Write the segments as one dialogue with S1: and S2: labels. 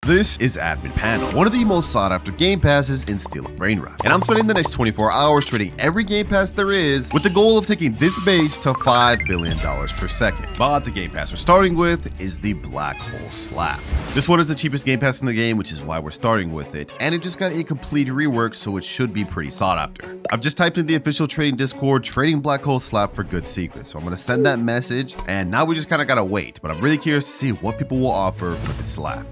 S1: This is Admin Panel, one of the most sought after game passes in Steel of Brainrot. And I'm spending the next 24 hours trading every game pass there is with the goal of taking this base to $5 billion per second. But the game pass we're starting with is the Black Hole Slap. This one is the cheapest game pass in the game, which is why we're starting with it. And it just got a complete rework, so it should be pretty sought after. I've just typed in the official trading Discord, trading Black Hole Slap for good secrets. So I'm going to send that message, and now we just kind of got to wait. But I'm really curious to see what people will offer for the slap.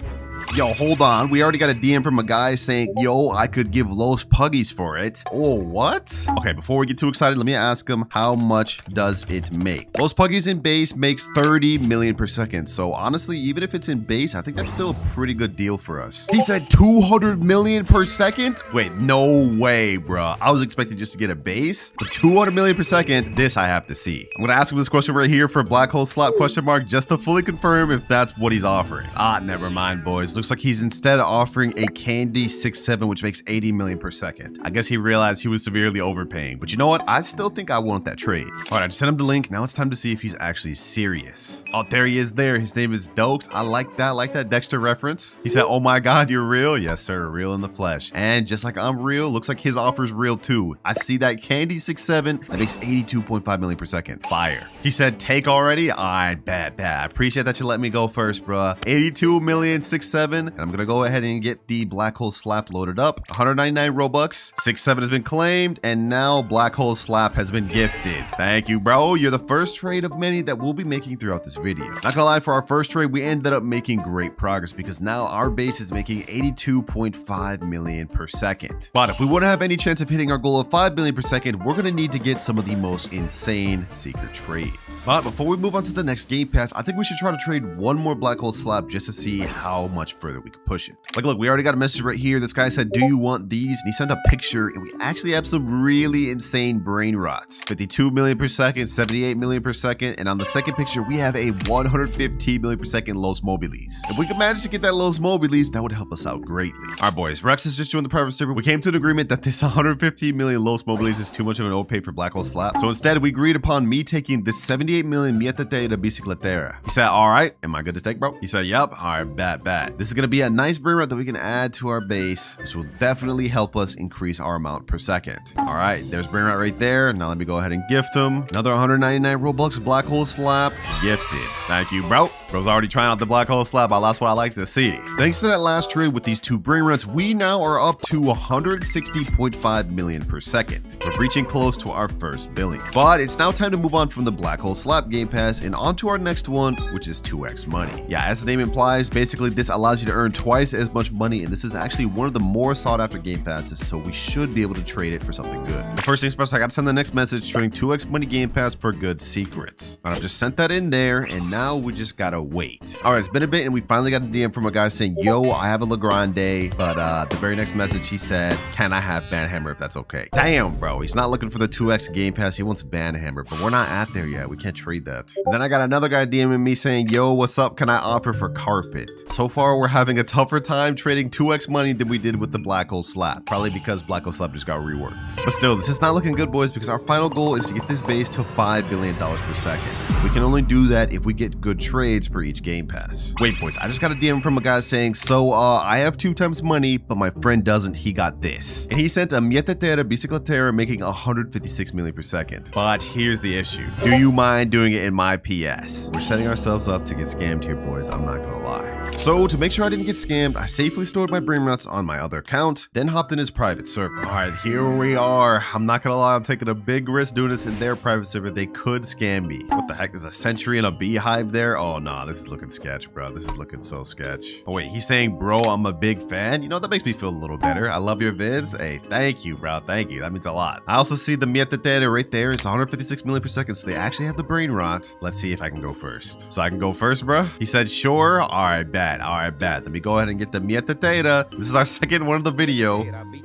S1: Yo, hold on. We already got a DM from a guy saying, yo, I could give Los Puggies for it. Oh, what? Okay, before we get too excited, let me ask him, how much does it make? Los Puggies in base makes 30 million per second. So honestly, even if it's in base, I think that's still a pretty good deal for us. He said 200 million per second? Wait, no way, bro. I was expecting just to get a base, but 200 million per second, this I have to see. I'm gonna ask him this question right here for Black Hole Slap question mark, just to fully confirm if that's what he's offering. Ah, never mind, boys. Looks like he's instead offering a candy 6-7, which makes 80 million per second. I guess he realized he was severely overpaying, but you know what? I still think I want that trade. All right, I just sent him the link. Now it's time to see if he's actually serious. Oh, there he is there. His name is Dokes. I like that Dexter reference. He said, oh my God, you're real? Yes, sir, real in the flesh. And just like I'm real, looks like his offer is real too. I see that candy 6-7, that makes 82.5 million per second. Fire. He said, take already? All right, bad. I appreciate that you let me go first, bruh. 82 million 6-7. And I'm gonna go ahead and get the Black Hole Slap loaded up. 199 Robux. 6-7 has been claimed, and now Black Hole Slap has been gifted. Thank you, bro. You're the first trade of many that we'll be making throughout this video. Not gonna lie, for our first trade, we ended up making great progress because now our base is making 82.5 million per second. But if we want to have any chance of hitting our goal of 5 million per second, we're gonna need to get some of the most insane secret trades. But before we move on to the next game pass, I think we should try to trade one more Black Hole Slap just to see how much further we could push it. Like, look, we already got a message right here. This guy said, do you want these? And he sent a picture, and we actually have some really insane Brainrots. 52 million per second, 78 million per second, and on the second picture, we have a 115 million per second Los Mobiles. If we could manage to get that Los Mobiles, that would help us out greatly. All right, boys, Rex has just joined the private server. We came to an agreement that this 115 million Los Mobiles is too much of an overpay for Black Hole Slap. So instead, we agreed upon me taking this 78 million Mietate de Bicicletera. He said, all right, am I good to take, bro? He said, yep. All right, bet. This is going to be a nice Brainrot that we can add to our base, which will definitely help us increase our amount per second. All right, there's Brainrot right there. Now let me go ahead and gift him another 199 Robux Black Hole Slap. Gifted. Thank you, bro. Bro's already trying out the Black Hole Slap. That's what I like to see. Thanks to that last trade with these two Brainrots, we now are up to 160.5 million per second. We're reaching close to our first billion. But it's now time to move on from the Black Hole Slap game pass and on to our next one, which is 2x money. Yeah, as the name implies, basically this allows you to earn twice as much money, and this is actually one of the more sought after game passes, so we should be able to trade it for something good. The first things first, I gotta send the next message trading 2x money game pass for good secrets. I've just sent that in there, and now we just gotta wait. All right, it's been a bit, and we finally got a DM from a guy saying, yo, I have a Legrande, but the very next message he said, can I have Banhammer if that's okay? Damn, bro, he's not looking for the 2x game pass, he wants Banhammer, but we're not at there yet. We can't trade that. And then I got another guy DMing me saying, yo, what's up? Can I offer for carpet? So far, we're having a tougher time trading 2x money than we did with the Black Hole Slap, probably because Black Hole Slap just got reworked. But still, this is not looking good, boys, because our final goal is to get this base to $5 billion per second. We can only do that if we get good trades per each game pass. Wait, boys, I just got a DM from a guy saying, so I have 2 times money, but my friend doesn't. He got this. And he sent a Mietetera Bicicletera making 156 million per second. But here's the issue. Do you mind doing it in my PS? We're setting ourselves up to get scammed here, boys. I'm not gonna lie. So to make sure I didn't get scammed, I safely stored my Brainrots on my other account, then hopped in his private server. All right, here we are. I'm not gonna lie, I'm taking a big risk doing this in their private server. They could scam me. What the heck? There's a sentry and a beehive there? Oh, nah, this is looking sketch, bro. This is looking so sketch. Oh, wait, he's saying, bro, I'm a big fan. You know, that makes me feel a little better. I love your vids. Hey, thank you, bro. Thank you. That means a lot. I also see the Mietetera right there. It's 156 million per second, so they actually have the Brainrot. Let's see if I can go first. So I can go first, bro? He said, sure. All right, bet. All right, bet. Let me go ahead and get the Mietetera. This is our second one of the video.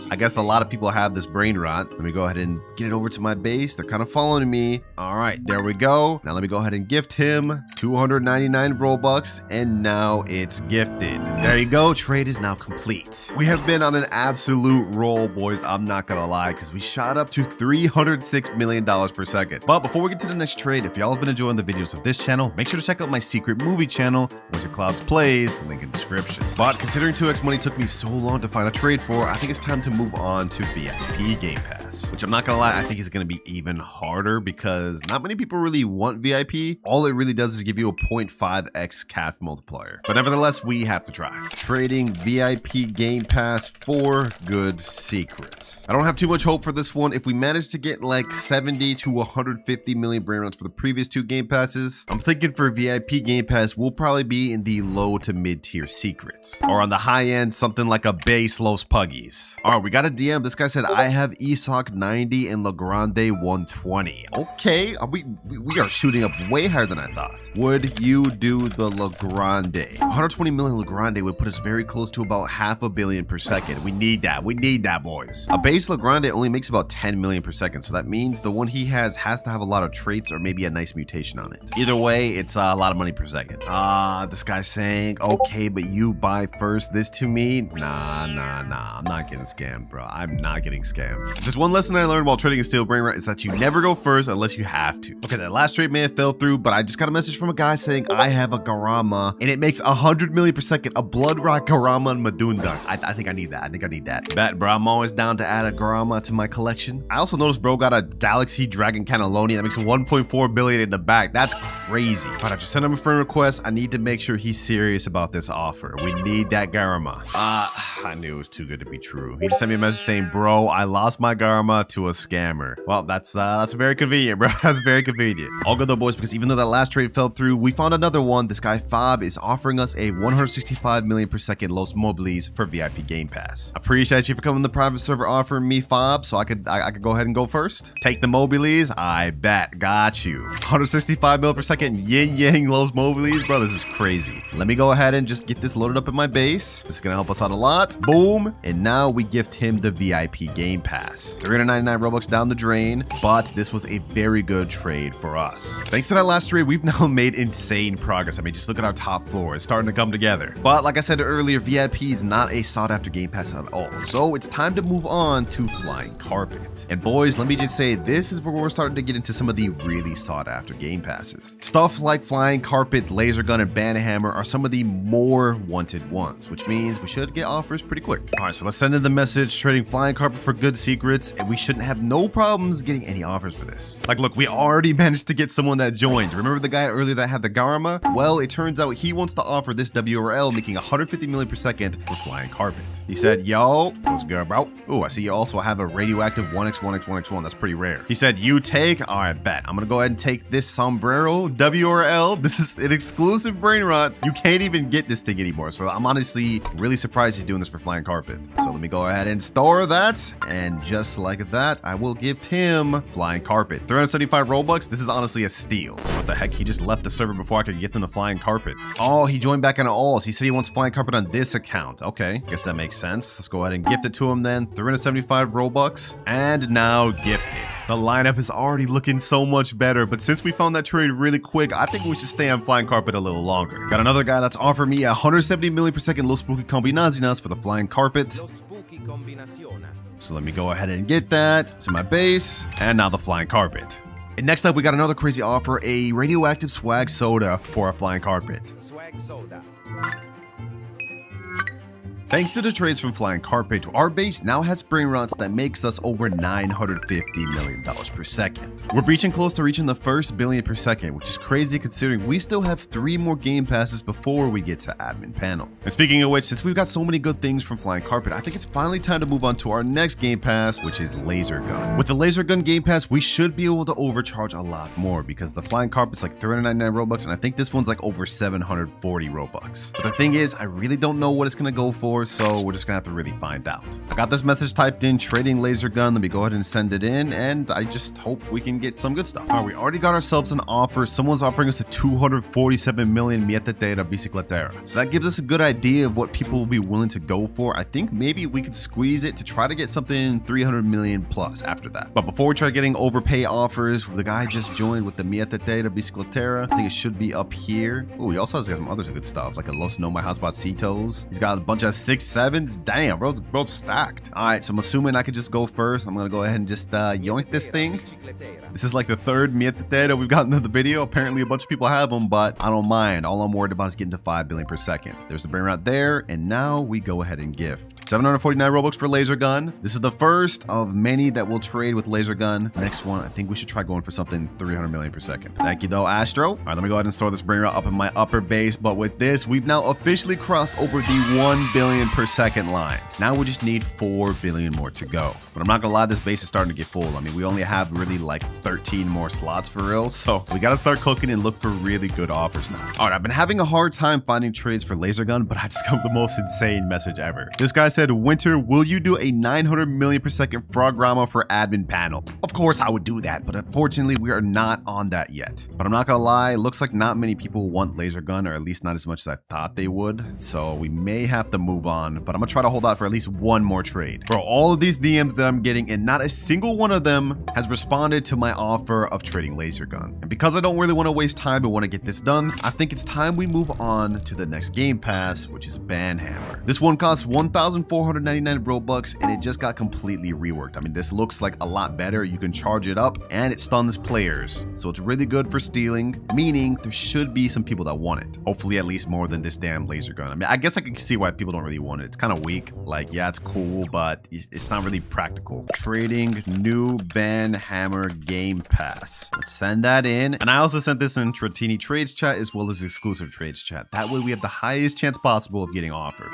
S1: I guess a lot of people have this Brainrot. Let me go ahead and get it over to my base. They're kind of following me. All right, there we go. Now let me go ahead and gift him 299 Robux, and now it's gifted. There you go. Trade is now complete. We have been on an absolute roll, boys. I'm not gonna lie, because we shot up to $306 million per second. But before we get to the next trade, if y'all have been enjoying the videos of this channel, make sure to check out my secret movie channel, WinterKloudz Plays. base, link in description. But considering 2x money took me so long to find a trade for, I think it's time to move on to VIP Game Pass, which I'm not gonna lie, I think is gonna be even harder because not many people really want VIP. All it really does is give you a 0.5x CAF multiplier. But nevertheless, we have to try. Trading VIP Game Pass for good secrets. I don't have too much hope for this one. If we manage to get like 70 to 150 million Brainrots for the previous 2 Game Passes, I'm thinking for VIP Game Pass, we'll probably be in the low to mid tier secrets. Or on the high end, something like a base Los Puggies. All right, we got a DM. This guy said, I have Isak 90 and Legrande 120. Okay, we are shooting up way higher than I thought. Would you do the Legrande? 120 million Legrande would put us very close to about $500 million per second. We need that. We need that, boys. A base Legrande only makes about 10 million per second, so that means the one he has to have a lot of traits or maybe a nice mutation on it. Either way, it's a lot of money per second. This guy's saying, okay, but you buy first this to me? Nah. I'm not getting scammed, bro. I'm not getting scammed. There's one lesson I learned while trading in Steel Brainrot is that you never go first unless you have to. Okay, that last trade may have fell through, but I just got a message from a guy saying I have a Garama and it makes 100 million per second. A Blood Rock Garama and Madunda. I think I need that. I think I need that. Bet, bro. I'm always down to add a Garama to my collection. I also noticed bro got a Galaxy Dragon Cannelloni that makes 1.4 billion in the back. That's crazy. But I just sent him a friend request. I need to make sure he's serious about this offer. We need that Garama. I knew it was too good to be true. He just sent me a message saying, bro, I lost my Garama to a scammer. Well, that's very convenient, bro. That's very convenient. All good though, boys, because even though that last trade fell through, we found another one. This guy Fob is offering us a 165 million per second Los Mobiles for VIP Game Pass. I appreciate you for coming to the private server offering me Fob, so I could go ahead and go first. Take the Mobiles. I bet. Got you. 165 mil per second yin yang Los Mobiles, bro. This is crazy. Let me go ahead and just get this loaded up in my base. This is gonna help us out a lot. Boom. And now we gift him the VIP Game Pass. 399 Robux down the drain, but this was a very good trade for us. Thanks to that last trade, we've now made insane progress. I mean, just look at our top floor. It's starting to come together. But like I said earlier, VIP is not a sought after Game Pass at all. So it's time to move on to Flying Carpet. And boys, let me just say, this is where we're starting to get into some of the really sought after Game Passes. Stuff like Flying Carpet, Laser Gun, and Banhammer are some of the more wanted ones, which means we should get offers pretty quick. All right, so let's send in the message trading Flying Carpet for good secrets, and we shouldn't have no problems getting any offers for this. Like, look, we already managed to get someone that joined. Remember the guy earlier that had the Garama? Well, it turns out he wants to offer this WRL, making 150 million per second for Flying Carpet. He said, yo, what's good, bro? Oh, I see you also have a radioactive 1x1x1x1. That's pretty rare. He said, you take? All right, bet. I'm gonna go ahead and take this sombrero WRL. This is an exclusive Brainrot. You can't even get this thing anymore. So I'm honestly really surprised he's doing this for Flying Carpet. So let me go ahead and store that. And just like that, I will gift him Flying Carpet. 375 Robux. This is honestly a steal. What the heck? He just left the server before I could gift him the Flying Carpet. Oh, he joined back on alls. He said he wants Flying Carpet on this account. Okay, guess that makes sense. Let's go ahead and gift it to him then. 375 Robux. And now gifted. The lineup is already looking so much better, but since we found that trade really quick, I think we should stay on Flying Carpet a little longer. Got another guy that's offered me 170 million per second Los Spooky Combinaciones for the Flying Carpet. So let me go ahead and get that. To my base, and now the Flying Carpet. And next up, we got another crazy offer, a radioactive swag soda for a Flying Carpet. Swag soda. Thanks to the trades from Flying Carpet, our base now has Brainrots that makes us over $950 million per second. We're reaching close to reaching the first billion per second, which is crazy considering we still have 3 more game passes before we get to admin panel. And speaking of which, since we've got so many good things from Flying Carpet, I think it's finally time to move on to our next game pass, which is Laser Gun. With the Laser Gun game pass, we should be able to overcharge a lot more because the Flying Carpet's like 399 Robux, and I think this one's like over 740 Robux. But the thing is, I really don't know what it's gonna go for, so we're just gonna have to really find out. I got this message typed in, trading Laser Gun. Let me go ahead and send it in, and I just hope we can get some good stuff. All right, we already got ourselves an offer. Someone's offering us a 247 million Mieta de Bicicletera. So that gives us a good idea of what people will be willing to go for. I think maybe we could squeeze it to try to get something 300 million plus after that. But before we try getting overpay offers, the guy just joined with the Mieta de Bicicletera. I think it should be up here. Oh, he also has some other good stuff, like a Los No My Hotspot Citos. He's got a bunch of 6 sevens. Damn, bro's stacked. All right, so I'm assuming I could just go first. I'm gonna go ahead and just yoink this thing. This is like the third miette that we've gotten in the video. Apparently a bunch of people have them, but I don't mind. All I'm worried about is getting to 5 billion per second. There's the Brainrot there, and now we go ahead and gift 749 Robux for laser gun. This is the first of many that will trade with laser gun. Next one, I think we should try going for something 300 million per second. Thank you though, Astro. All right, let me go ahead and store this Brainrot up in my upper base. But with this, we've now officially crossed over the 1 billion per second line. Now we just need 4 billion more to go. But I'm not gonna lie, this base is starting to get full. I mean, we only have really like 13 more slots for real. So we gotta start cooking and look for really good offers now. All right, I've been having a hard time finding trades for laser gun, but I just got the most insane message ever. This guy said, Winter, will you do a 900 million per second frograma for admin panel? Of course I would do that, but unfortunately we are not on that yet. But I'm not gonna lie, it looks like not many people want laser gun, or at least not as much as I thought they would. So we may have to move on, but I'm gonna try to hold out for at least one more trade. Bro, all of these DMs that I'm getting, and not a single one of them has responded to my offer of trading laser gun. And because I don't really want to waste time and want to get this done, I think it's time we move on to the next game pass, which is Banhammer. This one costs 1,499 Robux, and it just got completely reworked. I mean, this looks like a lot better. You can charge it up, and it stuns players. So it's really good for stealing, meaning there should be some people that want it. Hopefully at least more than this damn laser gun. I mean, I guess I can see why people don't really want it. It's kind of weak. Like, yeah, it's cool, but it's not really practical. Trading new Banhammer game pass. Let's send that in. And I also sent this in Tratini trades chat as well as exclusive trades chat. That way we have the highest chance possible of getting offers.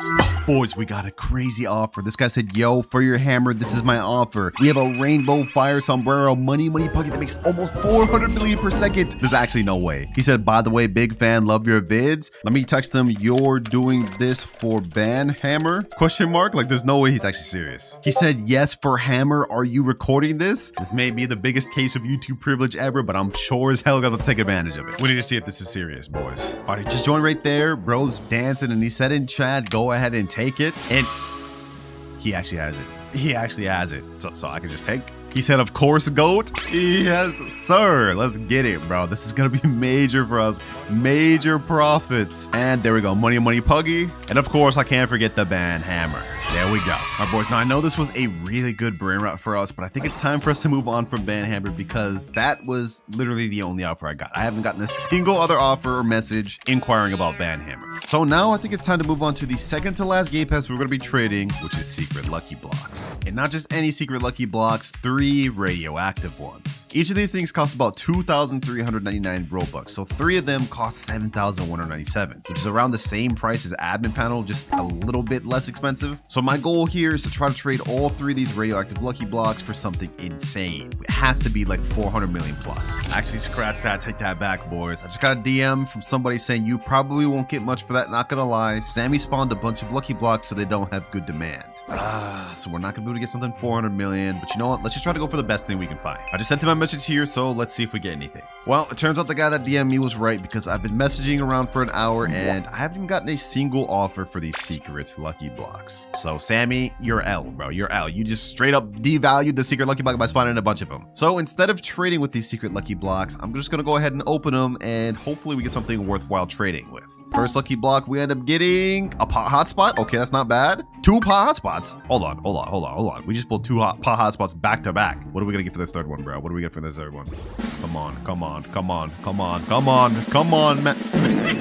S1: Boys, we got a crazy offer. This guy said, yo, for your hammer, this is my offer. We have a rainbow fire sombrero money pocket that makes almost 400 million per second. There's actually no way. He said, by the way, big fan, love your vids. Let me text him, you're doing this for Banhammer? Question mark? Like, there's no way he's actually serious. He said, yes, for hammer, are you recording this? This may be the biggest case of YouTube privilege ever, but I'm sure as hell gonna take advantage of it. We need to see if this is serious, boys. All right, just join right there. Bro's dancing, and he said in chat, go ahead and take it. And he actually has it. He actually has it. So I can just take. He said, of course, GOAT. Yes, sir. Let's get it, bro. This is going to be major for us. Major profits. And there we go. Money, puggy. And of course, I can't forget the Banhammer. There we go. All right, boys. Now, I know this was a really good Brainrot for us, but I think it's time for us to move on from Banhammer because that was literally the only offer I got. I haven't gotten a single other offer or message inquiring about Banhammer. So now I think it's time to move on to the second to last game pass we're going to be trading, which is secret lucky blocks. And not just any secret lucky blocks, 3 radioactive ones. Each of these things cost about 2,399 Robux, so 3 of them cost 7,197, which is around the same price as admin panel, just a little bit less expensive. So my goal here is to try to trade all 3 of these radioactive lucky blocks for something insane. It has to be like 400 million plus. Actually, scratch that, take that back, boys. I just got a DM from somebody saying you probably won't get much for that, not gonna lie. Sammy spawned a bunch of lucky blocks so they don't have good demand. So we're not gonna be able to get something 400 million, but you know what? Let's just try to go for the best thing we can find. I just sent him my message here, so let's see if we get anything. Well, it turns out the guy that DM'd me was right because I've been messaging around for an hour and I haven't even gotten a single offer for these secret lucky blocks. So Sammy, you're L, bro. You're L. You just straight up devalued the secret lucky block by spawning a bunch of them. So instead of trading with these secret lucky blocks, I'm just gonna go ahead and open them and hopefully we get something worthwhile trading with. First lucky block, we end up getting a pot hotspot. Okay, that's not bad. 2 pot hotspots. Hold on. We just pulled 2 pot hotspots back to back. What are we gonna get for this third one, bro? What do we get for this third one? Come on, man.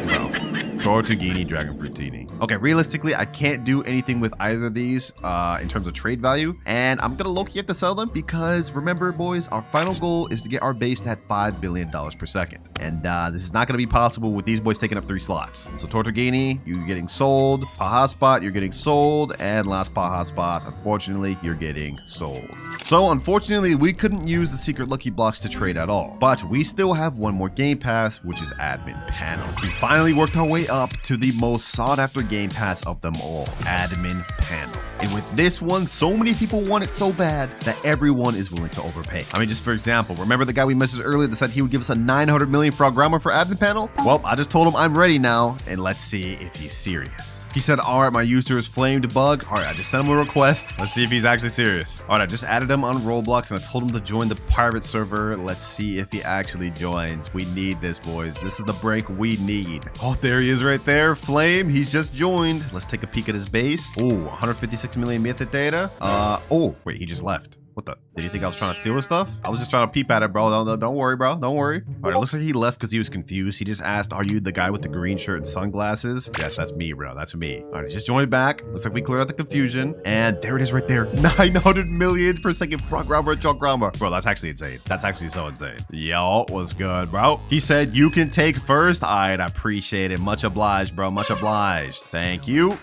S1: Bro. Tortughini, Dragon Fruitini. Okay, realistically, I can't do anything with either of these in terms of trade value, and I'm gonna low-key have to sell them because remember, boys, our final goal is to get our base to at $5 billion per second, and this is not gonna be possible with these boys taking up 3 slots. So Tortughini, you're getting sold. Pot hotspot, you're getting sold, and last pot hotspot, unfortunately, you're getting sold. So unfortunately, we couldn't use the secret lucky blocks to trade at all, but we still have one more game pass, which is admin panel. We finally worked our way up to the most sought after game pass of them all, admin panel. And with this one, so many people want it so bad that everyone is willing to overpay. I mean, just for example, remember the guy we messaged earlier that said he would give us a 900 million frog grammar for admin panel? Well, I just told him I'm ready now, and let's see if he's serious. He said, all right, my user is flamed bug. All right, I just sent him a request. Let's see if he's actually serious. All right, I just added him on Roblox and I told him to join the private server. Let's see if he actually joins. We need this, boys. This is the break we need. Oh, there he is right there. Flame, he's just joined. Let's take a peek at his base. Oh, 156 million metadata. Oh, wait, he just left. What the? Did you think I was trying to steal his stuff? I was just trying to peep at it, bro. Don't worry, bro. Don't worry. All right, it looks like he left because he was confused. He just asked, are you the guy with the green shirt and sunglasses? Yes, that's me, bro. That's me. All right, he just joined back. Looks like we cleared out the confusion. And there it is right there. 900 million per second front grabber and chalk grabber. Bro, that's actually insane. That's actually so insane. Yo, what's good, bro? He said, you can take first. All right, I appreciate it. Much obliged, bro. Much obliged. Thank you.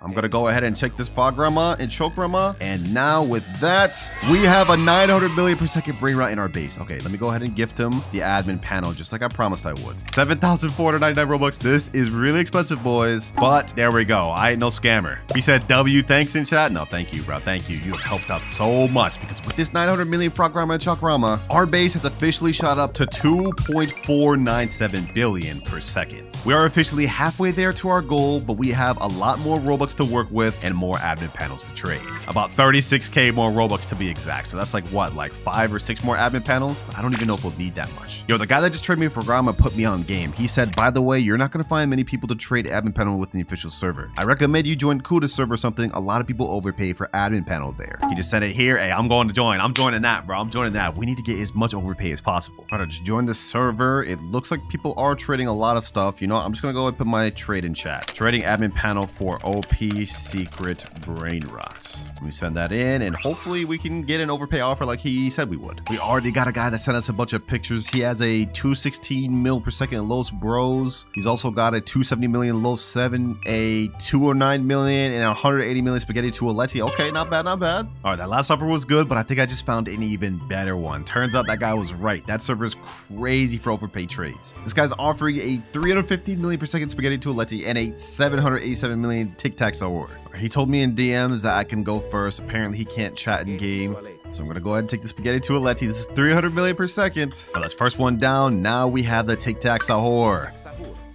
S1: I'm going to go ahead and check this frog grabber and choke grabber. And now with that, we have a 900 million per second Brainrot in our base. Okay, let me go ahead and gift him the admin panel just like I promised I would. 7,499 Robux. This is really expensive, boys. But there we go. I ain't no scammer. He said W thanks in chat. No, thank you, bro. Thank you. You have helped out so much because with this 900 million frograma and chalkrama, our base has officially shot up to 2.497 billion per second. We are officially halfway there to our goal, but we have a lot more Robux to work with and more admin panels to trade. About 36k more Robux to be exact. So that's like what, like 5 or 6 more admin panels? But I don't even know if we'll need that much. Yo, the guy that just traded me for Grama put me on game. He said, by the way, you're not going to find many people to trade admin panel with the official server. I recommend you join Kuda's server or something. A lot of people overpay for admin panel there. He just said it here. Hey, I'm going to join. I'm joining that, bro. I'm joining that. We need to get as much overpay as possible. All right, just join the server. It looks like people are trading a lot of stuff. You know, I'm just going to go and put my trade in chat. Trading admin panel for OP secret Brainrot. Let me send that in and hopefully we can get an overpay offer like he said we would. We already got a guy that sent us a bunch of pictures. He has a 216 mil per second Los Bros. He's also got a 270 million Los 7, a 209 million and 180 million Spaghetti to Aletti. Okay, not bad, not bad. All right, that last offer was good, but I think I just found an even better one. Turns out that guy was right. That server is crazy for overpay trades. This guy's offering a 315 million per second Spaghetti to Aletti and a 787 million Tic Tac award. He told me in DMs that I can go first. Apparently he can't chat in game. So I'm going to go ahead and take the Spaghetti to Aletti. This is 300 million per second. Well, that's first one down. Now we have the Tic Tac Sahur.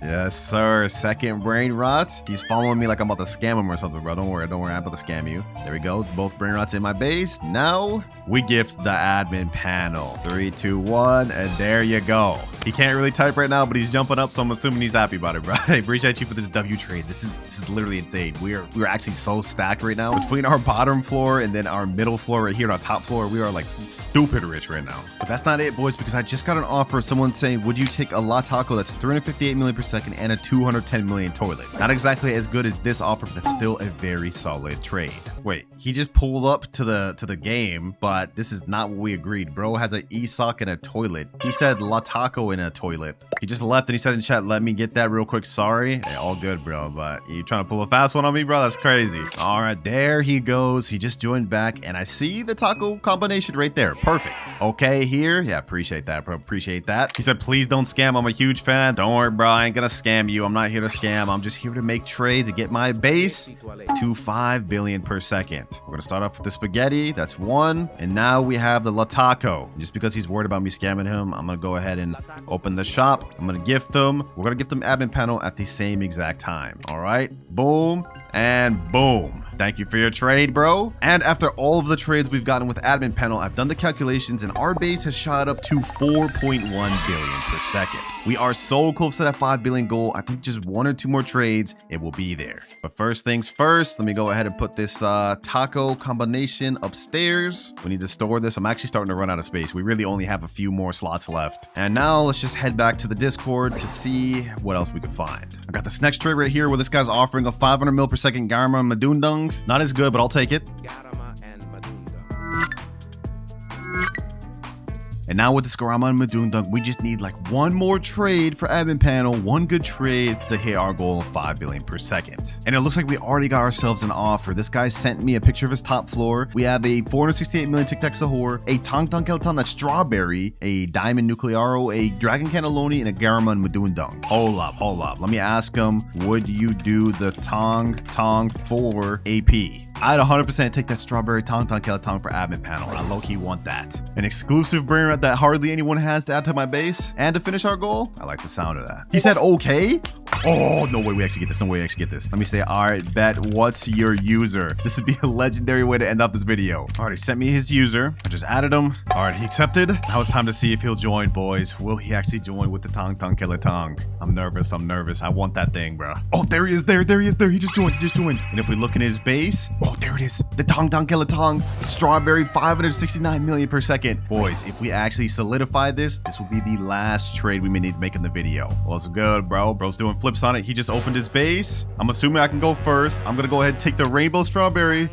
S1: Yes, sir. Second Brainrot. He's following me like I'm about to scam him or something, bro. Don't worry. Don't worry. I'm about to scam you. There we go. Both Brainrots in my base. Now we gift the admin panel. 3, 2, 1. And there you go. He can't really type right now, but he's jumping up. So I'm assuming he's happy about it, bro. I appreciate you for this W trade. This is literally insane. We're actually so stacked right now. Between our bottom floor and then our middle floor right here on our top floor, we are like stupid rich right now. But that's not it, boys, because I just got an offer. Someone saying, would you take a La Taco that's 358 million per second and a 210 million toilet? Not exactly as good as this offer, but that's still a very solid trade. Wait, he just pulled up to the game, but this is not what we agreed. Bro has an e-sock and a toilet. He said La Taco in a toilet. He just left and he said in chat, let me get that real quick. Sorry. Hey, all good, bro, but you trying to pull a fast one on me, bro? That's crazy. All right, there he goes. He just joined back and I see the taco combination right there. Perfect. Okay, here. Yeah, appreciate that, bro. Appreciate that. He said, please don't scam. I'm a huge fan. Don't worry, bro. I ain't gonna scam you. I'm not here to scam. I'm just here to make trades and get my base to 5 billion per second. We're gonna start off with the spaghetti. That's 1. And now we have the La Taco. Just because he's worried about me scamming him, I'm gonna go ahead and open the shop. I'm gonna gift him. We're gonna gift him admin panel at the same exact time. All right. Boom and boom. Thank you for your trade, bro. And after all of the trades we've gotten with admin panel, I've done the calculations and our base has shot up to 4.1 billion per second. We are so close to that 5 billion goal. I think just 1 or 2 more trades, it will be there. But first things first, let me go ahead and put this taco combination upstairs. We need to store this. I'm actually starting to run out of space. We really only have a few more slots left. And now let's just head back to the Discord to see what else we can find. I got this next trade right here where this guy's offering a 500 mil per second Garma Madundung. Not as good, but I'll take it. And now with this Garama and Madundung, we just need like 1 more trade for admin panel, 1 good trade to hit our goal of 5 billion per second. And it looks like we already got ourselves an offer. This guy sent me a picture of his top floor. We have a 468 million Tic Tac Sahur, a Tong Tong Kelton that's strawberry, a Diamond Nuclearo, a Dragon Cannelloni, and a Garama and Madundung. Hold up. Let me ask him, would you do the Tong Tong for AP? I'd 100% take that strawberry Tong Tong Kelton for admin panel. I low-key want that. An exclusive Brainrot that hardly anyone has to add to my base and to finish our goal. I like the sound of that. He said, okay. Oh, no way we actually get this. No way we actually get this. Let me say, all right, bet, what's your user? This would be a legendary way to end up this video. All right, he sent me his user. I just added him. All right, he accepted. Now it's time to see if he'll join, boys. Will he actually join with the Tong Tong Killer Tong? I'm nervous. I'm nervous. I want that thing, bro. Oh, there he is. There he is. He just joined. And if we look in his base, oh, there it is. The Tong Tong Killer Tong. Strawberry, 569 million per second. Boys, if we actually solidify this, this will be the last trade we may need to make in the video. Well, it's good, bro. Bro's doing flips on it. He just opened his base. I'm assuming I can go first. I'm gonna go ahead and take the rainbow strawberry.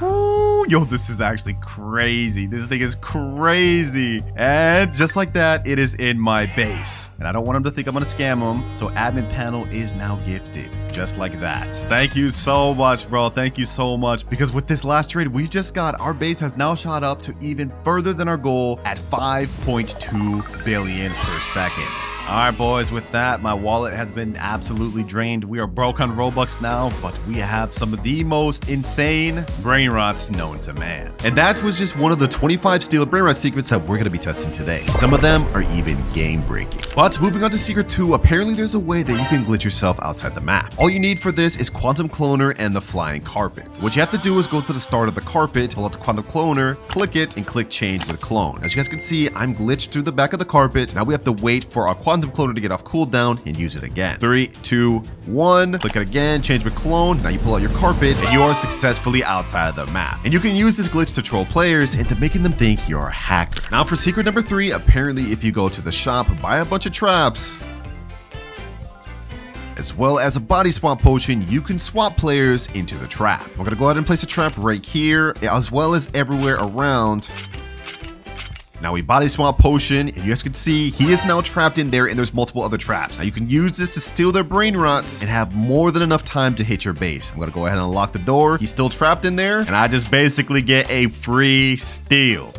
S1: Ooh, yo, this is actually crazy. This thing is crazy. And just like that, it is in my base. And I don't want him to think I'm gonna scam him. So admin panel is now gifted. Just like that. Thank you so much, bro. Thank you so much. Because with this last trade we just got, our base has now shot up to even further than our goal at 5.2 billion per second. All right, boys, with that, my wallet has been absolutely drained. We are broke on Robux now, but we have some of the most insane Brainrots known to man. And that was just one of the 25 Steal Brainrot secrets that we're going to be testing today. Some of them are even game breaking. But moving on to secret 2, apparently there's a way that you can glitch yourself outside the map. All you need for this is Quantum Cloner and the Flying Carpet. What you have to do is go to the start of the carpet, pull out the Quantum Cloner, click it, and click Change with Clone. As you guys can see, I'm glitched through the back of the carpet. Now we have to wait for our Quantum Cloner to get off cooldown and use it again. 3, 2, 1. Click it again, change with Clone. Now you pull out your carpet, and you are successfully outside of the map. And you can use this glitch to troll players into making them think you're a hacker. Now for secret number 3, apparently if you go to the shop, buy a bunch of traps, as well as a body swap potion, you can swap players into the trap. We're gonna go ahead and place a trap right here, as well as everywhere around. Now we body swap potion, and you guys can see he is now trapped in there, and there's multiple other traps. Now you can use this to steal their brain rots and have more than enough time to hit your base. I'm gonna go ahead and unlock the door. He's still trapped in there, and I just basically get a free steal,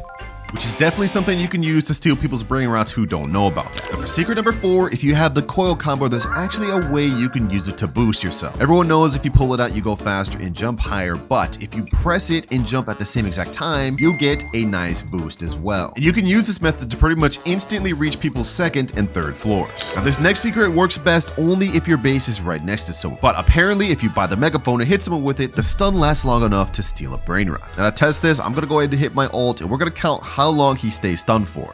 S1: which is definitely something you can use to steal people's brain rots who don't know about that. Now for secret number 4, if you have the coil combo, there's actually a way you can use it to boost yourself. Everyone knows if you pull it out, you go faster and jump higher, but if you press it and jump at the same exact time, you'll get a nice boost as well. And you can use this method to pretty much instantly reach people's 2nd and 3rd floors. Now this next secret works best only if your base is right next to someone, but apparently if you buy the megaphone and hit someone with it, the stun lasts long enough to steal a brain rot. Now to test this, I'm gonna go ahead and hit my ult, and we're gonna count how long he stays stunned for.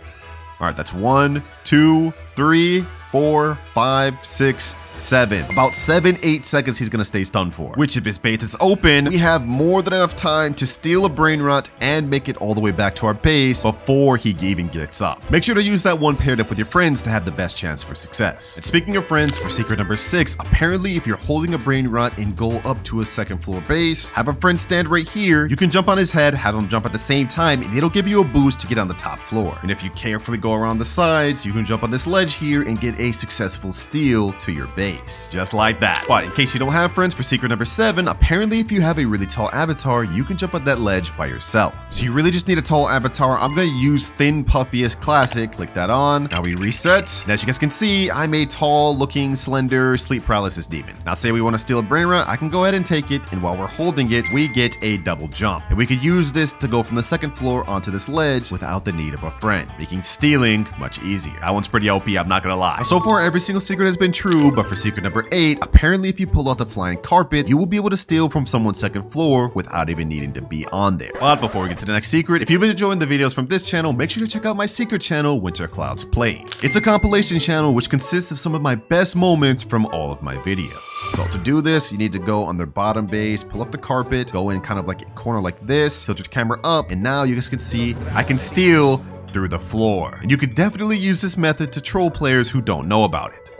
S1: All right, that's 1, 2, 3, 4, 5, 6, 7. About 7-8 seconds he's gonna stay stunned for, which if his base is open, we have more than enough time to steal a brain rot and make it all the way back to our base before he even gets up. Make sure to use that one paired up with your friends to have the best chance for success. And speaking of friends, for secret number 6, apparently if you're holding a brain rot and go up to a 2nd floor base, have a friend stand right here, you can jump on his head, have him jump at the same time, and it'll give you a boost to get on the top floor. And if you carefully go around the sides, you can jump on this ledge here and get a successful steal to your base. Just like that. But in case you don't have friends, for secret number 7, apparently if you have a really tall avatar, you can jump on that ledge by yourself. So you really just need a tall avatar. I'm gonna use Thin Puffiest Classic. Click that on. Now we reset. And as you guys can see, I'm a tall looking, slender, sleep paralysis demon. Now say we want to steal a brain rot, I can go ahead and take it, and while we're holding it, we get a double jump. And we could use this to go from the 2nd floor onto this ledge without the need of a friend, making stealing much easier. That one's pretty OP, I'm not gonna lie. Now, so far every single secret has been true, but for secret number 8, apparently if you pull out the flying carpet, you will be able to steal from someone's 2nd floor without even needing to be on there. But before we get to the next secret, if you've been enjoying the videos from this channel, make sure to check out my secret channel, WinterKloudz Plays. It's a compilation channel which consists of some of my best moments from all of my videos. So to do this, you need to go on their bottom base, pull up the carpet, go in kind of like a corner like this, tilt your camera up, and now you guys can see I can steal through the floor. And you could definitely use this method to troll players who don't know about it.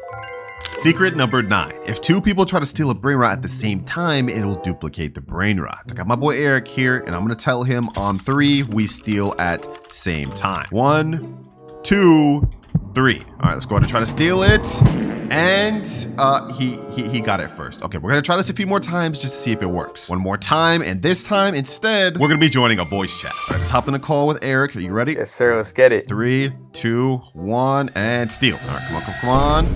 S1: Secret number 9. If 2 people try to steal a brain rot at the same time, it'll duplicate the brain rot. I got my boy Eric here, and I'm gonna tell him on 3, we steal at same time. 1, 2, 3. All right, let's go ahead and try to steal it. And he got it first. Okay, we're gonna try this a few more times just to see if it works. One more time, and this time instead, we're gonna be joining a voice chat. All right, just hopped in a call with Eric. Are you ready?
S2: Yes, sir. Let's get it.
S1: 3, 2, 1, and steal. All right, come on.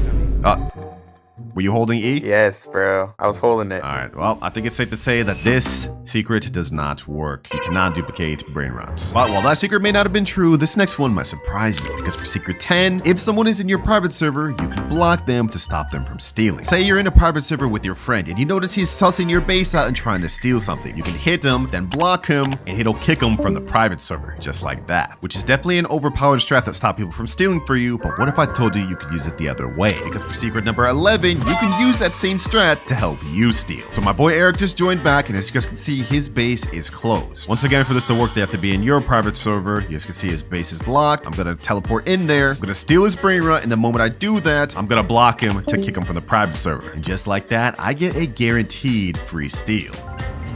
S1: Were you holding E?
S2: Yes, bro. I was holding it.
S1: All right. Well, I think it's safe to say that this secret does not work. You cannot duplicate Brainrot. But while that secret may not have been true, this next one might surprise you, because for secret 10, if someone is in your private server, you can block them to stop them from stealing. Say you're in a private server with your friend and you notice he's sussing your base out and trying to steal something. You can hit him, then block him, and it'll kick him from the private server, just like that. Which is definitely an overpowered strat that stops people from stealing for you, but what if I told you you could use it the other way? Because for secret number 11, you can use that same strat to help you steal. So my boy Eric just joined back, and as you guys can see, his base is closed. Once again, for this to work, they have to be in your private server. You guys can see his base is locked. I'm gonna teleport in there. I'm gonna steal his Brainrot, and the moment I do that, I'm gonna block him to kick him from the private server. And just like that, I get a guaranteed free steal.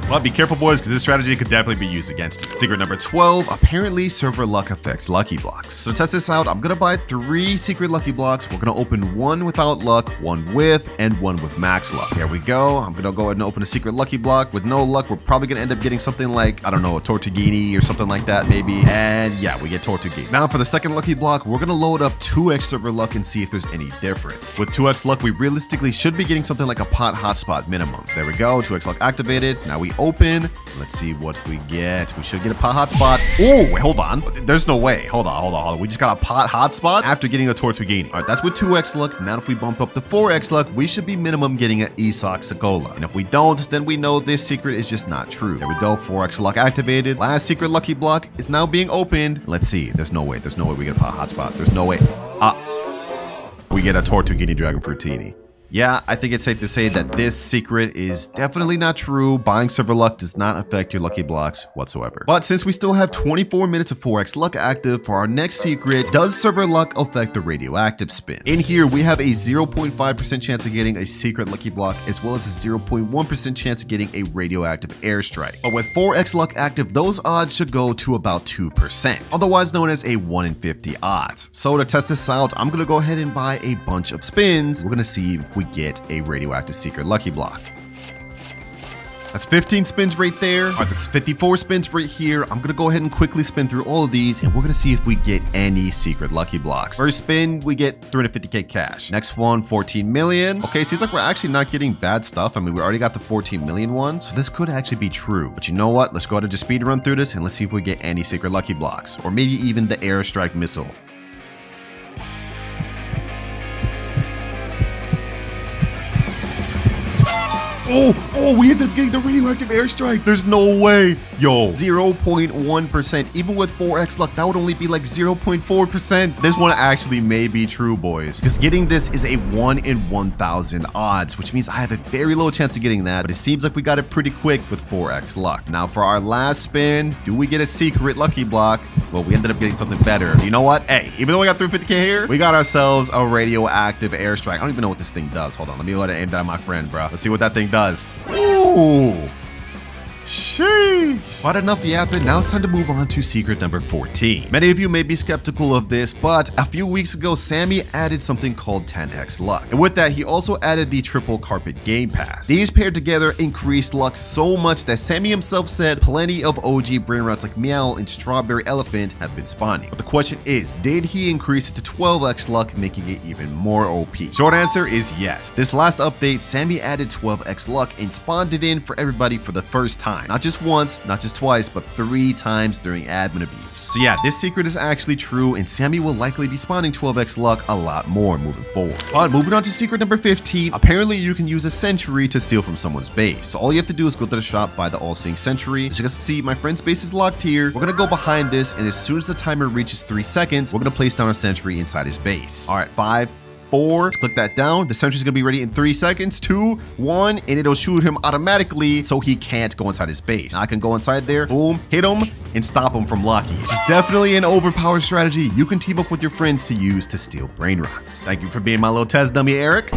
S1: But be careful, boys, because this strategy could definitely be used against you. Secret number 12, apparently server luck affects lucky blocks. So to test this out, I'm gonna buy 3 secret lucky blocks. We're gonna open 1 without luck, 1 with, and 1 with max luck. There we go. I'm gonna go ahead and open a secret lucky block. With no luck, we're probably gonna end up getting something like, I don't know, a Tortughini or something like that, maybe. And yeah, we get Tortughini. Now for the second lucky block, we're gonna load up 2x server luck and see if there's any difference. With 2x luck, we realistically should be getting something like a pot hotspot minimum. There we go, 2x luck activated. Now we open. Let's see what we get. We should get a pot hotspot. Oh, wait, hold on. There's no way. Hold on. We just got a pot hotspot after getting a Tortughini. All right, that's with 2x luck. Now if we bump up to 4x luck, we should be minimum getting an Isak Sagola. And if we don't, then we know this secret is just not true. There we go, 4x luck activated. Last secret lucky block is now being opened. Let's see. There's no way we get a pot hotspot. There's no way. We get a Tortughini Dragon Fruitini. Yeah, I think it's safe to say that this secret is definitely not true. Buying server luck does not affect your lucky blocks whatsoever. But since we still have 24 minutes of 4x luck active for our next secret, does server luck affect the radioactive spin? In here, we have a 0.5% chance of getting a secret lucky block, as well as a 0.1% chance of getting a radioactive airstrike. But with 4x luck active, those odds should go to about 2%, otherwise known as a 1 in 50 odds. So to test this out, I'm gonna go ahead and buy a bunch of spins. We're gonna see if we get a radioactive secret lucky block. That's 15 spins right there. All right, this is 54 spins right here. I'm gonna go ahead and quickly spin through all of these, and we're gonna see if we get any secret lucky blocks. First spin, we get 350k cash. Next one, 14 million. Okay, seems like we're actually not getting bad stuff. I mean, we already got the 14 million one, so this could actually be true. But you know what? Let's go ahead and just speed run through this, and let's see if we get any secret lucky blocks, or maybe even the airstrike missile. Oh, we ended up getting the radioactive airstrike. There's no way. Yo, 0.1%. Even with 4x luck, that would only be like 0.4%. This one actually may be true, boys, because getting this is a 1 in 1,000 odds, which means I have a very low chance of getting that, but it seems like we got it pretty quick with 4x luck. Now for our last spin, do we get a secret lucky block? Well, we ended up getting something better. So you know what? Hey, even though we got 350k here, we got ourselves a radioactive airstrike. I don't even know what this thing does. Hold on, let me go ahead and aim that at my friend, bro. Let's see what that thing does. Ooh. Sheesh. But enough yapping, now it's time to move on to secret number 14. Many of you may be skeptical of this, but a few weeks ago, Sammy added something called 10x luck. And with that, he also added the triple carpet game pass. These paired together increased luck so much that Sammy himself said plenty of OG Brainrots like Meow and Strawberry Elephant have been spawning. But the question is, did he increase it to 12x luck, making it even more OP? Short answer is yes. This last update, Sammy added 12x luck and spawned it in for everybody for the first time. Not just once, not just twice, but 3 times during admin abuse. So yeah, this secret is actually true, and Sammy will likely be spawning 12x luck a lot more moving forward. But moving on to secret number 15, apparently you can use a sentry to steal from someone's base. So all you have to do is go to the shop, buy the all-seeing sentry. As you guys can see, my friend's base is locked here. We're gonna go behind this, and as soon as the timer reaches 3 seconds, we're gonna place down a sentry inside his base. All right, 5, 4, let's click that down. The sentry's gonna be ready in 3 seconds, 2, 1, and it'll shoot him automatically so he can't go inside his base. Now I can go inside there, boom, hit him, and stop him from locking. It's definitely an overpowered strategy you can team up with your friends to use to steal Brainrots. Thank you for being my little test dummy, Eric.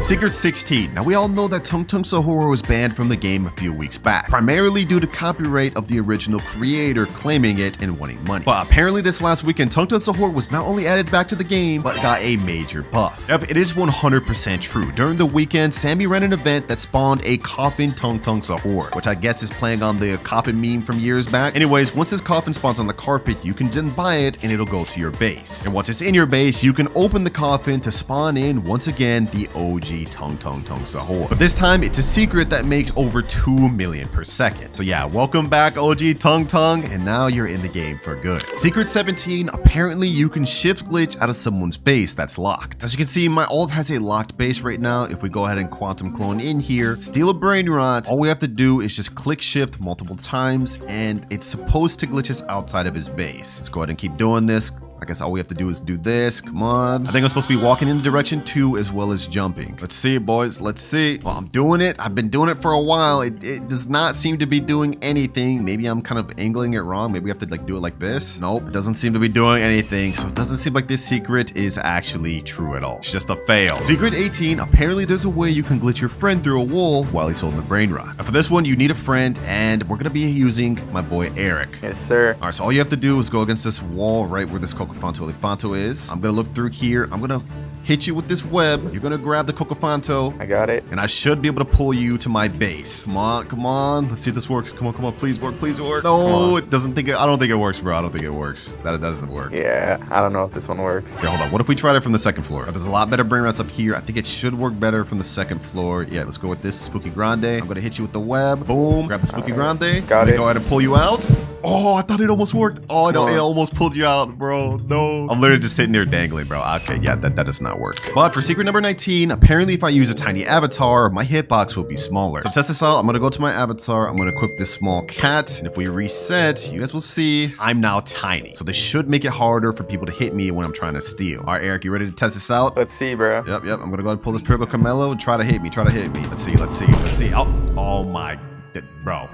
S1: Secret 16. Now we all know that Tung Tung Sahura was banned from the game a few weeks back, primarily due to copyright of the original creator claiming it and wanting money. But apparently this last weekend, Tung Tung Sahura was not only added back to the game, but got a major buff. Yep, it is 100% true. During the weekend, Sammy ran an event that spawned a coffin Tung Tung Sahura, which I guess is playing on the coffin meme from years back. Anyways, once his coffin spawns on the carpet, you can then buy it and it'll go to your base. And once it's in your base, you can open the coffin to spawn in, once again, the OG OG Tung Sahur. But this time it's a secret that makes over 2 million per second. So yeah, welcome back OG Tung, and now you're in the game for good. Secret 17, apparently you can shift glitch out of someone's base that's locked. As you can see, my ult has a locked base right now. If we go ahead and quantum clone in here, steal a Brainrot, all we have to do is just click shift multiple times and it's supposed to glitch us outside of his base. Let's go ahead and keep doing this. I guess all we have to do is do this. Come on. I think I'm supposed to be walking in the direction too, as well as jumping. Let's see, boys. Let's see. Well, I'm doing it. I've been doing it for a while. It does not seem to be doing anything. Maybe I'm kind of angling it wrong. Maybe we have to like do it like this. Nope. It doesn't seem to be doing anything. So it doesn't seem like this secret is actually true at all. It's just a fail. Secret 18. Apparently there's a way you can glitch your friend through a wall while he's holding the Brainrot. Now for this one, you need a friend and we're going to be using my boy Eric.
S2: Yes, sir.
S1: All right. So all you have to do is go against this wall right where this Cocofanto Elefanto is. I'm gonna look through here. I'm gonna hit you with this web. You're gonna grab the Cocofanto.
S2: I got it.
S1: And I should be able to pull you to my base. Come on, come on. Let's see if this works. Come on, please work, please work. No, it doesn't think it. I don't think it works, bro. I don't think it works. That doesn't work.
S2: Yeah, I don't know if this one works.
S1: Okay, hold on. What if we tried it from the second floor? There's a lot better Brainrots up here. I think it should work better from the second floor. Yeah, let's go with this Spooky Grande. I'm gonna hit you with the web. Boom. Grab the Spooky Grande.
S2: Got it.
S1: Go ahead and pull you out. Oh, I thought it almost worked. Oh, no, it almost pulled you out, bro. No. I'm literally just sitting there dangling, bro. Okay, yeah, that does not work. But for secret number 19, apparently if I use a tiny avatar, my hitbox will be smaller. So to test this out, I'm gonna go to my avatar. I'm gonna equip this small cat. And if we reset, you guys will see I'm now tiny. So this should make it harder for people to hit me when I'm trying to steal. All right, Eric, you ready to test this out?
S2: Let's see, bro.
S1: Yep. I'm gonna go ahead and pull this Purple Carmelo and try to hit me. Let's see. Oh my, bro.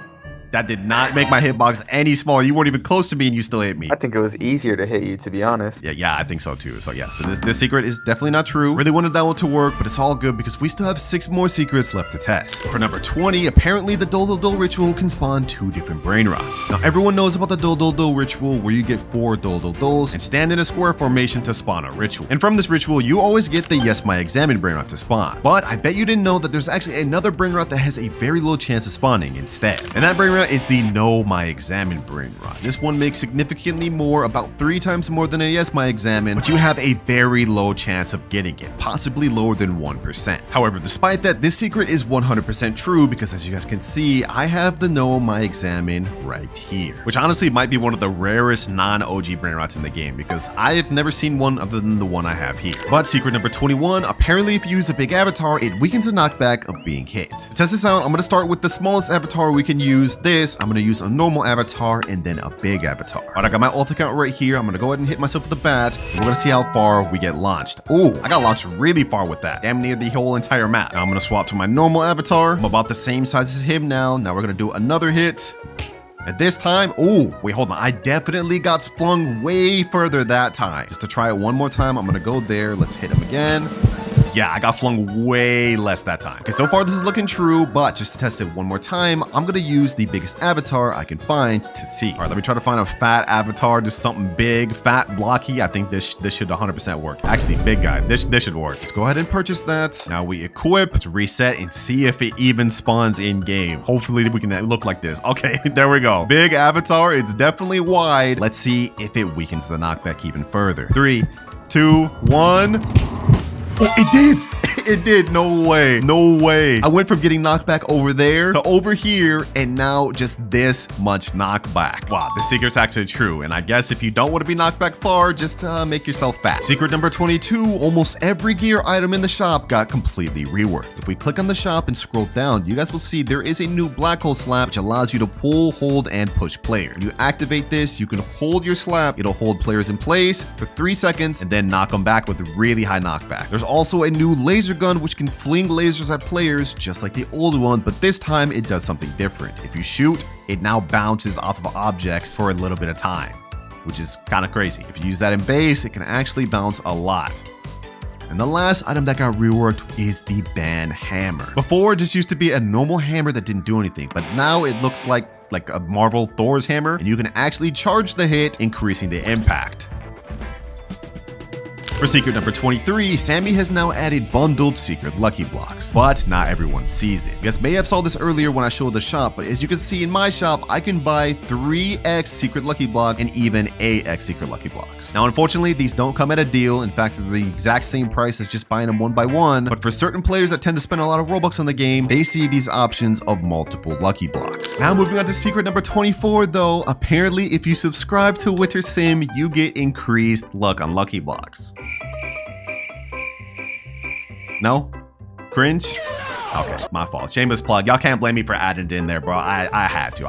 S1: That did not make my hitbox any smaller. You weren't even close to me and you still hit me.
S2: I think it was easier to hit you, to be honest.
S1: Yeah, I think so too. So yeah, so this secret is definitely not true. Really wanted that one to work, but it's all good because we still have 6 more secrets left to test. For number 20, apparently the Dole Dole ritual can spawn 2 different Brainrots. Now everyone knows about the Dole Dole ritual where you get 4 Dole Doles and stand in a square formation to spawn a ritual. And from this ritual, you always get the Yes My Examined Brainrot to spawn. But I bet you didn't know that there's actually another Brainrot that has a very low chance of spawning instead. And that Brainrot is the No My Examined Brainrot. This one makes significantly more, about 3 times more than a Yes My Examined, but you have a very low chance of getting it, possibly lower than 1%. However, despite that, this secret is 100% true because as you guys can see, I have the No My Examined right here, which honestly might be one of the rarest non-OG Brainrots in the game because I have never seen one other than the one I have here. But secret number 21, apparently if you use a big avatar, it weakens the knockback of being hit. To test this out, I'm going to start with the smallest avatar we can use. I'm going to use a normal avatar and then a big avatar. All right, I got my ult account right here. I'm gonna go ahead and hit myself with the bat. We're gonna see how far we get launched. Oh, I got launched really far with that. Damn near the whole entire map. Now I'm gonna swap to my normal avatar. I'm about the same size as him now. Now we're gonna do another hit. And this time, oh, wait, hold on. I definitely got flung way further that time. Just to try it one more time, I'm gonna go there. Let's hit him again. Yeah, I got flung way less that time. Okay, so far this is looking true, but just to test it one more time, I'm gonna use the biggest avatar I can find to see. All right, let me try to find a fat avatar, just something big, fat, blocky. I think this should 100% work. Actually, big guy, this should work. Let's go ahead and purchase that. Now we equip, let's reset and see if it even spawns in game. Hopefully we can look like this. Okay, there we go. Big avatar, it's definitely wide. Let's see if it weakens the knockback even further. 3, 2, 1. Oh, it did. It did. No way. No way. I went from getting knocked back over there to over here and now just this much knockback. Wow, the secret's actually true. And I guess if you don't want to be knocked back far, just make yourself fat. Secret number 22, almost every gear item in the shop got completely reworked. If we click on the shop and scroll down, you guys will see there is a new black hole slap which allows you to pull, hold, and push players. When you activate this, you can hold your slap. It'll hold players in place for 3 seconds and then knock them back with a really high knockback. There's also a new laser gun which can fling lasers at players just like the old one, but this time it does something different. If you shoot, it now bounces off of objects for a little bit of time, which is kind of crazy. If you use that in base, it can actually bounce a lot. And the last item that got reworked is the Banhammer. Before, this used to be a normal hammer that didn't do anything, but now it looks like a Marvel Thor's hammer, and you can actually charge the hit, increasing the impact. For secret number 23, Sammy has now added bundled secret lucky blocks, but not everyone sees it. You guys may have saw this earlier when I showed the shop, but as you can see in my shop, I can buy 3x secret lucky blocks and even 8x secret lucky blocks. Now, unfortunately, these don't come at a deal. In fact, they're the exact same price as just buying them one by one, but for certain players that tend to spend a lot of Robux on the game, they see these options of multiple lucky blocks. Now, moving on to secret number 24, though, apparently if you subscribe to Winter Sim, you get increased luck on lucky blocks. No? Cringe? Okay, my fault. Shameless plug. Y'all can't blame me for adding it in there, bro. I had to.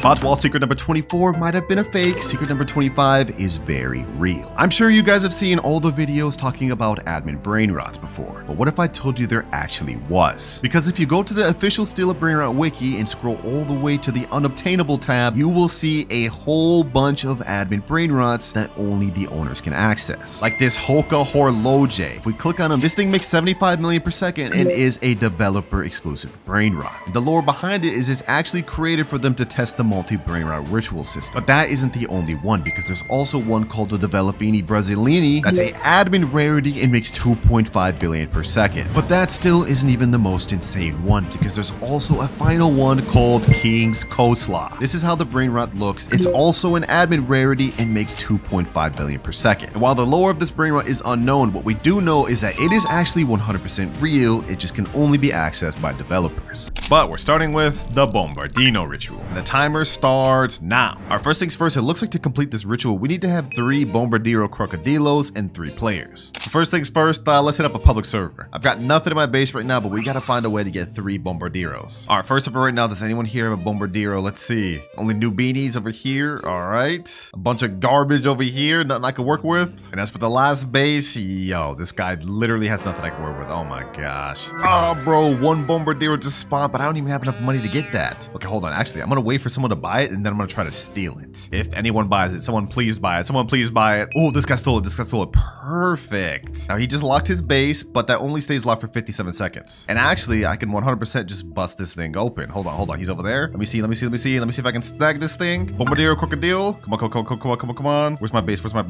S1: But while secret number 24 might have been a fake, secret number 25 is very real. I'm sure you guys have seen all the videos talking about admin Brainrots before, but what if I told you there actually was? Because if you go to the official Steal a Brainrot wiki and scroll all the way to the unobtainable tab, you will see a whole bunch of admin Brainrots that only the owners can access. Like this Hoka Horloge. If we click on them, this thing makes 75 million per second and is a developer exclusive Brainrot. The lore behind it is it's actually created for them to test the multi-Brainrot ritual system. But that isn't the only one, because there's also one called the Developini Brasilini that's a admin rarity and makes 2.5 billion per second. But that still isn't even the most insane one, because there's also a final one called King's Coleslaw. This is how the Brainrot looks. It's also an admin rarity and makes 2.5 billion per second. And while the lore of this Brainrot is unknown, what we do know is that it is actually 100% real. It just can only be accessed by developers. But we're starting with the Bombardino ritual. And the timer starts now. Our first things first, it looks like to complete this ritual, we need to have 3 Bombardiro Crocodilos and 3 players. So first things first, let's hit up a public server. I've got nothing in my base right now, but we gotta find a way to get 3 Bombardiros. All right, first of all, right now, does anyone here have a Bombardiro? Let's see. Only new beanies over here. All right. A bunch of garbage over here, nothing I can work with. And as for the last base, yo, this guy literally has nothing I can work with. Oh my gosh. Oh, bro, 1 Bombardiro just spawned, but I don't even have enough money to get that. Okay, hold on. Actually, I'm gonna wait for someone to buy it, and then I'm gonna try to steal it. If anyone buys it, someone please buy it. Someone please buy it. Oh, this guy stole it. This guy stole it. Perfect. Now, he just locked his base, but that only stays locked for 57 seconds. And actually, I can 100% just bust this thing open. Hold on. He's over there. Let me see. Let me see if I can snag this thing. Bombardiro Crocodile. Come on. Where's my base? My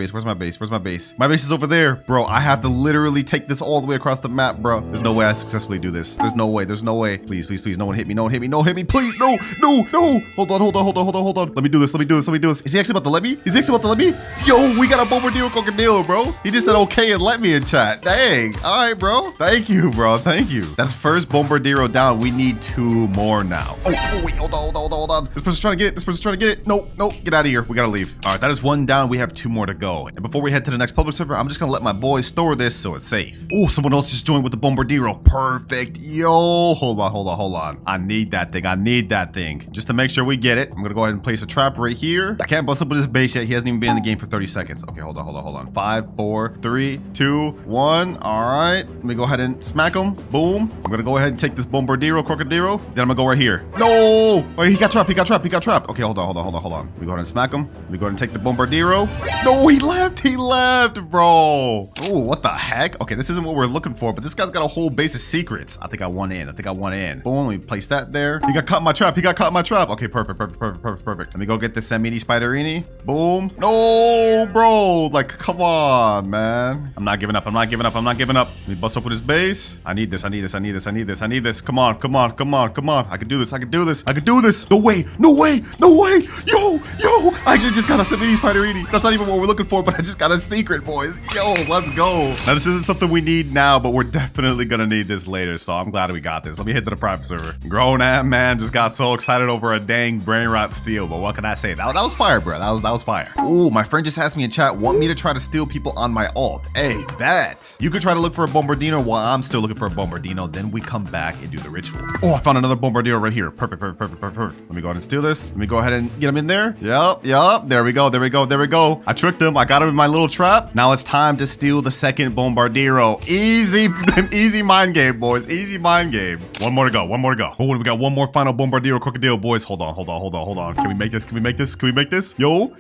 S1: base is over there. Bro, I have to literally take this all the way across the map, bro. There's no way I successfully do this. There's no way. Please. No one hit me. Please. No. Hold on. Let me do this. Is he actually about to let me? Yo, we got a Bombardiro Crocodile, bro. He just said okay and let me in chat. Dang. All right, bro. Thank you, bro. That's first Bombardiro down. We need 2 more now. Oh, wait. Hold on. This person's trying to get it. No. Get out of here. We gotta leave. All right, that is 1 down. We have 2 more to go. And before we head to the next public server, I'm just gonna let my boys store this so it's safe. Oh, someone else just joined with the Bombardiro. Perfect. Yo, hold on. I need that thing. Just to make sure we get it, I'm gonna go ahead and place a trap right here. I can't bust up with his base yet. He hasn't even been in the game for 30 seconds. Okay, hold on. 5, 4, 3, 2, 1. All right, let me go ahead and smack him. Boom. I'm gonna go ahead and take this Bombardiro Crocodile. Then I'm gonna go right here. No! Wait, he got trapped. Okay, hold on. Let me go ahead and smack him. Let me go ahead and take the Bombardiro. No, he left, bro. Oh, what the heck? Okay, this isn't what we're looking for, but this guy's got a whole base of secrets. I think I won in. Boom, let me place that there. He got caught in my trap. Okay, perfect. Let me go get the Samini Spiderini. Boom. No, bro. Like, come on, man. I'm not giving up. Let me bust up with his base. I need this. Come on. I can do this. No way. Yo. I just got a Samini Spiderini. That's not even what we're looking for, but I just got a secret, boys. Yo, let's go. Now, this isn't something we need now, but we're definitely gonna need this later, so I'm glad we got this. Let me hit to the private server. Grown-ass man just got so excited over a dang Brainrot steal, but what can I say? That was fire, bro. That was fire. Ooh, my friend just asked me in chat, want me to try to steal people on my alt. Hey, bet. You could try to look for a Bombardino while I'm still looking for a Bombardino, then we come back and do the ritual. Oh, I found another Bombardino right here. Perfect. Let me go ahead and steal this. Let me go ahead and get him in there. Yup. There we go. I tricked him. I got him in my little trap. Now it's time to steal the second Bombardiro. Easy mind game, boys. Easy mind game. One more to go. Oh, we got one more final Bombardiro Crocodile, boys. Hold on. Can we make this? Yo.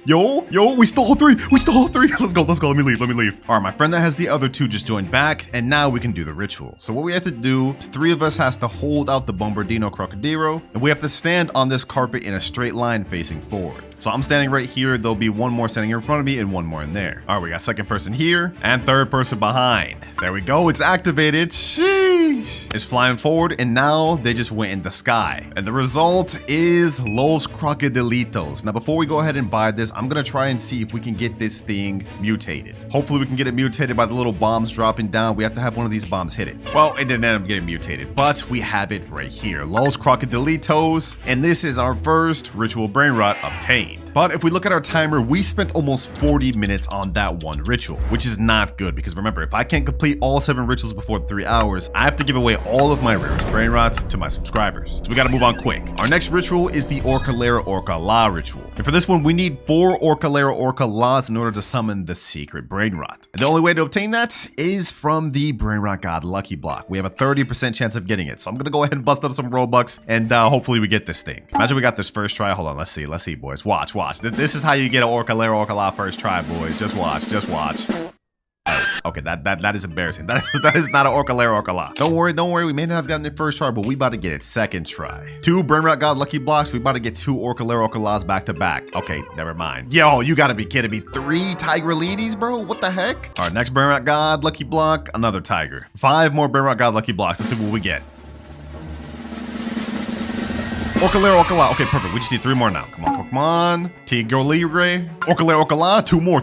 S1: We stole 3. Let's go. Let me leave. All right, my friend that has the other 2 just joined back, and now we can do the ritual. So what we have to do is 3 of us has to hold out the Bombardino Crocodile, and we have to stand on this carpet in a straight line facing forward. So I'm standing right here. There'll be one more standing in front of me and one more in there. All right, we got second person here and third person behind. There we go. It's activated. Sheesh. It's flying forward, and now they just went in the sky. And the result is Los Crocodilitos. Now, before we go ahead and buy this, I'm going to try and see if we can get this thing mutated. Hopefully, we can get it mutated by the little bombs dropping down. We have to have one of these bombs hit it. Well, it didn't end up getting mutated, but we have it right here. Los Crocodilitos. And this is our first ritual brain rot obtained. But if we look at our timer, we spent almost 40 minutes on that one ritual, which is not good because remember, if I can't complete all 7 rituals before 3 hours, I have to give away all of my rarest brain rots to my subscribers. So we got to move on quick. Our next ritual is the Orcalera Orcala ritual. And for this one, we need 4 Orcalera Orcalas in order to summon the secret brain rot. And the only way to obtain that is from the Brainrot God Lucky Block. We have a 30% chance of getting it. So I'm going to go ahead and bust up some Robux and hopefully we get this thing. Imagine we got this first try. Hold on. Let's see, boys. Watch. This is how you get an Orcalera Orcala first try, boys. Just watch. Oh, okay, that is embarrassing. That is not an Orcalera Orcala. Don't worry. We may not have gotten it first try, but we about to get it second try. 2 Brainrot God Lucky Blocks. We about to get 2 Orcalera Orcalas back to back. Okay, never mind. Yo, you gotta be kidding me. 3 Tigrelinis, bro? What the heck? All right, next Brainrot God Lucky Block, another tiger. 5 more Brainrot God Lucky Blocks. Let's see what we get. Orcalera Orcala. Okay, perfect. We just need 3 more now. Come on. Tigolire. Orcalera Orcala. 2 more.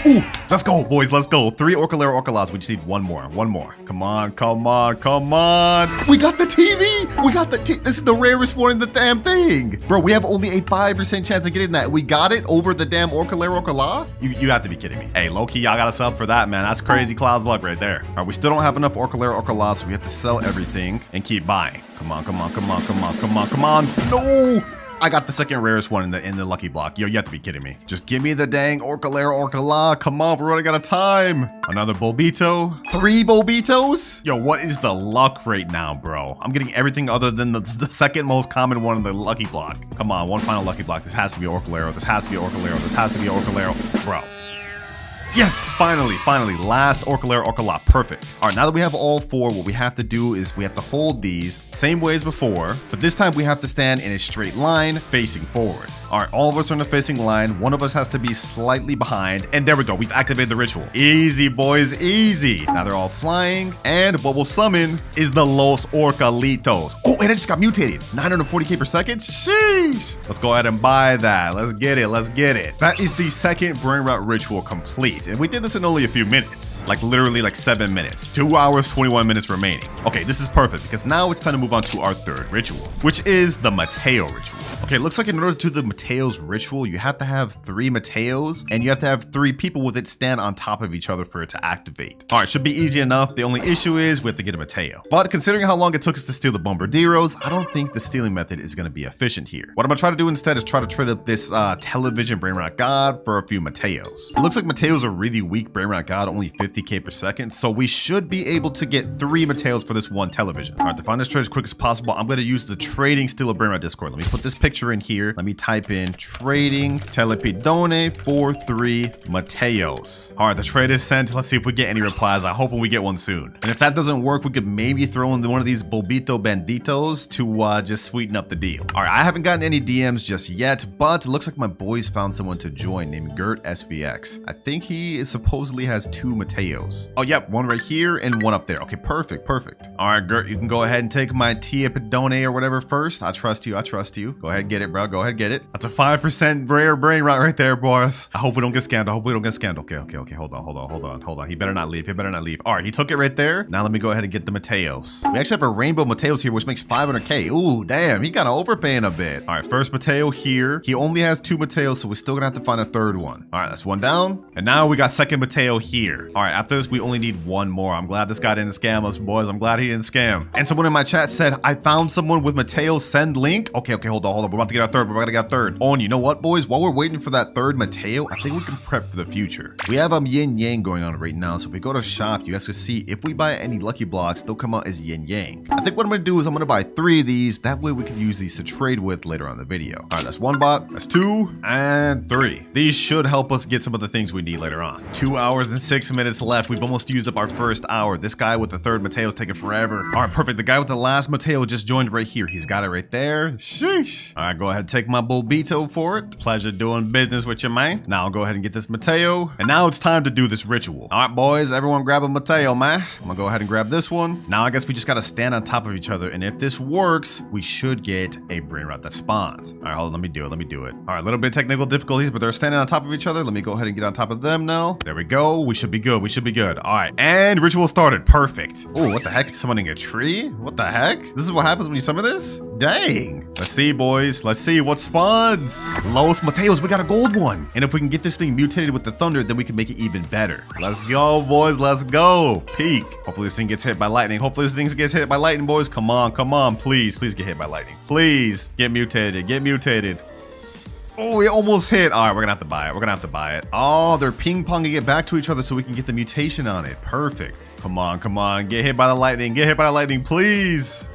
S1: Ooh, let's go, boys. Let's go. 3 Orcalera Orcalas. We just need 1 more. Come on. We got the TV. We got the This is the rarest one in the damn thing. Bro, we have only a 5% chance of getting that. We got it over the damn Orcalera Orcala? You have to be kidding me. Hey, low-key, y'all got a sub for that, man. That's crazy Cloud's luck right there. All right, we still don't have enough Orcalera Orcalas, so we have to sell everything and keep buying. Come on. No! I got the second rarest one in the lucky block. Yo, you have to be kidding me. Just give me the dang Orcalera Orcala. Come on, we're running out of time. Another Bulbito. 3 Bulbitos? Yo, what is the luck right now, bro? I'm getting everything other than the second most common one in the lucky block. Come on, one final lucky block. This has to be Orcalera. Bro. Yes, finally, last Orcalera Orcala, perfect. All right, now that we have all 4, what we have to do is we have to hold these same way as before, but this time we have to stand in a straight line facing forward. All right, all of us are in a facing line. One of us has to be slightly behind, and there we go. We've activated the ritual. Easy, boys, easy. Now they're all flying, and what we'll summon is the Los Orcalitos. Oh, and it just got mutated. 940k per second? Sheesh. Let's go ahead and buy that. Let's get it. That is the second Brainrot ritual complete, and we did this in only a few minutes. Like literally like 7 minutes. 2 hours, 21 minutes remaining. Okay, this is perfect because now it's time to move on to our third ritual, which is the Mateo ritual. Okay, it looks like in order to do the Mateo's ritual, you have to have 3 Mateos, and you have to have 3 people with it stand on top of each other for it to activate. All right, should be easy enough. The only issue is we have to get a Mateo. But considering how long it took us to steal the Bombardieros, I don't think the stealing method is going to be efficient here. What I'm going to try to do instead is try to trade up this television Brainrot God for a few Mateos. It looks like Mateo's a really weak Brainrot God, only 50k per second, so we should be able to get 3 Mateos for this one television. All right, to find this trade as quick as possible, I'm going to use the Trading Stealer Brainrot Discord. Let me put this picture in here. Let me type in trading telepidone for 3 Mateos. All right, the trade is sent. Let's see if we get any replies. I hope we get one soon. And if that doesn't work, we could maybe throw in one of these Bulbito Banditos to just sweeten up the deal. All right, I haven't gotten any DMs just yet, but it looks like my boys found someone to join named Gert SVX. I think he supposedly has 2 Mateos. Oh, yep, one right here and one up there. Okay, perfect. All right, Gert, you can go ahead and take my Telepidone or whatever first. I trust you. Go ahead and get it, bro. Go ahead and get it. That's a 5% rare brain rot right there, boys. I hope we don't get scammed. Okay. Hold on. He better not leave. All right, he took it right there. Now let me go ahead and get the Mateos. We actually have a rainbow Mateos here, which makes 500k. Ooh, damn. He kind of overpaying a bit. All right, first Mateo here. He only has 2 Mateos, so we're still gonna have to find a third one. All right, that's 1 down. And now we got second Mateo here. All right, after this, we only need 1 more. I'm glad this guy didn't scam us, boys. I'm glad he didn't scam. And someone in my chat said, I found someone with Mateo, send link. Okay, hold on. We're about to get our third. Oh, and you know what, boys? While we're waiting for that third Mateo, I think we can prep for the future. We have yin yang going on right now, so if we go to shop, you guys can see if we buy any lucky blocks, they'll come out as yin yang. I think what I'm gonna do is I'm gonna buy 3 of these. That way we can use these to trade with later on in the video. All right, that's 1 bot, that's 2, and 3. These should help us get some of the things we need later on. 2 hours and 6 minutes left. We've almost used up our first hour. This guy with the third Mateo's taking forever. All right, perfect. The guy with the last Mateo just joined right here. He's got it right there. Sheesh. All All right, go ahead and take my Bulbito for it. Pleasure doing business with you, man. Now I'll go ahead and get this Mateo. And now it's time to do this ritual. All right, boys, everyone grab a Mateo, man. I'm gonna go ahead and grab this one. Now I guess we just gotta stand on top of each other. And if this works, we should get a Brainrot that spawns. All right, hold on, let me do it. All right, a little bit of technical difficulties, but they're standing on top of each other. Let me go ahead and get on top of them now. There we go. We should be good. All right, and ritual started. Perfect. Oh, what the heck? Summoning a tree? What the heck? This is what happens when you summon this? Dang. Let's see, boys. Let's see what spawns. Los Mateos, we got a gold one. And if we can get this thing mutated with the thunder, then we can make it even better. Let's go, boys. Let's go. Peek. Hopefully this thing gets hit by lightning. Boys. Come on. Please get hit by lightning. Please get mutated. Oh, we almost hit. All right, we're gonna have to buy it. Oh, they're ping-ponging it back to each other so we can get the mutation on it. Perfect. Come on. Get hit by the lightning, please.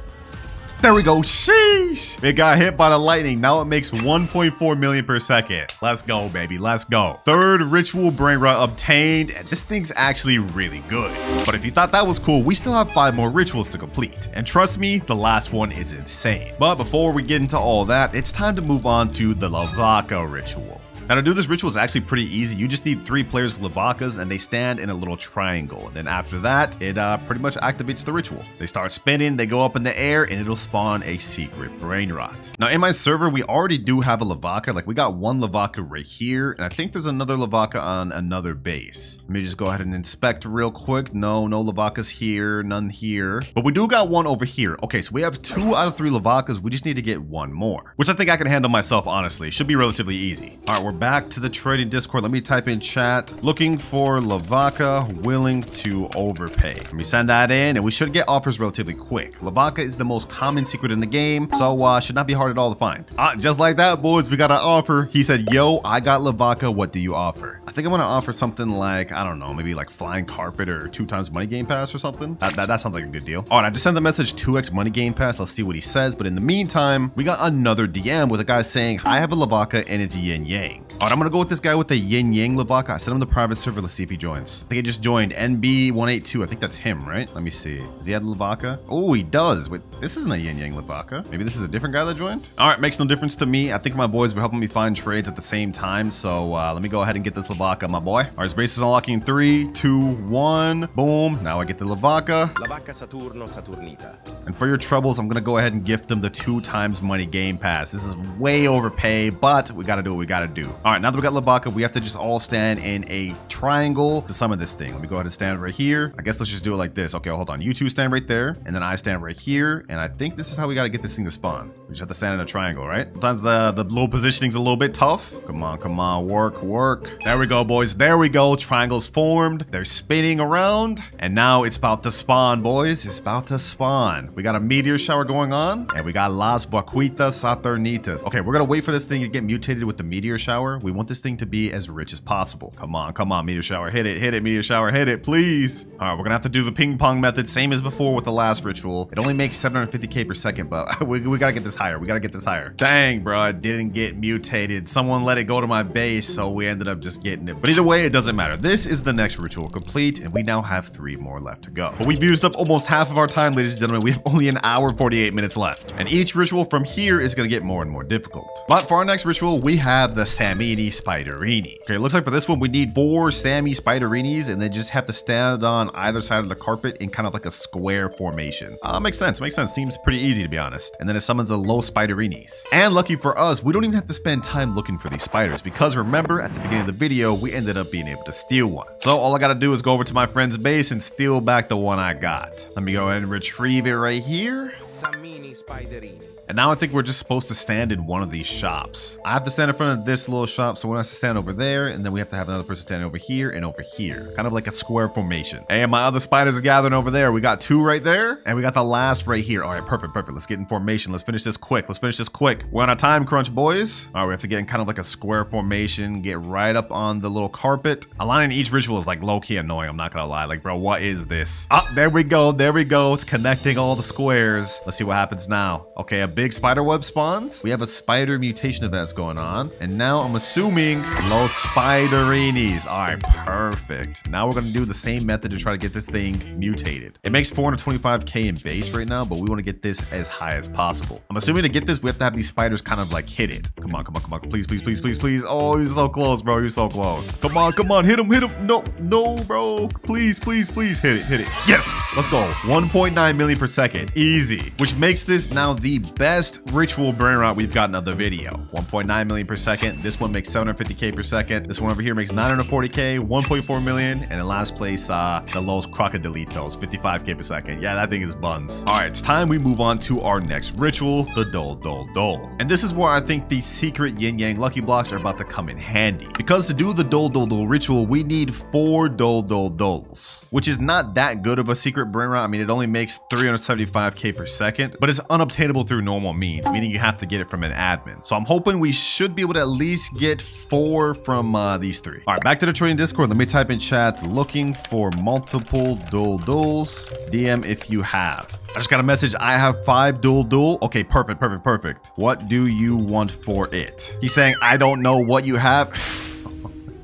S1: There we go. Sheesh. It got hit by the lightning. Now it makes 1.4 million per second. Let's go, baby. Let's go. Third ritual Brainrot obtained. And this thing's actually really good. But if you thought that was cool, we still have 5 more rituals to complete. And trust me, the last one is insane. But before we get into all that, it's time to move on to the Lavaca ritual. Now to do this ritual is actually pretty easy. You just need 3 players with Lavacas and they stand in a little triangle. And then after that, it pretty much activates the ritual. They start spinning, they go up in the air, and it'll spawn a secret Brainrot. Now in my server, we already do have a Lavaca. Like we got 1 Lavaca right here. And I think there's another Lavaca on another base. Let me just go ahead and inspect real quick. No Lavacas here, none here. But we do got 1 over here. Okay, so we have 2 out of 3 Lavacas. We just need to get 1 more, which I think I can handle myself, honestly. It should be relatively easy. All right, we're back to the trading Discord. Let me type in chat. Looking for Lavaca willing to overpay. Let me send that in and we should get offers relatively quick. Lavaca is the most common secret in the game, so should not be hard at all to find. Just like that, boys, we got an offer. He said, yo, I got Lavaca. What do you offer? I think I'm gonna offer something like, I don't know, maybe like flying carpet or 2 times money game pass or something. That sounds like a good deal. All right, I just sent the message 2x money game pass. Let's see what he says. But in the meantime, we got another DM with a guy saying, I have a Lavaca and it's yin yang. All right, I'm gonna go with this guy with the yin yang Lavaca. I sent him the private server. Let's see if he joins. I think he just joined NB182. I think that's him, right? Let me see. Does he have the Lavaca? Oh, he does. Wait, this isn't a yin yang Lavaca. Maybe this is a different guy that joined. All right, makes no difference to me. I think my boys were helping me find trades at the same time. So let me go ahead and get this Lavaca, my boy. All right, his base is unlocking 3, 2, 1. Boom. Now I get the Lavaca.
S3: Saturno Saturnita.
S1: And for your troubles, I'm gonna go ahead and gift them the 2 times money game pass. This is way overpay, but we gotta do what we gotta do. All right, now that we got Lavaca, we have to just all stand in a triangle to summon this thing. Let me go ahead and stand right here. I guess let's just do it like this. Okay, hold on. You 2 stand right there, and then I stand right here. And I think this is how we gotta get this thing to spawn. We just have to stand in a triangle, right? Sometimes the little positioning's a little bit tough. Come on, work. There we go, boys. There we go. Triangles formed. They're spinning around, and now it's about to spawn, boys. It's about to spawn. We got a meteor shower going on, and we got Las Vaquitas Saturnitas. Okay, we're gonna wait for this thing to get mutated with the meteor shower. We want this thing to be as rich as possible. Come on, meteor shower, hit it, meteor shower, hit it, please. All right, we're gonna have to do the ping pong method, same as before with the last ritual. It only makes 750k per second, but we gotta get this higher. Dang, bro, it didn't get mutated. Someone let it go to my base, so we ended up just getting it. But either way, it doesn't matter. This is the next ritual complete, and we now have 3 more left to go. But we've used up almost half of our time, ladies and gentlemen. We have only 1 hour and 48 minutes left, and each ritual from here is gonna get more and more difficult. But for our next ritual, we have the Samini Spiderini. Okay, it looks like for this one, we need 4 Sammy Spiderinis, and they just have to stand on either side of the carpet in kind of like a square formation. Makes sense. Seems pretty easy, to be honest. And then it summons a low Spiderinis. And lucky for us, we don't even have to spend time looking for these spiders, because remember, at the beginning of the video, we ended up being able to steal one. So all I gotta do is go over to my friend's base and steal back the one I got. Let me go ahead and retrieve it right here.
S3: Samini Spiderini.
S1: And now I think we're just supposed to stand in one of these shops. I have to stand in front of this little shop, so one has to stand over there, and then we have to have another person standing over here and over here. Kind of like a square formation. And my other spiders are gathering over there. We got 2 right there, and we got the last right here. All right, perfect. Let's get in formation. Let's finish this quick. We're on a time crunch, boys. All right, we have to get in kind of like a square formation, get right up on the little carpet. Aligning each ritual is like low-key annoying, I'm not gonna lie. Like, bro, what is this? There we go. It's connecting all the squares. Let's see what happens now. Okay, a big spider web spawns. We have a spider mutation events going on. And now I'm assuming Los Spiderinis. All right, perfect. Now we're going to do the same method to try to get this thing mutated. It makes 425k in base right now, but we want to get this as high as possible. I'm assuming to get this, we have to have these spiders kind of like hit it. Come on, come on, come on. Please, please, please, please, please. Oh, you're so close, bro. You're so close. Come on, come on. Hit him, hit him. No, no, bro. Please, please, please hit it, hit it. Yes, let's go. 1.9 million per second. Easy. Which makes this now the best ritual Brainrot we've gotten of the video. 1.9 million per second. This one makes 750k per second. This one over here makes 940k, 1.4 million. And in last place, the Los Crocodilitos, 55k per second. Yeah, that thing is buns. All right, it's time we move on to our next ritual, the Dole Dole Dole. And this is where I think the secret yin yang lucky blocks are about to come in handy. Because to do the Dole Dole Dole ritual, we need 4 Dole Dole Doles, which is not that good of a secret Brainrot. I mean, it only makes 375k per second, but it's unobtainable through normal means, meaning you have to get it from an admin. So I'm hoping we should be able to at least get 4 from these 3. All right, back to the trading Discord. Let me type in chat, looking for multiple Dole Doles. DM if you have. I just got a message. I have 5 Dole Dole. Okay, perfect, perfect, perfect. What do you want for it? He's saying, I don't know what you have.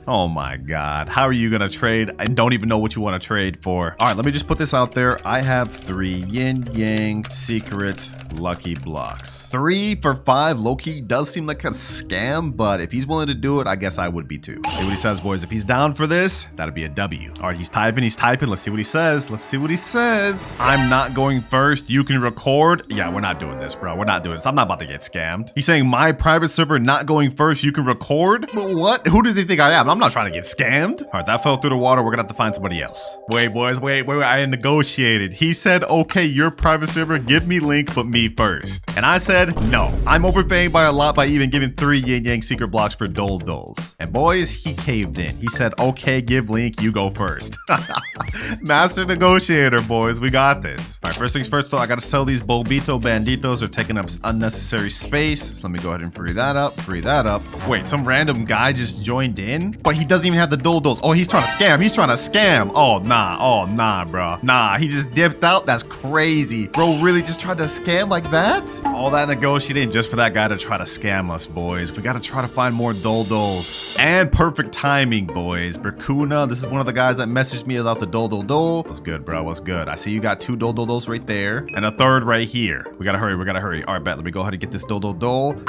S1: Oh my God. How are you going to trade? I don't even know what you want to trade for. All right, let me just put this out there. I have 3 yin yang secret lucky blocks. 3 for 5 low-key does seem like a scam, but if he's willing to do it, I guess I would be too. Let's see what he says, boys. If he's down for this, that'd be a W. All right, he's typing, he's typing. Let's see what he says. Let's see what he says. I'm not going first. You can record. Yeah, we're not doing this, bro. We're not doing this. I'm not about to get scammed. He's saying my private server not going first. You can record. What? Who does he think I am? I'm not trying to get scammed. All right, that fell through the water. We're gonna have to find somebody else. Wait, boys, wait. I negotiated. He said, okay, your private server, give me link, but me first. And I said, no. I'm overpaying by a lot by even giving 3 yin yang secret blocks for Dole Doles. And boys, he caved in. He said, okay, give link, you go first. Master negotiator, boys. We got this. All right, first things first, though, I gotta sell these Bobito Banditos. They're taking up unnecessary space. So let me go ahead and free that up. Free that up. Wait, some random guy just joined in, but he doesn't even have the Dole Doles. Oh, he's trying to scam. He's trying to scam. Oh, nah, bro. Nah, he just dipped out. That's crazy. Bro really just tried to scam like that? All that negotiating just for that guy to try to scam us, boys. We gotta try to find more Dole Doles. And perfect timing, boys. Berkuna, this is one of the guys that messaged me about the Dole Dole Dole. What's good, bro? What's good? I see you got 2 Dole Dole Doles right there. And a 3rd right here. We gotta hurry. We gotta hurry. All right, bet. Let me go ahead and get this Dole Dole Dole.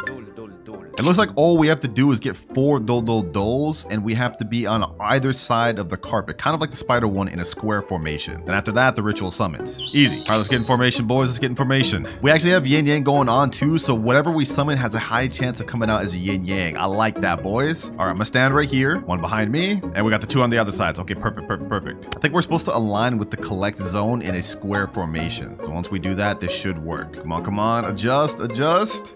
S1: It looks like all we have to do is get 4 Dole Dole Doles, and we have to be on either side of the carpet, kind of like the spider one in a square formation. Then after that, the ritual summons. Easy. All right, let's get in formation, boys. Let's get in formation. We actually have yin yang going on too, so whatever we summon has a high chance of coming out as a yin yang. I like that, boys. All right, I'm gonna stand right here, 1 behind me, and we got the 2 on the other sides. Okay, perfect, perfect, perfect. I think we're supposed to align with the collect zone in a square formation. So once we do that, this should work. Come on, adjust, adjust.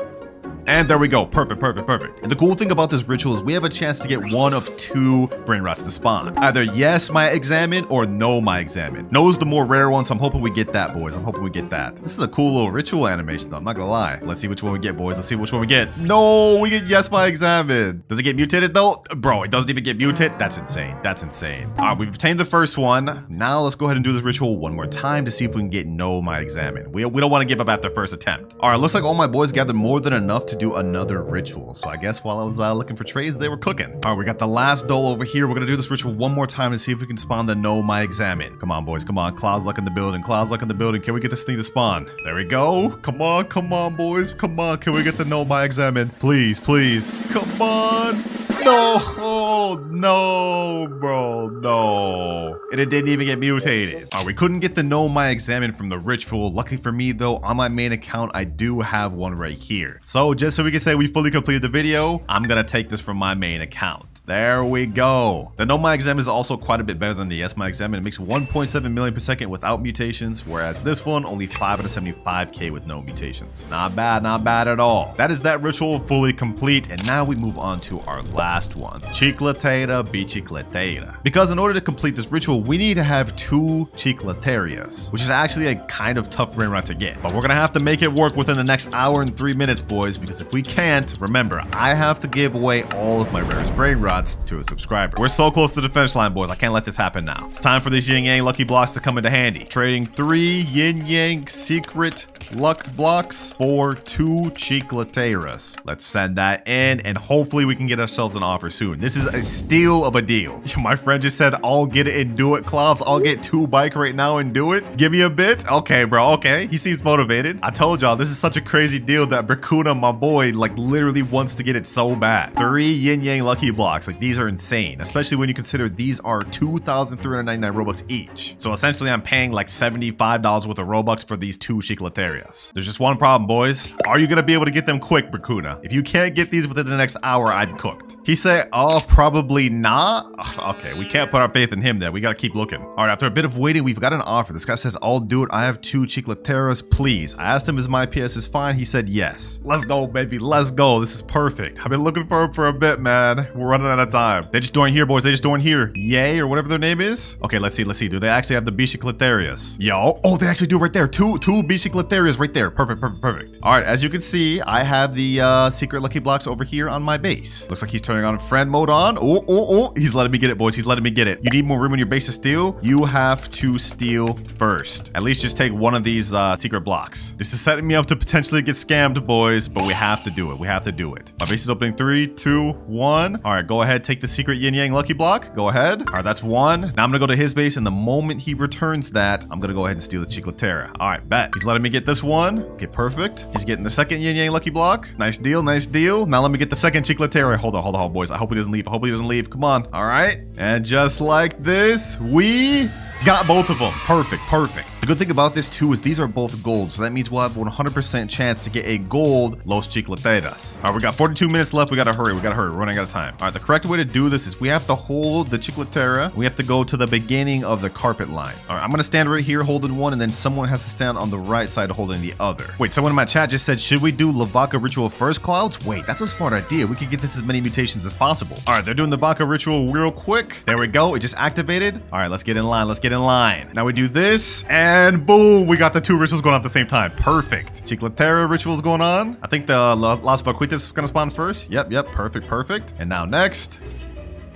S1: And there we go. Perfect, perfect, perfect. And the cool thing about this ritual is we have a chance to get 1 of 2 Brainrots to spawn. Either yes, my examine, or no, my examine. No is the more rare one, so I'm hoping we get that, boys. I'm hoping we get that. This is a cool little ritual animation, though. I'm not gonna lie. Let's see which one we get, boys. Let's see which one we get. No, we get yes, my examine. Does it get mutated, though? Bro, it doesn't even get mutated. That's insane. That's insane. All right, we've obtained the first one. Now let's go ahead and do this ritual one more time to see if we can get no, my examine. We don't want to give up after first attempt. All right, looks like all my boys gathered more than enough to do another ritual. So I guess while I was looking for trades, they were cooking. All right, we got the last Dole over here. We're gonna do this ritual one more time to see if we can spawn the no, my examine. Come on, boys. Come on. Cloud's luck in the building. Cloud's luck in the building. Can we get this thing to spawn? There we go. Come on, boys. Come on. Can we get the no, my examine? Please, please. Come on. No, oh, no, bro, no. And it didn't even get mutated. All right, we couldn't get the no, my examine from the ritual. Lucky for me, though, on my main account, I do have one right here. So just so we can say we fully completed the video, I'm gonna take this from my main account. There we go. The no, my examine is also quite a bit better than the yes, my examine. It makes 1.7 million per second without mutations, whereas this one only 575k with no mutations. Not bad at all. That is that ritual fully complete, and now we move on to our last one. Chicletera bicicletera. Because in order to complete this ritual, we need to have 2 chicleterias, which is actually a kind of tough Brainrot to get. But we're gonna have to make it work within the next hour and 3 minutes, boys, because if we can't, remember, I have to give away all of my rarest Brainrots to a subscriber. We're so close to the finish line, boys. I can't let this happen now. It's time for these yin yang lucky blocks to come into handy. Trading 3 yin yang secret luck blocks for 2 chicleteras. Let's send that in, and hopefully we can get ourselves an offer soon. This is a steal of a deal. My friend just said, I'll get it and do it, Clouds. I'll get 2 bike right now and do it. Give me a bit. Okay, bro. Okay. He seems motivated. I told y'all, this is such a crazy deal that Bracuna, my boy, like literally wants to get it so bad. 3 yin yang lucky blocks. Like these are insane, especially when you consider these are 2,399 Robux each. So essentially I'm paying like $75 worth of Robux for these 2 chicleterias. There's just one problem, boys. Are you gonna be able to get them quick, Bracuna? If you can't get these within the next hour, I'm cooked. He said, oh, probably not. Okay, we can't put our faith in him there. We gotta keep looking. All right, after a bit of waiting, we've got an offer. This guy says, I'll do it. I have 2 chicleteras, please. I asked him, is my PS is fine? He said, yes. Let's go, baby. Let's go. This is perfect. I've been looking for him for a bit, man. We're running out of time. They just joined here, boys. They just joined here. Yay, or whatever their name is. Okay, let's see. Let's see. Do they actually have the B chicleterias? Yo. Oh, they actually do right there. Two B chicleterias right there. Perfect, perfect, perfect. All right, as you can see, I have the secret lucky blocks over here on my base. Looks like he's turning on friend mode on. Oh. He's letting me get it, boys. He's letting me get it. You need more room in your base to steal. You have to steal first. At least just take one of these secret blocks. This is setting me up to potentially get scammed, boys, but we have to do it. We have to do it. My base is opening 3, 2, 1. All right, go ahead. Take the secret yin yang lucky block. Go ahead. All right, that's 1. Now I'm gonna go to his base, and the moment he returns that, I'm gonna go ahead and steal the chicletera. All right, bet. He's letting me get this one. Okay, perfect. He's getting the second yin yang lucky block. Nice deal, nice deal. Now let me get the second chicletera. Hold on, boys. I hope he doesn't leave. I hope he doesn't leave. Come on. All right. And just like this, we got both of them. Perfect, perfect. The good thing about this too is these are both gold, so that means we'll have 100% chance to get a gold Los Chicleteras. All right, we got 42 minutes left. We gotta hurry. We're running out of time. All right, the correct way to do this is we have to hold the Chicletera. We have to go to the beginning of the carpet line. All right, I'm gonna stand right here holding one, and then someone has to stand on the right side holding the other. Wait, someone in my chat just said, should we do Lavaca ritual first, Clouds? Wait, that's a smart idea. We could get this as many mutations as possible. All right, they're doing the Vaca ritual real quick. There we go. It just activated. All right, let's get in line. Let's get in line. Now we do this, and boom, we got the 2 rituals going on at the same time. Perfect. Chicletera rituals going on. I think the Las Vaquitas is gonna spawn first. Yep, perfect, perfect. And now next,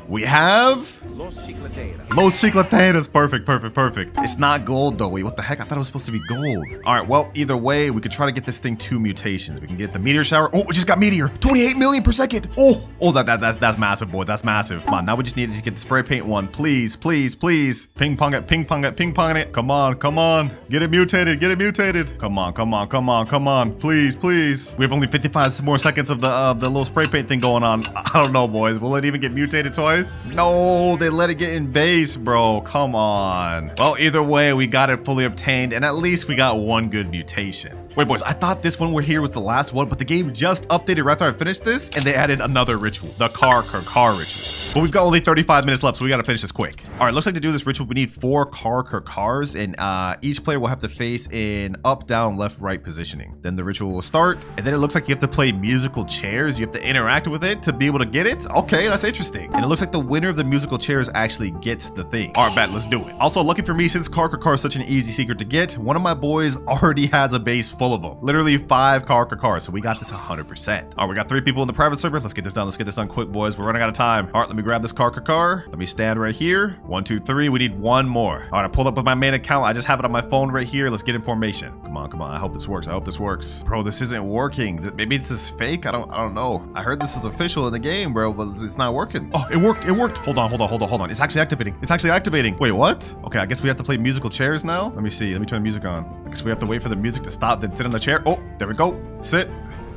S1: we have
S3: Los Chicleteras.
S1: Los Chicleteras. Perfect, perfect, perfect. It's not gold though. Wait, what the heck? I thought it was supposed to be gold. All right, well, either way, we could try to get this thing 2 mutations. We can get the meteor shower. Oh, we just got meteor. 28 million per second. Oh, that's massive, boy. That's massive. Come on, now we just need to get the spray paint one. Please, please, please. Ping pong it, ping pong it, ping pong it. Come on, come on. Get it mutated, get it mutated. Come on, come on, come on, come on. Please, please. We have only 55 more seconds of the little spray paint thing going on. I don't know, boys. Will it even get mutated twice? No, they let it get in base, bro. Come on. Well, either way, we got it fully obtained, and at least we got 1 good mutation. Wait, boys, I thought this one we're here was the last one, but the game just updated right after I finished this, and they added another ritual, the car ritual. But we've got only 35 minutes left, so we gotta finish this quick. All right, looks like to do this ritual, we need 4 cars, and each player will have to face in up, down, left, right positioning. Then the ritual will start, and then it looks like you have to play musical chairs. You have to interact with it to be able to get it. Okay, that's interesting. And it looks like the winner of the musical chairs actually gets the thing. All right, bet, let's do it. Also, lucky for me, since car is such an easy secret to get, one of my boys already has a base full of them. Literally 5 cars, so we got this 100%. All right, we got 3 people in the private server. Let's get this done. Let's get this done quick, boys. We're running out of time. All right, let me grab this car. Let me stand right here. 1, 2, 3. We need 1 more. All right, I pulled up with my main account. I just have it on my phone right here. Let's get in formation. Come on, come on. I hope this works. I hope this works. Bro, this isn't working. Maybe this is fake. I don't know. I heard this was official in the game, bro, but it's not working. Oh, it worked. It worked. Hold on. It's actually activating. It's actually activating. Wait, what? Okay, I guess we have to play musical chairs now. Let me see. Let me turn the music on. I guess we have to wait for the music to stop, then sit on the chair. Oh, there we go. Sit.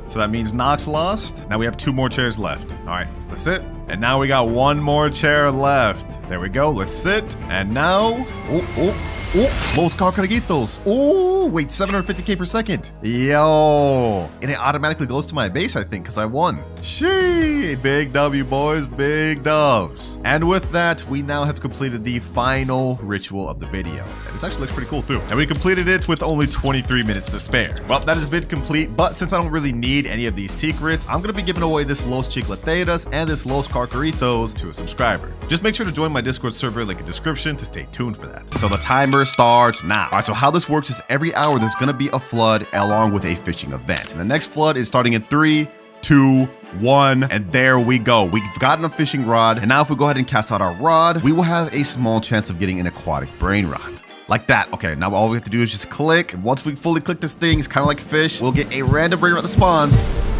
S1: So that means Nox lost. Now we have 2 more chairs left. All right, let's sit. And now we got 1 more chair left. There we go. Let's sit. And now, Los Carcaraguitos. Oh, wait, 750k per second. Yo. And it automatically goes to my base, I think, because I won. Shee. Big W, boys. Big dubs. And with that, we now have completed the final ritual of the video. And this actually looks pretty cool, too. And we completed it with only 23 minutes to spare. Well, that has been complete. But since I don't really need any of these secrets, I'm going to be giving away this Los Chicleteras and this Los Carcaritos to a subscriber. Just make sure to join my Discord server, link in the description, to stay tuned for that. So the timer starts now. All right, so how this works is every hour there's gonna be a flood along with a fishing event. And the next flood is starting in 3, 2, 1, and there we go. We've gotten a fishing rod, and now if we go ahead and cast out our rod, we will have a small chance of getting an aquatic brain rot. Like that. Okay, now all we have to do is just click. And once we fully click this thing, it's kind of like fish. We'll get a random Brainrot that spawns.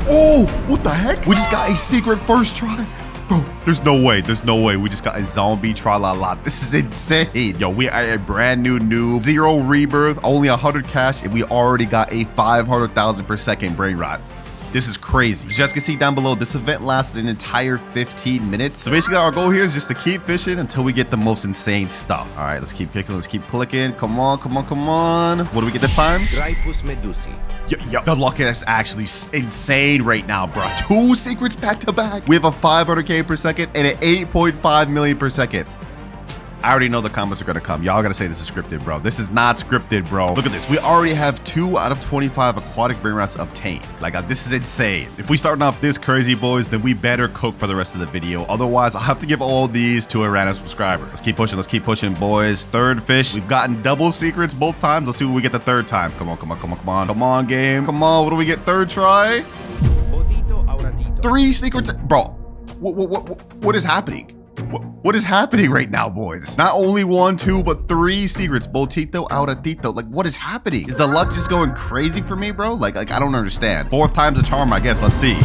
S1: Oh, what the heck? We just got a secret first try. Bro, there's no way. There's no way. We just got a zombie tra-la-la. This is insane. Yo, we are a brand new noob. 0 rebirth, only 100 cash, and we already got a 500,000 per second Brainrot. This is crazy. As you guys can see down below, this event lasts an entire 15 minutes. So basically our goal here is just to keep fishing until we get the most insane stuff. All right, let's keep kicking. Let's keep clicking. Come on, come on, come on. What do we get this time?
S3: Graipus medusi.
S1: Yo, the luck is actually insane right now, bro. 2 secrets back to back. We have a 500K per second and an 8.5 million per second. I already know the comments are gonna come. Y'all gotta say this is scripted, bro. This is not scripted, bro. Look at this. We already have 2 out of 25 aquatic Brainrots obtained. Like, this is insane. If we starting off this crazy, boys, then we better cook for the rest of the video. Otherwise, I'll have to give all these to a random subscriber. Let's keep pushing, boys. 3rd fish. We've gotten double secrets both times. Let's see what we get the 3rd time. Come on, come on, come on, come on. Come on, game. Come on, what do we get 3rd try? 3 secrets. Bro, what is happening? What is happening right now, boys? Not only 1, 2, but 3 secrets. Botito, Auratito. Like, what is happening? Is the luck just going crazy for me, bro? Like I don't understand. 4th time's a charm, I guess. Let's see.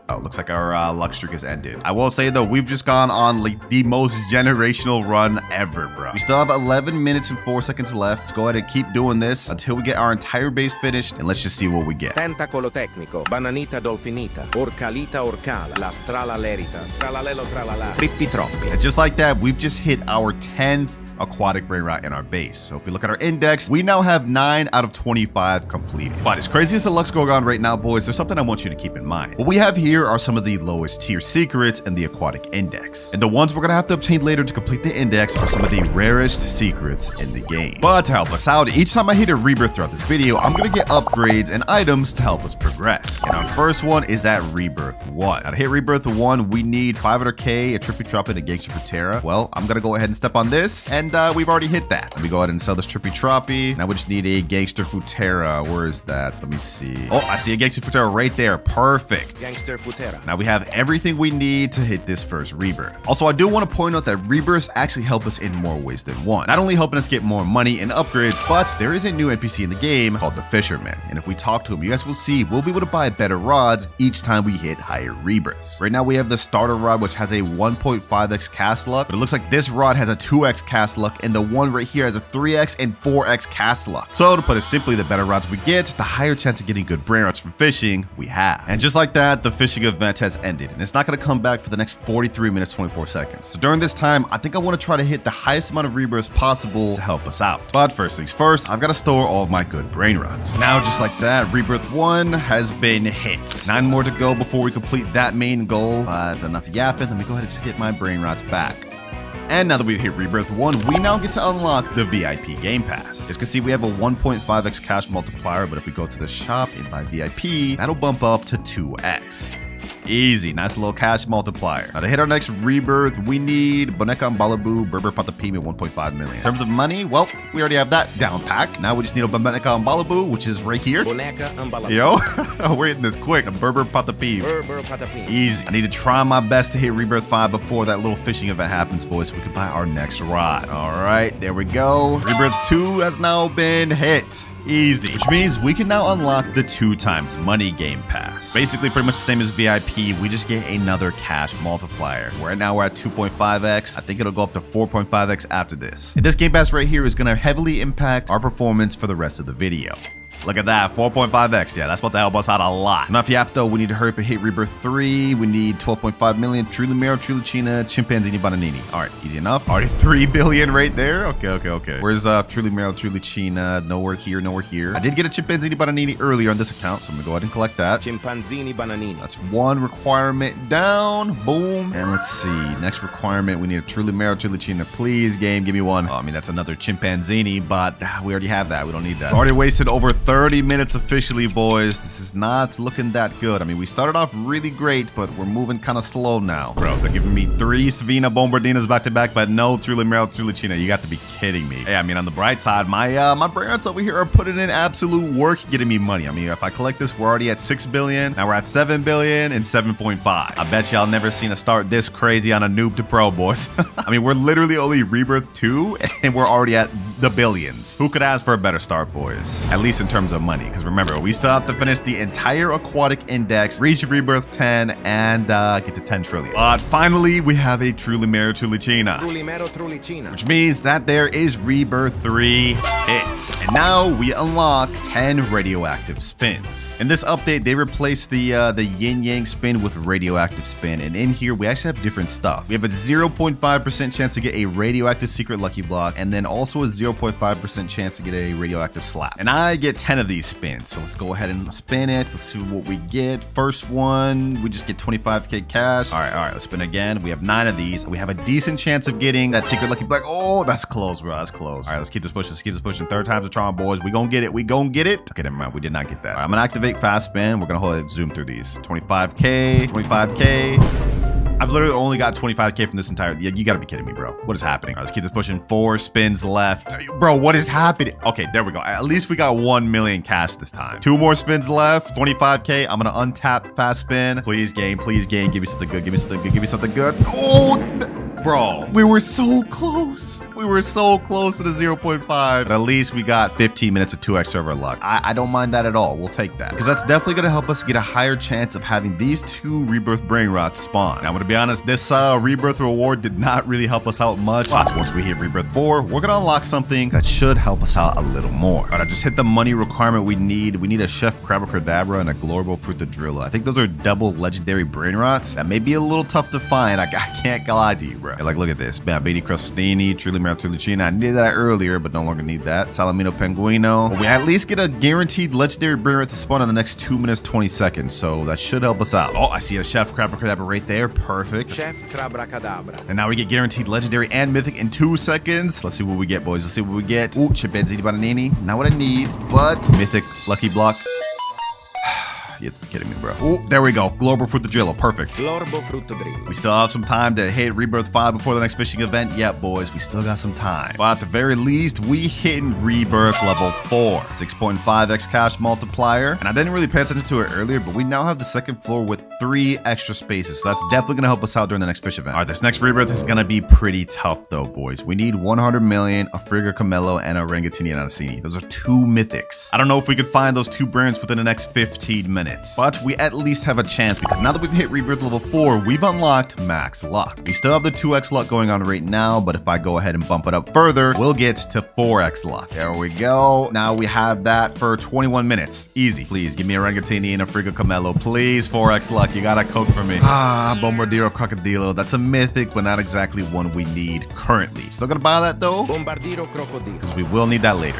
S1: Oh, looks like our luck streak has ended. I will say, though, we've just gone on like the most generational run ever, bro. We still have 11 minutes and 4 seconds left. Let's go ahead and keep doing this until we get our entire base finished, and let's just see what we get.
S3: Tentacolo tecnico, bananita dolfinita, orcalita orcala, la strala leritas, tralalelo tralala, trippi troppi.
S1: And just like that, we've just hit our 10th aquatic Brainrot in our base. So if we look at our index, we now have 9 out of 25 completed. But as crazy as the luck's going on right now, boys, there's something I want you to keep in mind. What we have here are some of the lowest tier secrets in the aquatic index. And the ones we're gonna have to obtain later to complete the index are some of the rarest secrets in the game. But to help us out, each time I hit a rebirth throughout this video, I'm gonna get upgrades and items to help us progress. And our first one is at Rebirth 1. Now to hit Rebirth 1, we need 500K, a Trippy Trop, and a Gangster Futera. Well, I'm gonna go ahead and step on this, and we've already hit that. Let me go ahead and sell this Trippy Troppy. Now we just need a Gangster Futera. Where is that? Let me see. Oh, I see a Gangster Futera right there. Perfect.
S3: Gangster Futera.
S1: Now we have everything we need to hit this first Rebirth. Also, I do want to point out that Rebirths actually help us in more ways than one. Not only helping us get more money and upgrades, but there is a new NPC in the game called the Fisherman. And if we talk to him, you guys will see we'll be able to buy better rods each time we hit higher Rebirths. Right now we have the starter rod, which has a 1.5x cast luck, but it looks like this rod has a 2x cast luck, and the one right here has a 3x and 4x cast luck. So to put it simply, the better rods we get, the higher chance of getting good Brainrots from fishing we have. And just like that, the fishing event has ended, and it's not going to come back for the next 43 minutes 24 seconds. So during this time, I think I want to try to hit the highest amount of rebirths possible to help us out. But first things first, I've got to store all of my good Brainrots. Now just like that, Rebirth 1 has been hit. 9 more to go before we complete that main goal. But enough yapping, let me go ahead and just get my Brainrots back. And now that we've hit Rebirth 1, we now get to unlock the VIP Game Pass. As you can see, we have a 1.5x cash multiplier, but if we go to the shop and buy VIP, that'll bump up to 2x. Easy, nice little cash multiplier. Now to hit our next Rebirth, we need Boneca and Balabu, Berber Patapim at 1.5 million. In terms of money, well, we already have that down pack. Now we just need a Boneca and Balabu, which is right here.
S3: Boneca and Balabu.
S1: Yo, we're hitting this quick. A Berber Patapim.
S3: Berber Patapim.
S1: Easy. I need to try my best to hit Rebirth 5 before that little fishing event happens, boys, so we can buy our next rod. All right, there we go. Rebirth 2 has now been hit. Easy. Which means we can now unlock the 2x money game pass. Basically pretty much the same as VIP. We just get another cash multiplier. Right now we're at 2.5x. I think it'll go up to 4.5x after this. And this game pass right here is going to heavily impact our performance for the rest of the video. Look at that, 4.5x. Yeah, that's about to help us out a lot. Enough yap though, we need to hurry up and hit Rebirth 3. We need 12.5 million. Truly Mero, Truly China, Chimpanzini, Bananini. All right, easy enough. Already 3 billion right there. Okay. Where's Truly Mero, Truly China? Nowhere here, nowhere here. I did get a Chimpanzini, Bananini earlier on this account, so I'm gonna go ahead and collect that.
S3: Chimpanzini, Bananini.
S1: That's 1 requirement down. Boom. And let's see, next requirement, we need a Truly Mero, Truly China. Please, game, give me one. Oh, I mean, that's another Chimpanzini, but we already have that. We don't need that. Already wasted over 30 30 minutes officially, boys. This is not looking that good. I mean, we started off really great, but we're moving kind of slow now. Bro, they're giving me 3 Savina Bombardinas back-to-back, but no Trulimero Trulicina. You got to be kidding me. Hey, I mean, on the bright side, my Brainrots over here are putting in absolute work getting me money. I mean, if I collect this, we're already at 6 billion. Now we're at 7 billion and 7.5. I bet y'all never seen a start this crazy on a noob to pro, boys. I mean, we're literally only Rebirth 2, and we're already at the billions. Who could ask for a better start, boys? At least in terms of money, because remember, we still have to finish the entire aquatic index, reach Rebirth 10, and get to 10 trillion. But finally, we have a Trulimero Trulicina.
S3: Trulimero Trulicina.
S1: Which means that there is Rebirth 3 hit. And now we unlock 10 radioactive spins. In this update, they replaced the yin yang spin with radioactive spin. And in here, we actually have different stuff. We have a 0.5% chance to get a radioactive secret lucky block, and then also a 0.5% chance to get a radioactive slap. And I get 10 of these spins. So let's go ahead and spin it. Let's see what we get. First one, we just get 25k cash. All right, let's spin again. We have 9 of these. We have a decent chance of getting that secret lucky block. Oh, that's close, bro. That's close. All right, let's keep this pushing. Let's keep this pushing. Third time's a charm, boys. We gonna get it. We gonna get it. Okay, never mind. We did not get that. All right, I'm gonna activate fast spin. We're gonna hold it, zoom through these. 25k, 25k. I've literally only got 25k from this entire. Yeah, you gotta be kidding me, bro. What is happening? All right, let's keep this pushing. 4 spins left. Bro, what is happening? Okay, there we go. At least we got 1 million cash this time. 2 more spins left. 25k. I'm gonna untap fast spin. Please, game. Please, game. Give me something good. Give me something good. Give me something good. Oh, bro, we were so close. We were so close to the 0.5. But at least we got 15 minutes of 2x server luck. I don't mind that at all. We'll take that. Because that's definitely going to help us get a higher chance of having these 2 Rebirth Brainrots spawn. Now, I'm going to be honest, this Rebirth reward did not really help us out much. But once we hit Rebirth 4, we're going to unlock something that should help us out a little more. All right, I just hit the money requirement we need. We need a Chef Crabacadabra and a Glorable Frutadrilla. I think those are double legendary Brainrots. That may be a little tough to find. I can't lie to you, bro. Like, look at this. Baby Crostini, Trulimero Trulicina. I needed that earlier, but no longer need that. Salamino Penguino. But we at least get a guaranteed legendary Brainrot to spawn in the next 2 minutes, 20 seconds. So that should help us out. Oh, I see a Chef Crabacadabra right there. Perfect.
S3: Chef Crabacadabra.
S1: And now we get guaranteed legendary and mythic in 2 seconds. Let's see what we get, boys. Let's see what we get. Ooh, Chimpanzee Bananini. Not what I need, but mythic lucky block. You're kidding me, bro. Oh, there we go. Global Frutadrilla. Perfect.
S3: Glorbo Frutadrilla.
S1: We still have some time to hit Rebirth 5 before the next fishing event. Yep, boys, we still got some time. But at the very least, we hit Rebirth level 4. 6.5x cash multiplier. And I didn't really pay attention to it earlier, but we now have the second floor with 3 extra spaces. So that's definitely going to help us out during the next fish event. All right, this next Rebirth is going to be pretty tough, though, boys. We need 100 million, a Frigga Camelo, and a Rangatini Anasini. Those are 2 mythics. I don't know if we could find those 2 brands within the next 15 minutes. But we at least have a chance because now that we've hit Rebirth level 4, we've unlocked max luck. We still have the 2x luck going on right now, but if I go ahead and bump it up further, we'll get to 4x luck. There we go. Now we have that for 21 minutes. Easy. Please give me a Rangatini and a Frigga Camelo. Please, 4x luck. You gotta cook for me. Bombardiro Crocodilo. That's a mythic, but not exactly one we need currently. Still gonna buy that though?
S3: Bombardiro Crocodilo.
S1: Because we will need that later.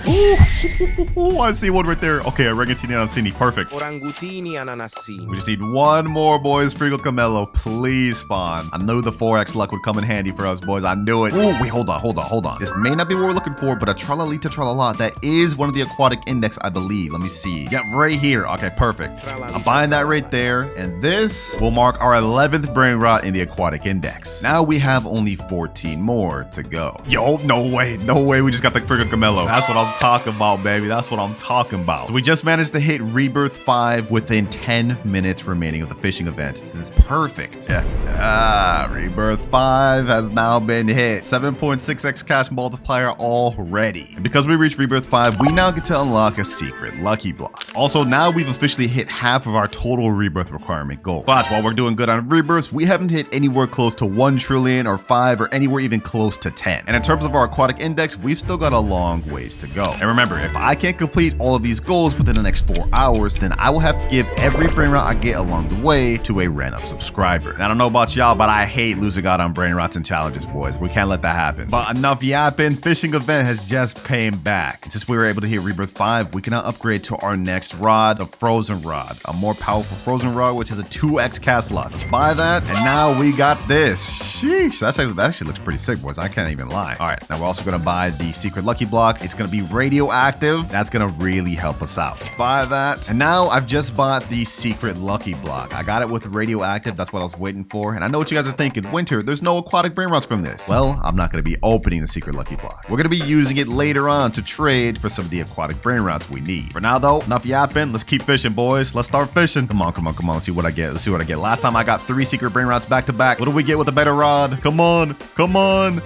S1: Ooh, I see one right there. Okay, a Rangatini Anasini. Perfect.
S3: Orangutini Ananassini.
S1: We just need 1 more, boys. Frigga Camelo, please spawn. I knew the 4x luck would come in handy for us, boys. I knew it. Oh, wait, hold on. This may not be what we're looking for, but a Tralalita Tralala, that is one of the aquatic index, I believe. Let me see. Yeah, right here. Okay, perfect. I'm buying that right there. And this will mark our 11th Brainrot in the aquatic index. Now we have only 14 more to go. Yo, no way. We just got the Frigga Camelo. That's what I'm talking about, baby. That's what I'm talking about. So we just managed to hit Rebirth 5 within 10 minutes remaining of the fishing event. This is perfect. Yeah. Rebirth 5 has now been hit. 7.6x cash multiplier already. And because we reached Rebirth 5, we now get to unlock a secret lucky block. Also, now we've officially hit half of our total Rebirth requirement goal. But while we're doing good on Rebirths, we haven't hit anywhere close to 1 trillion or 5 or anywhere even close to 10. And in terms of our aquatic index, we've still got a long ways to go. And remember, if I can't complete all of these goals within the next 4 hours, then I will have to give every Brainrot I get along the way to a random subscriber. And I don't know about y'all, but I hate losing out on Brainrots and challenges, boys. We can't let that happen. But enough yapping. Fishing event has just came back. And since we were able to hit Rebirth 5, we can now upgrade to our next rod, the Frozen Rod. A more powerful Frozen Rod, which is a 2x cast lot. Let's buy that. And now we got this. Sheesh. That actually looks pretty sick, boys. I can't even lie. All right. Now we're also going to buy the secret lucky block. It's going to be radioactive. That's going to really help us out. Buy that. And now I've just bought the secret lucky block. I got it with radioactive. That's what I was waiting for. And I know what you guys are thinking. Winter, there's no aquatic Brainrots from this. Well, I'm not going to be opening the secret lucky block. We're going to be using it later on to trade for some of the aquatic Brainrots we need. For now, though, enough yapping. Let's keep fishing, boys. Let's start fishing. Come on, come on, come on. Let's see what I get. Let's see what I get. Last time I got 3 secret Brainrots back to back. What do we get with a better rod? Come on. Come on.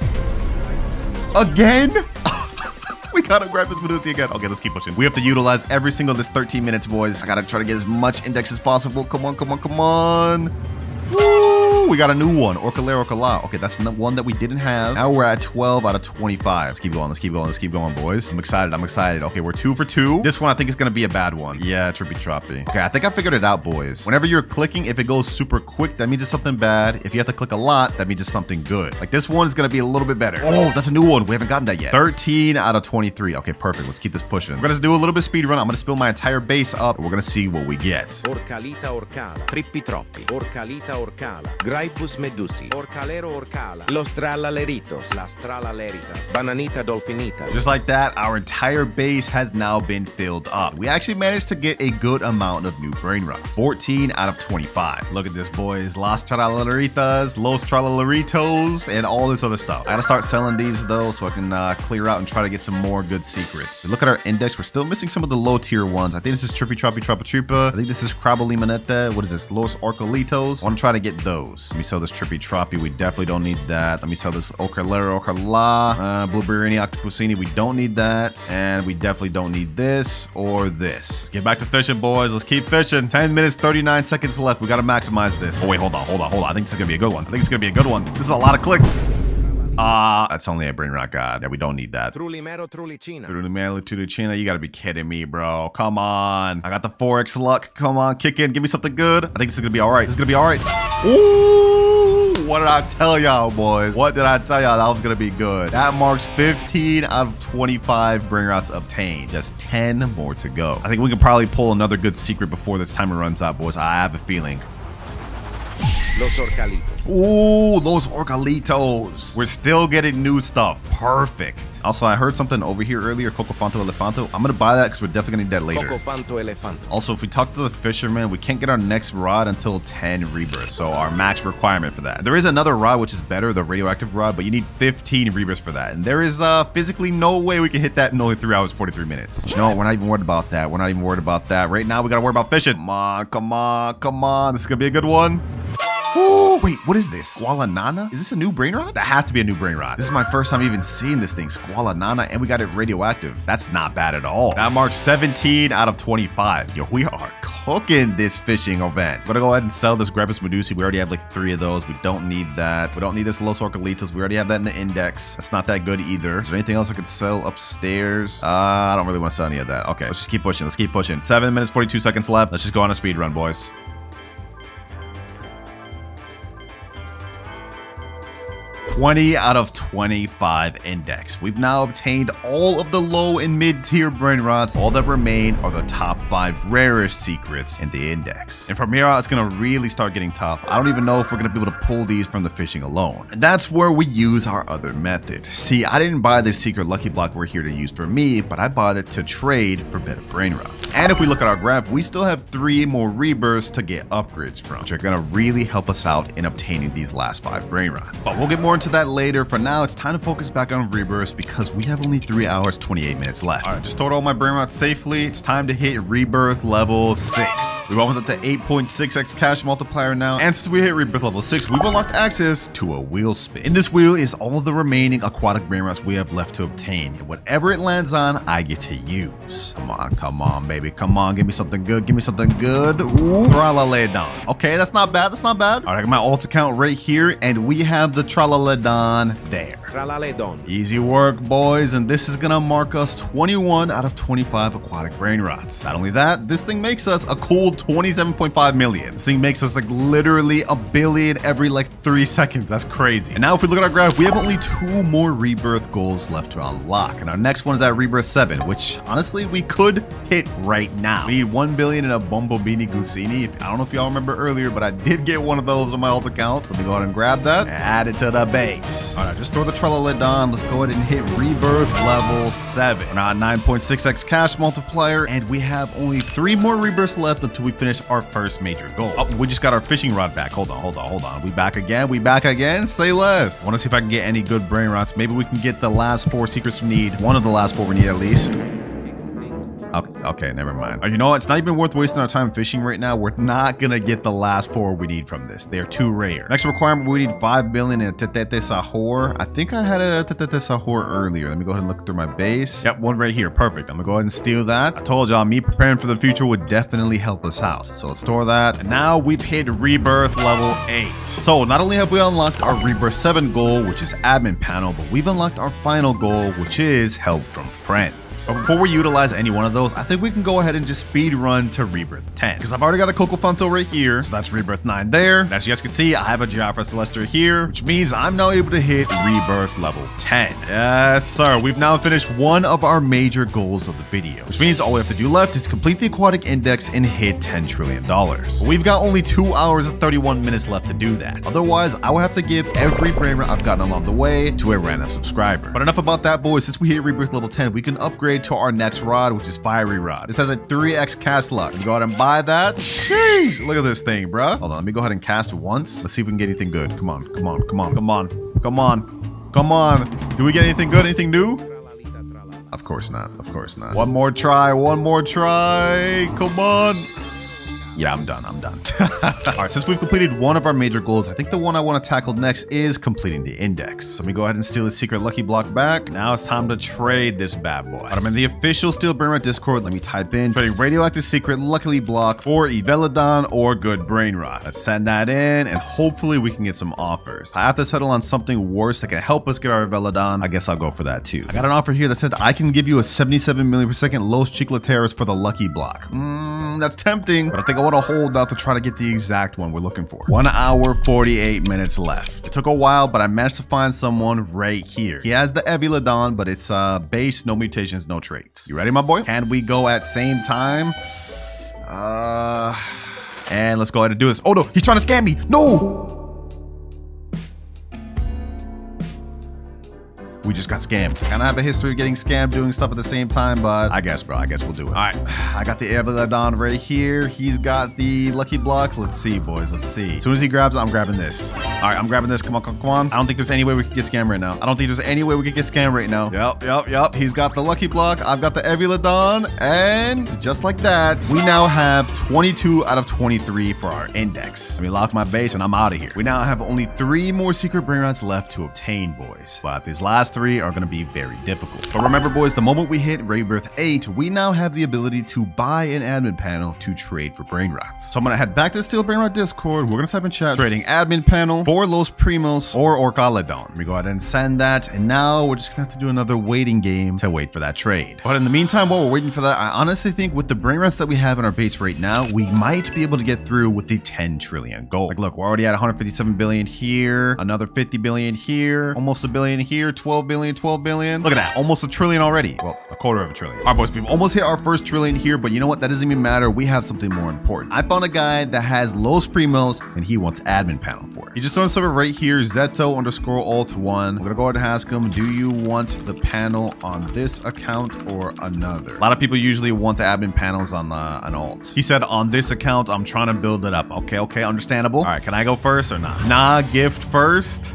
S1: Again? We gotta grab this Medusa again. Okay, let's keep pushing. We have to utilize every single this 13 minutes, boys. I gotta try to get as much index as possible. Come on, come on, come on. Woo! We got a new one. Orcalera, Orcala. Okay, that's the one that we didn't have. Now we're at 12 out of 25. Let's keep going. Let's keep going. Let's keep going, boys. I'm excited. I'm excited. Okay, we're 2 for 2. This one I think is gonna be a bad one. Yeah, trippy troppy. Okay, I think I figured it out, boys. Whenever you're clicking, if it goes super quick, that means it's something bad. If you have to click a lot, that means it's something good. Like this one is gonna be a little bit better. Oh, that's a new one. We haven't gotten that yet. 13 out of 23. Okay, perfect. Let's keep this pushing. We're gonna do a little bit of speed run. I'm gonna spill my entire base up. We're gonna see what we get.
S3: Orcalita orcala, trippi troppi, orcalita orcala, graipus medusi, orcalero orcala, los tralaleritos, las tralaleritas, bananita dolfinita.
S1: Just like that, our entire base has now been filled up. We actually managed to get a good amount of new Brainrots. 14 out of 25. Look at this, boys. Las tralaleritas, los tralaleritos, and all this other stuff. I gotta start selling these though so I can clear out and try to get some more good secrets. Look at our index. We're still missing some of the low tier ones. I think this is Trippy Troppy Trappa Troopa. I think this is Crabolimoneta. What is this? Los Orcalitos. I want to try to get those. Let me sell this Trippy Troppy. We definitely don't need that. Let me sell this Orcalera Orcala. Blueberry Octopusini. We don't need that. And we definitely don't need this or this. Let's get back to fishing, boys. Let's keep fishing. 10 minutes, 39 seconds left. We got to maximize this. Oh, wait, hold on. I think this is going to be a good one. This is a lot of clicks. That's only a Brainrot god. Yeah, we don't need that.
S3: Trulimero trulicina.
S1: Trulimero trulicina. You gotta be kidding me, bro. Come on. I got the 4x luck. Come on, kick in. Give me something good. I think this is gonna be all right. Ooh, what did I tell y'all, boys? What did I tell y'all? That was gonna be good. That marks 15 out of 25 Brainrots obtained. Just 10 more to go. I think we can probably pull another good secret before this timer runs out, boys. I have a feeling.
S3: Los orcalitos.
S1: Ooh, those orcalitos. We're still getting new stuff. Perfect. Also, I heard something over here earlier, Cocofanto Elefanto. I'm gonna buy that because we're definitely gonna need that later.
S3: Cocofanto Elefanto.
S1: Also, if we talk to the fisherman, we can't get our next rod until 10 rebirths. So our max requirement for that. There is another rod which is better, the radioactive rod, but you need 15 rebirths for that. And there is physically no way we can hit that in only 3 hours, 43 minutes. But you know what? We're not even worried about that. Right now, we gotta worry about fishing. Come on, come on, come on. This is gonna be a good one. Oh, wait, what is this? Squala Nana? Is this a new Brainrot? That has to be a new Brainrot. This is my first time even seeing this thing. Squala Nana, and we got it radioactive. That's not bad at all. That marks 17 out of 25. Yo, we are cooking this fishing event. I'm gonna go ahead and sell this Grampus Medusi. We already have like 3 of those. We don't need that. We don't need this Los Orcalitos. We already have that in the index. That's not that good either. Is there anything else I could sell upstairs? I don't really want to sell any of that. Okay, let's just keep pushing. Let's keep pushing. 7 minutes, 42 seconds left. Let's just go on a speed run, boys. 20 out of 25 index. We've now obtained all of the low and mid tier Brainrots. All that remain are the top 5 rarest secrets in the index. And from here out, it's gonna really start getting tough. I don't even know if we're gonna be able to pull these from the fishing alone. And that's where we use our other method. See, I didn't buy this secret lucky block we're here to use for me, but I bought it to trade for better Brainrots. And if we look at our graph, we still have 3 more rebirths to get upgrades from, which are gonna really help us out in obtaining these last 5 Brainrots. But we'll get more into that later. For now, it's time to focus back on rebirths because we have only 3 hours, 28 minutes left. All right, just stored all my Brainrots safely. It's time to hit rebirth level 6. We've opened up to 8.6x cash multiplier now. And since we hit rebirth level 6, we've unlocked access to a wheel spin. In this wheel is all the remaining aquatic Brainrots we have left to obtain. And whatever it lands on, I get to use. Come on, baby. Come on, give me something good. Give me something good. Ooh, Tralaledon. Okay, that's not bad. That's not bad. All right, I got my alt account right here, and we have the Tralaledon there.
S3: tralale don.
S1: Easy work, boys, and this is gonna mark us 21 out of 25 aquatic Brainrots. Not only that, this thing makes us a cool 27.5 million. This thing makes us like literally a billion every like 3 seconds. That's crazy. And now if we look at our graph, we have only 2 more Rebirth goals left to unlock. And our next one is at Rebirth 7, which honestly we could hit right now. We need 1 billion in a Bumblebee Gusini. I don't know if y'all remember earlier, but I did get one of those on my old account. So let me go ahead and grab that and add it to the base. All right, just throw the Trellalid on. Let's go ahead and hit Rebirth level 7. We're now at 9.6x cash multiplier, and we have only 3 more Rebirths left until we finish our first major goal. Oh, we just got our fishing rod back. Hold on. We back again? We back again? Say less. I want to see if I can get any good Brainrots. Maybe we can get the last 4 secrets we need. One of the last 4 we need at least. Okay, never mind. You know what? It's not even worth wasting our time fishing right now. We're not gonna get the last 4 we need from this. They're too rare. Next requirement, we need 5 billion in a Tetete Sahur. I think I had a Tetete Sahur earlier. Let me go ahead and look through my base. Yep, one right here. Perfect. I'm gonna go ahead and steal that. I told y'all, me preparing for the future would definitely help us out. So let's store that. And now we've hit Rebirth level 8. So not only have we unlocked our Rebirth 7 goal, which is admin panel, but we've unlocked our final goal, which is help from friends. But before we utilize any one of those, I think we can go ahead and just speed run to Rebirth 10. Because I've already got a Coco Fanto right here. So that's Rebirth 9 there. And as you guys can see, I have a Giafra Celestia here, which means I'm now able to hit Rebirth level 10. Yes, sir. We've now finished one of our major goals of the video, which means all we have to do left is complete the aquatic index and hit $10 trillion. But we've got only 2 hours and 31 minutes left to do that. Otherwise, I will have to give every Brainrot I've gotten along the way to a random subscriber. But enough about that, boys. Since we hit Rebirth level 10, we can upgrade to our next rod, which is Fiery Rod. This has a 3x cast luck. Go ahead and buy that. Sheesh, look at this thing, bruh. Hold on, let me go ahead and cast once. Let's see if we can get anything good. Come on. Do we get anything good? Anything new? Of course not. One more try. Come on. Yeah, I'm done. All right, since we've completed one of our major goals, I think the one I want to tackle next is completing the index. So let me go ahead and steal the secret lucky block back. Now it's time to trade this bad boy. I'm in the official Steel Brainrot Discord. Let me type in trading radioactive secret luckily block for Evelodon or good Brainrot. Let's send that in, and hopefully we can get some offers. I have to settle on something worse that can help us get our Evelodon. I guess I'll go for that too. I got an offer here that said I can give you a 77 million per second Los Chicleteras for the lucky block. That's tempting, but I think I want to hold out to try to get the exact one we're looking for. 1 hour, 48 minutes left. It took a while, but I managed to find someone right here. He has the Evelodon, but it's base, no mutations, no traits. You ready, my boy? Can we go at same time? And let's go ahead and do this. Oh no, he's trying to scam me. No! We just got scammed. Kind of have a history of getting scammed doing stuff at the same time, but I guess we'll do it. All right, I got the Evelodon right here. He's got the lucky block. Let's see, boys. Let's see. As soon as he grabs it, I'm grabbing this. All right, I'm grabbing this. Come on. I don't think there's any way we can get scammed right now. Yep. He's got the lucky block. I've got the Evelodon, and just like that, we now have 22 out of 23 for our index. Let me lock my base, and I'm out of here. We now have only 3 more secret Brainrots left to obtain, boys. But these last 3 are going to be very difficult. But remember, boys, the moment we hit Rebirth 8, we now have the ability to buy an admin panel to trade for Brainrots. So I'm going to head back to the Steel Brainrot Discord. We're going to type in chat, trading admin panel for Los Primos or Orcaledon. Let me go ahead and send that. And now we're just going to have to do another waiting game to wait for that trade. But in the meantime, while we're waiting for that, I honestly think with the Brainrots that we have in our base right now, we might be able to get through with the 10 trillion goal. Like, look, we're already at 157 billion here, another 50 billion here, almost a billion here, 12 billion. Look at that, almost $1 trillion already. Well, $250 billion. All right, boys, we've almost hit our first trillion here, but you know what? That doesn't even matter. We have something more important. I found a guy that has Los Primos, and he wants admin panel for it. He just on the server right here, Zeto_alt1. I'm gonna go ahead and ask him, do you want the panel on this account or another? A lot of people usually want the admin panels on an alt. He said, on this account, I'm trying to build it up. Okay, understandable. All right, can I go first or not? Nah, gift first.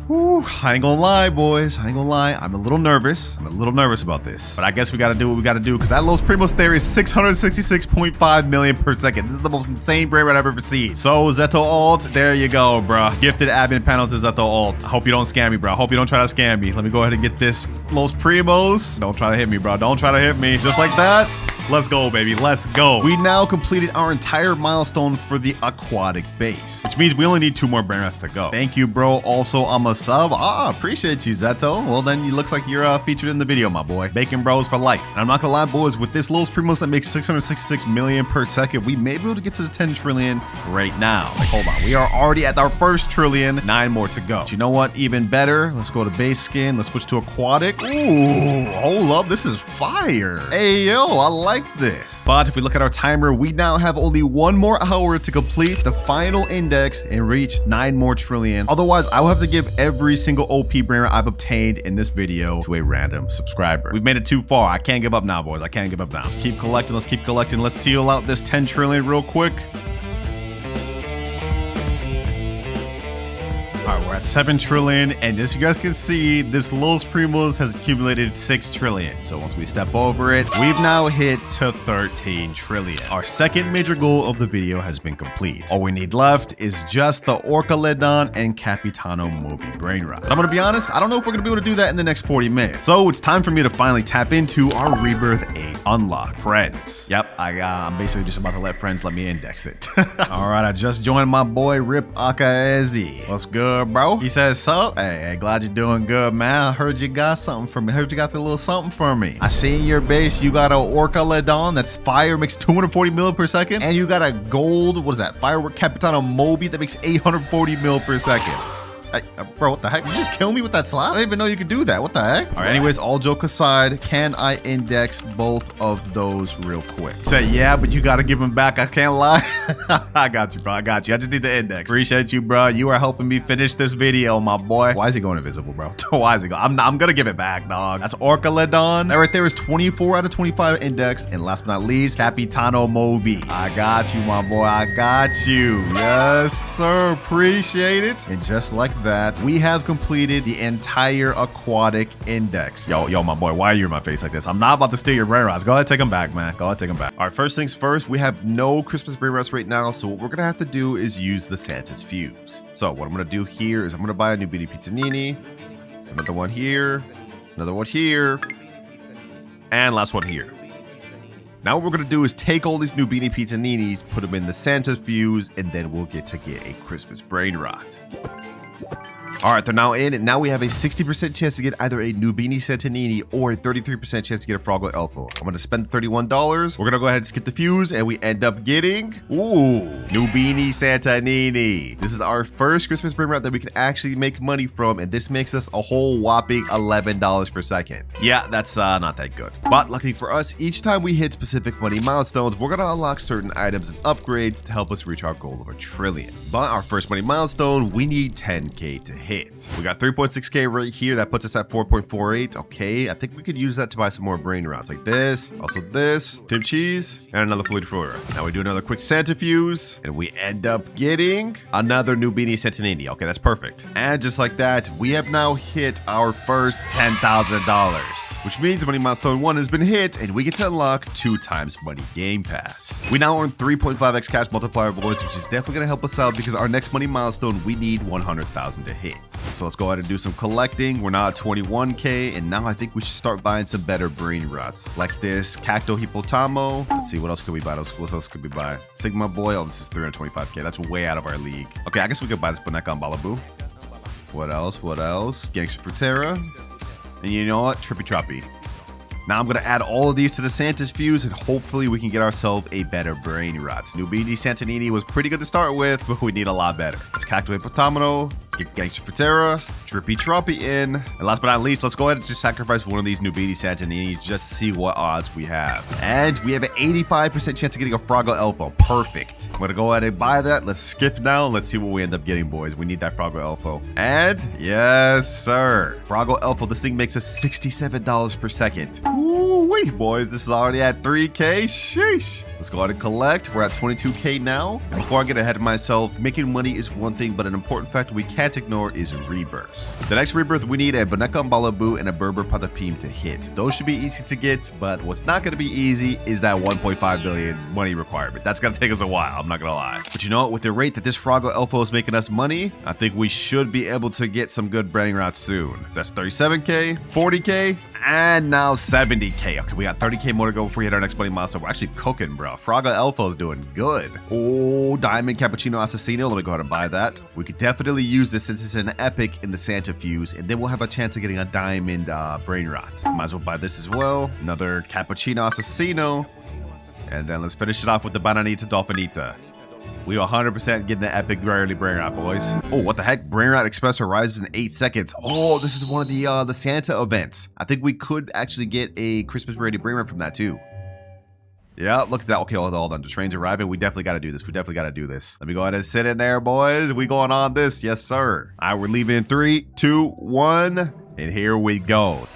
S1: Whew, I ain't gonna lie, boys. I'm a little nervous. About this. But I guess we gotta do what we gotta do, because that Los Primos there is 666.5 million per second. This is the most insane Brainrot I've ever seen. So, Zeto Alt, there you go, bruh. Gifted admin panel to Zeto Alt. I hope you don't scam me, bro. I hope you don't try to scam me. Let me go ahead and get this Los Primos. Don't try to hit me, bro. Don't try to hit me. Just like that. Let's go, baby. Let's go. We now completed our entire milestone for the aquatic base, which means we only need 2 more Brainrots to go. Thank you, bro. Also, I'm a sub. Appreciate you, Zeto. Well, then it looks like you're featured in the video, my boy. Bacon Bros for life. And I'm not gonna lie, boys, with this Los Primos that makes 666 million per second, we may be able to get to the 10 trillion right now. Like, hold on. We are already at our first trillion. 9 more to go. But you know what? Even better. Let's go to base skin. Let's switch to aquatic. Ooh, hold up. This is fire. Hey, yo, I like this. But if we look at our timer, we now have only 1 more hour to complete the final index and reach 9 more trillion. Otherwise, I will have to give every single OP Brainrot I've obtained in this video to a random subscriber. We've made it too far. I can't give up now, boys. I can't give up now. Let's keep collecting. Let's keep collecting. Let's seal out this 10 trillion real quick. All right, we're at 7 trillion, and as you guys can see, this Los Primos has accumulated 6 trillion. So once we step over it, we've now hit to 13 trillion. Our second major goal of the video has been complete. All we need left is just the Orcaledon and Capitano Moby Brainrot. But I'm gonna be honest, I don't know if we're gonna be able to do that in the next 40 minutes. So it's time for me to finally tap into our Rebirth 8 unlock. Friends. Yep, I'm basically just about to let friends let me index it. All right, I just joined my boy Rip Akaezi. What's good, bro? He says, so, hey, glad you're doing good, man. I heard you got something for me. I heard you got the little something for me. I see in your base, you got a Orcaledon that's fire, makes 240 mil per second. And you got a gold, what is that? Firework Capitano Moby that makes 840 mil per second. Hey, bro, what the heck? You just kill me with that slap? I didn't even know you could do that. What the heck? All right, anyways, all joke aside, can I index both of those real quick? Say, yeah, but you got to give them back. I can't lie. I got you, bro. I got you. I just need the index. Appreciate you, bro. You are helping me finish this video, my boy. Why is he going invisible, bro? Why is he going? I'm going to give it back, dog. That's Orcaledon. That right there is 24 out of 25 index. And last but not least, Capitano Moby. I got you, my boy. I got you. Yes, sir. Appreciate it. And just like that, we have completed the entire aquatic index. Yo, my boy, why are you in my face like this? I'm not about to steal your Brainrots. Go ahead, take them back, man. Go ahead, take them back. All right, first things first, we have no Christmas Brainrots right now, so what we're gonna have to do is use the Santa's Fuse. So what I'm gonna do here is I'm gonna buy a new Beanie Pizzanini, another one here, another one here, and last one here. Now what we're gonna do is take all these new Beanie Pizzaninis, put them in the Santa's Fuse, and then we'll get to get a Christmas Brainrot. All right, they're now in, and now we have a 60% chance to get either a new Beanie Santanini or a 33% chance to get a Froggle Elfo. I'm gonna spend $31. We're gonna go ahead and skip the fuse, and we end up getting, ooh, new Beanie Santanini. This is our first Christmas Brainrot that we can actually make money from, and this makes us a whole whopping $11 per second. Yeah, that's not that good. But luckily for us, each time we hit specific money milestones, we're gonna unlock certain items and upgrades to help us reach our goal of 1 trillion. But our first money milestone, we need 10K to hit. We got 3.6K right here. That puts us at 4.48. Okay, I think we could use that to buy some more Brainrots like this. Also this, Tim Cheese, and another Fluid Flora. Now we do another quick Santa Fuse, and we end up getting another new Beanie Santanini. Okay, that's perfect. And just like that, we have now hit our first $10,000, which means money milestone 1 has been hit, and we get to unlock 2 times money game pass. We now earn 3.5x cash multiplier bonus, which is definitely gonna help us out because our next money milestone, we need 100,000 to hit. So let's go ahead and do some collecting. We're now at 21K, and now I think we should start buying some better Brainrots, like this Cacto Hippotamo. Let's see, what else could we buy? What else could we buy? Sigma Boy. Oh, this is 325K. That's way out of our league. Okay, I guess we could buy this Boneka on Balaboo. What else? What else? Gangster Fruitera. And you know what? Trippy Troppy. Now I'm going to add all of these to the Santa's Fuse, and hopefully we can get ourselves a better Brainrot. New Beanie Santanini was pretty good to start with, but we need a lot better. It's Cacto Hippotamino, get Gangster Fruitera, Drippy Troppy in, and last but not least, let's go ahead and just sacrifice one of these new Beanie Santanini just to see what odds we have. And we have an 85% chance of getting a Froggle Elfo. Perfect. I'm going to go ahead and buy that. Let's skip now. Let's see what we end up getting, boys. We need that Froggle Elfo. And yes, sir. Froggle Elfo, this thing makes us $67 per second. Ooh-wee, boys, this is already at 3K. Sheesh. Let's go ahead and collect. We're at 22K now. And before I get ahead of myself, making money is one thing, but an important factor we can't ignore is rebirths. The next rebirth, we need a Boneka and Balaboo and a Berber Patapim to hit. Those should be easy to get, but what's not going to be easy is that 1.5 billion money requirement. That's going to take us a while, I'm not going to lie. But you know what? With the rate that this Froggle Elfo is making us money, I think we should be able to get some good Brainrots soon. That's 37K, 40K, and now 70K. Okay, we got 30K more to go before we hit our next money milestone. We're actually cooking, bro. Fraga Elfo's doing good. Oh, Diamond Cappuccino Assassino. Let me go ahead and buy that. We could definitely use this since it's an epic in the Santa fuse, and then we'll have a chance of getting a Diamond Brainrot. Might as well buy this as well. Another Cappuccino Assassino. And then let's finish it off with the Bananita Dolphinita. We 100% getting an epic rarely Brainrot, boys. Oh, what the heck? Brainrot Express arrives in 8 seconds. Oh, this is one of the Santa events. I think we could actually get a Christmas rarely Brainrot from that too. Yeah, look at that. Okay, hold on. The train's arriving. We definitely got to do this. We definitely got to do this. Let me go ahead and sit in there, boys. We going on this. Yes, sir. All right, we're leaving in 3, 2, 1. And here we go.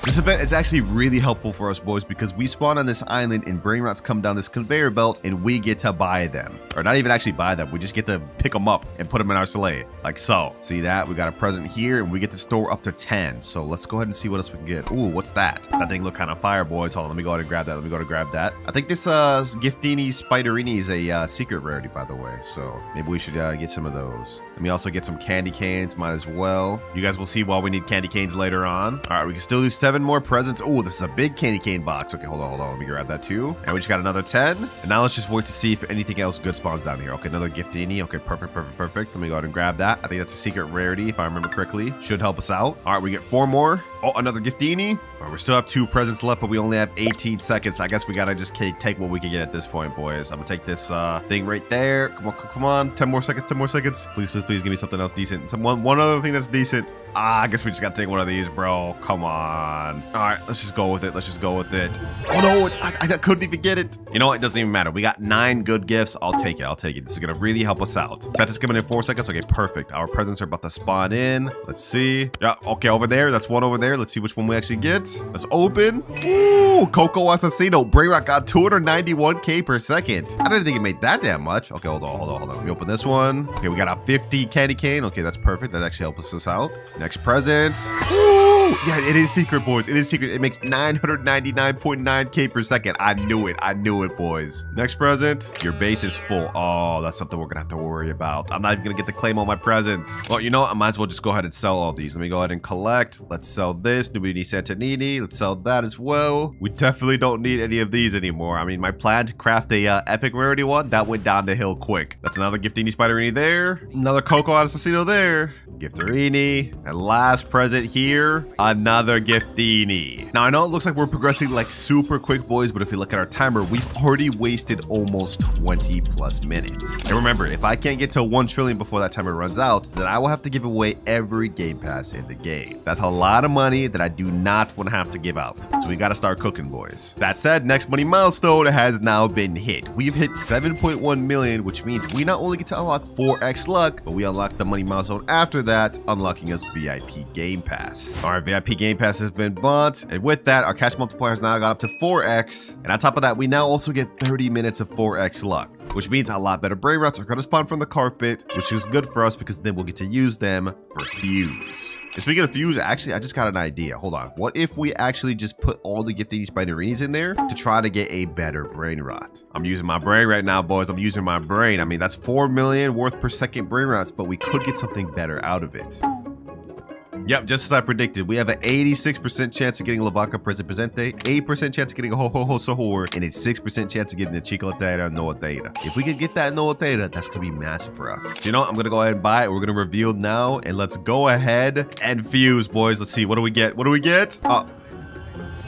S1: This event is actually really helpful for us, boys, because we spawn on this island and Brainrots come down this conveyor belt and we get to buy them. Or not even actually buy them. We just get to pick them up and put them in our sleigh. Like so. See that? We got a present here and we get to store up to 10. So let's go ahead and see what else we can get. Ooh, what's that? That thing look kind of fire, boys. Hold on. Let me go ahead and grab that. Let me go ahead and grab that. I think this Giftini Spiderini is a secret rarity, by the way. So maybe we should get some of those. Let me also get some candy canes. Might as well. You guys will see why we need candy canes later on. All right, we can still do 7 more presents. Oh, this is a big candy cane box. Okay, hold on. Let me grab that too. And we just got another 10. And now let's just wait to see if anything else good spawns down here. Okay, another Giftini. Okay, perfect. Let me go ahead and grab that. I think that's a secret rarity, if I remember correctly. Should help us out. All right, we get 4 more. Oh, another Giftini. All right, we still have 2 presents left, but we only have 18 seconds. I guess we gotta just take what we can get at this point, boys. I'm gonna take this thing right there. Come on. 10 more seconds. Please give me something else decent. One other thing that's decent. I guess we just gotta take one of these, bro. Come on. All right, let's just go with it. Oh no, I couldn't even get it. You know what? It doesn't even matter. We got 9 good gifts. I'll take it. This is gonna really help us out. That's just coming in 4 seconds. Okay, perfect. Our presents are about to spawn in. Let's see. Yeah, okay, over there. That's one over there. Let's see which one we actually get. Let's open. Ooh, Coco Assassino. Brainrot got 291K per second. I didn't think it made that damn much. Okay, hold on. Let me open this one. Okay, we got a 50 candy cane. Okay, that's perfect. That actually helps us out. Next present. Ooh, yeah, it is secret, boys. It is secret. It makes 999.9K per second. I knew it, boys. Next present. Your base is full. Oh, that's something we're gonna have to worry about. I'm not even gonna get to claim all my presents. Well, you know what? I might as well just go ahead and sell all these. Let me go ahead and collect. Let's sell this. Nubini Santanini. Let's sell that as well. We definitely don't need any of these anymore. I mean, my plan to craft a epic rarity one, that went down the hill quick. That's another Giftini Spiderini there. Another Coco Assassino there. Gifterini. And last present here, another Giftini. Now, I know it looks like we're progressing like super quick, boys, but if you look at our timer, we've already wasted almost 20 plus minutes. And remember, if I can't get to 1 trillion before that timer runs out, then I will have to give away every game pass in the game. That's a lot of money that I do not want to have to give out. So we got to start cooking, boys. That said, next money milestone has now been hit. We've hit 7.1 million, which means we not only get to unlock 4x luck, but we unlock the money milestone after that, unlocking us VIP Game Pass. Our VIP Game Pass has been bought, and with that, our cash multiplier has now got up to 4x. And on top of that, we now also get 30 minutes of 4x luck, which means a lot better Brainrots are going to spawn from the carpet, which is good for us because then we'll get to use them for fuse. And speaking of fuse, actually, I just got an idea. Hold on. What if we actually just put all the Giftini Spiderinis in there to try to get a better Brainrot? I'm using my brain right now, boys. I'm using my brain. I mean, that's 4 million worth per second Brainrots, but we could get something better out of it. Yep, just as I predicted, we have an 86% chance of getting La Vaca Presente, 8% chance of getting a Ho Ho Ho Sahur, and a 6% chance of getting a Chicletera Noatera. If we could get that Noatera, that's going to be massive for us. So, you know what? I'm going to go ahead and buy it. We're going to reveal now, and let's go ahead and fuse, boys. Let's see. What do we get?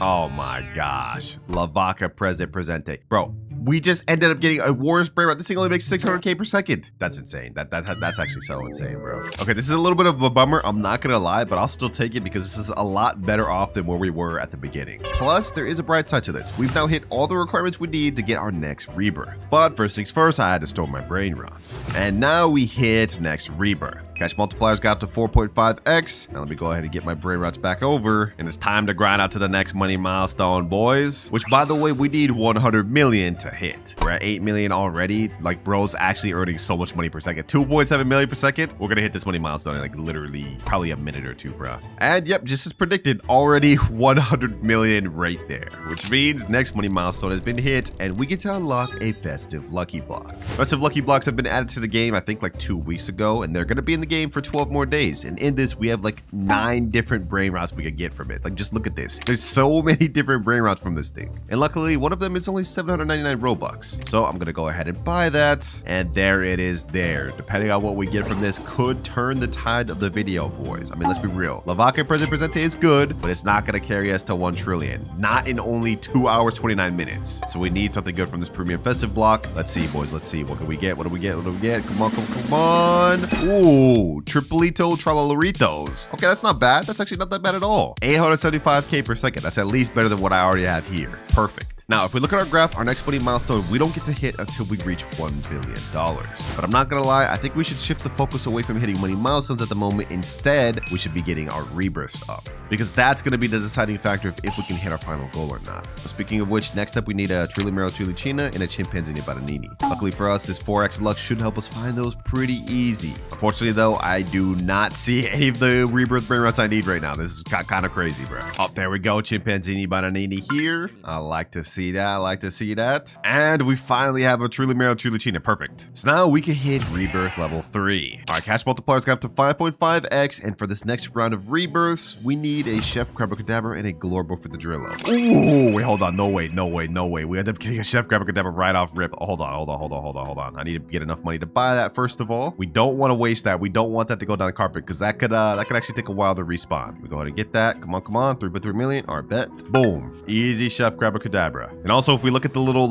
S1: Oh my gosh. La Vaca Presente. Bro, we just ended up getting a worse Brainrot. This thing only makes 600K per second. That's insane. That's actually so insane, bro. Okay, this is a little bit of a bummer. I'm not gonna lie, but I'll still take it because this is a lot better off than where we were at the beginning. Plus, there is a bright side to this. We've now hit all the requirements we need to get our next Rebirth. But first things first, I had to store my Brainrots. And now we hit next Rebirth. Cash multipliers got up to 4.5x. Now let me go ahead and get my Brainrots back over. And it's time to grind out to the next money milestone, boys. Which, by the way, we need 100 million to hit. We're at 8 million already. Like, bro's actually earning so much money per second. 2.7 million per second. We're gonna hit this money milestone in like literally probably a minute or two, bro. And yep, just as predicted, already 100 million right there. Which means next money milestone has been hit and we get to unlock a festive lucky block. Festive lucky blocks have been added to the game, I think like 2 weeks ago, and they're gonna be in the game for 12 more days. And in this, we have like 9 different brain rots we could get from it. Like, just look at this. There's so many different brain rots from this thing. And luckily, one of them is only 799 Robux. So I'm gonna go ahead and buy that. And there it is there. Depending on what we get from this, could turn the tide of the video, boys. I mean, let's be real. Lavaca Presente is good, but it's not gonna carry us to 1 trillion. Not in only 2 hours, 29 minutes. So we need something good from this premium festive block. Let's see, boys. Let's see. What can we get? What do we get? What do we get? Come on, come on. Ooh, Triplito Tralalaritos. Okay, that's not bad. That's actually not that bad at all. 875k per second. That's at least better than what I already have here. Perfect. Now, if we look at our graph, our next money milestone, we don't get to hit until we reach $1 billion. But I'm not gonna lie, I think we should shift the focus away from hitting money milestones at the moment. Instead, we should be getting our rebirths up, because that's gonna be the deciding factor of if we can hit our final goal or not. But speaking of which, next up we need a Trilimero Trilicina and a Chimpanzini Bananini. Luckily for us, this 4x luck should help us find those pretty easy. Unfortunately though, I do not see any of the rebirth brain rots I need right now. This is kind of crazy, bro. Oh, there we go, Chimpanzini Bananini here. I like to see that. I like to see that. And we finally have a Trilimero Trilicina. Perfect. So now we can hit rebirth level 3. All right, cash multipliers got up to 5.5x. And for this next round of rebirths, we need a Chef Crabacadabra and a Glorbo for the Drillo. Ooh, wait, hold on. No way, no way, no way. We end up getting a Chef Crabacadabra right off rip. Oh, hold on. I need to get enough money to buy that first of all. We don't want to waste that. We don't want that to go down the carpet because that could actually take a while to respawn. We go ahead and get that. Come on. 3.3 million. All right, bet. Boom. Easy Chef Crabacadabra. And also, if we look at the little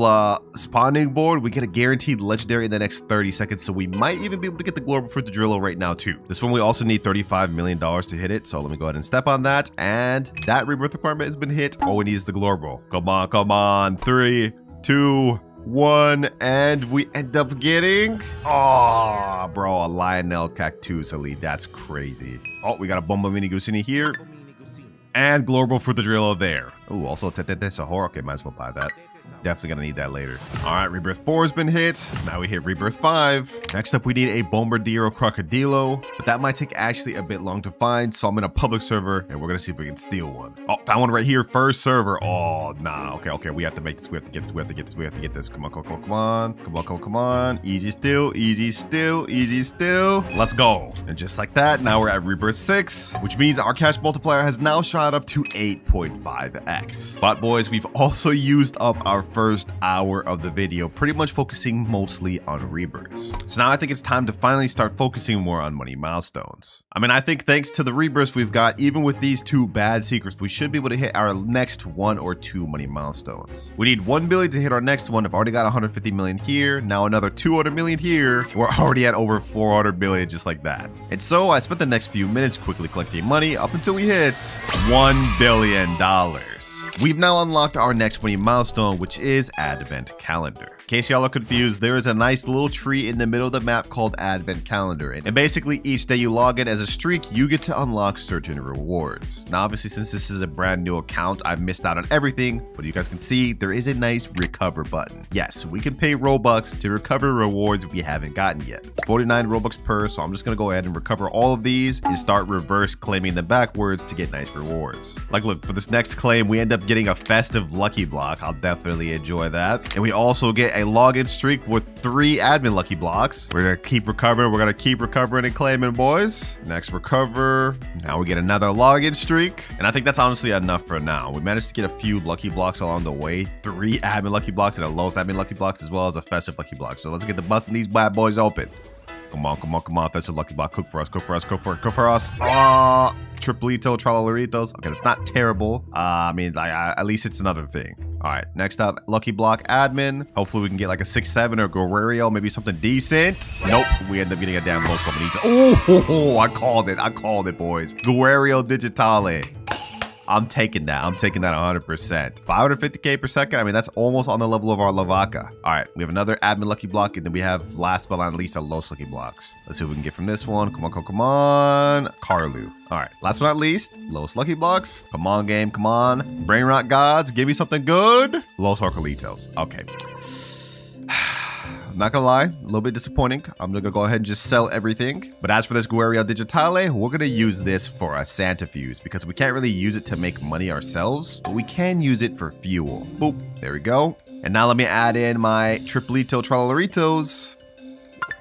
S1: spawning board, we get a guaranteed legendary in the next 30 seconds. So we might even be able to get the Glorbo for the Drillo right now too. This one, we also need $35 million to hit it. So let me go ahead and step on that. And that rebirth requirement has been hit. All we need is the Glorbo. Come on. 3, 2, 1, and we end up getting, oh, bro, a Lionel Cactus Elite. That's crazy. Oh, we got a Bomba Mini Gusini here. And Glorbo for the Drillo there. Oh, also Tete Sahor. Okay, might as well buy that. Definitely gonna need that later. All right, Rebirth 4 has been hit. Now we hit Rebirth 5. Next up, we need a Bombardiro Crocodilo, but that might take actually a bit long to find. So I'm in a public server and we're gonna see if we can steal one. Oh, found one right here. First server. Oh, nah. Okay. We have to make this. We have to get this. Come on. Easy still. Let's go. And just like that, now we're at Rebirth 6, which means our cash multiplier has now shot up to 8.5x. But boys, we've also used up our first hour of the video, pretty much focusing mostly on rebirths. So now I think it's time to finally start focusing more on money milestones. I mean, I think thanks to the rebirths we've got, even with these 2 bad secrets, we should be able to hit our next 1 or 2 money milestones. We need 1 billion to hit our next one. I've already got 150 million here. Now another 200 million here. We're already at over 400 billion just like that. And so I spent the next few minutes quickly collecting money up until we hit $1 billion. We've now unlocked our next money milestone, which is Advent Calendar. In case y'all are confused, there is a nice little tree in the middle of the map called Advent Calendar. And basically each day you log in as a streak, you get to unlock certain rewards. Now, obviously, since this is a brand new account, I've missed out on everything, but you guys can see there is a nice recover button. Yes, we can pay Robux to recover rewards we haven't gotten yet. It's 49 Robux per, so I'm just gonna go ahead and recover all of these and start reverse claiming them backwards to get nice rewards. Like, look, for this next claim, we end up getting a festive lucky block. I'll definitely enjoy that. And we also get a login streak with 3 admin lucky blocks. We're gonna keep recovering. We're gonna keep recovering and claiming, boys. Next recover. Now we get another login streak. And I think that's honestly enough for now. We managed to get a few lucky blocks along the way. 3 admin lucky blocks and a Los admin lucky blocks, as well as a festive lucky block. So let's get the busting these bad boys open. Come on. That's a lucky block. Cook for us. Triplito Tralalaritos. Okay, that's not terrible. I mean, at least it's another thing. All right, next up, lucky block admin. Hopefully we can get like a 6-7 or Guerrero, maybe something decent. Nope, we end up getting a damn Los Comunita. Oh, I called it, boys. Guerrero Digitale. I'm taking that 100%. 550k per second. I mean, that's almost on the level of our Lavaca. All right, we have another admin lucky block, and then we have, last but not least, a Los lucky blocks. Let's see what we can get from this one. Come on. Carlu. All right, last but not least, Los lucky blocks. Come on, game, come on. Brainrot gods, give me something good. Los Orcalitos. Okay. I'm not gonna lie, a little bit disappointing. I'm gonna go ahead and just sell everything. But as for this Guerrero Digitale, we're gonna use this for a Santa fuse because we can't really use it to make money ourselves, but we can use it for fuel. Boop, there we go. And now let me add in my Triplito Tralalaritos.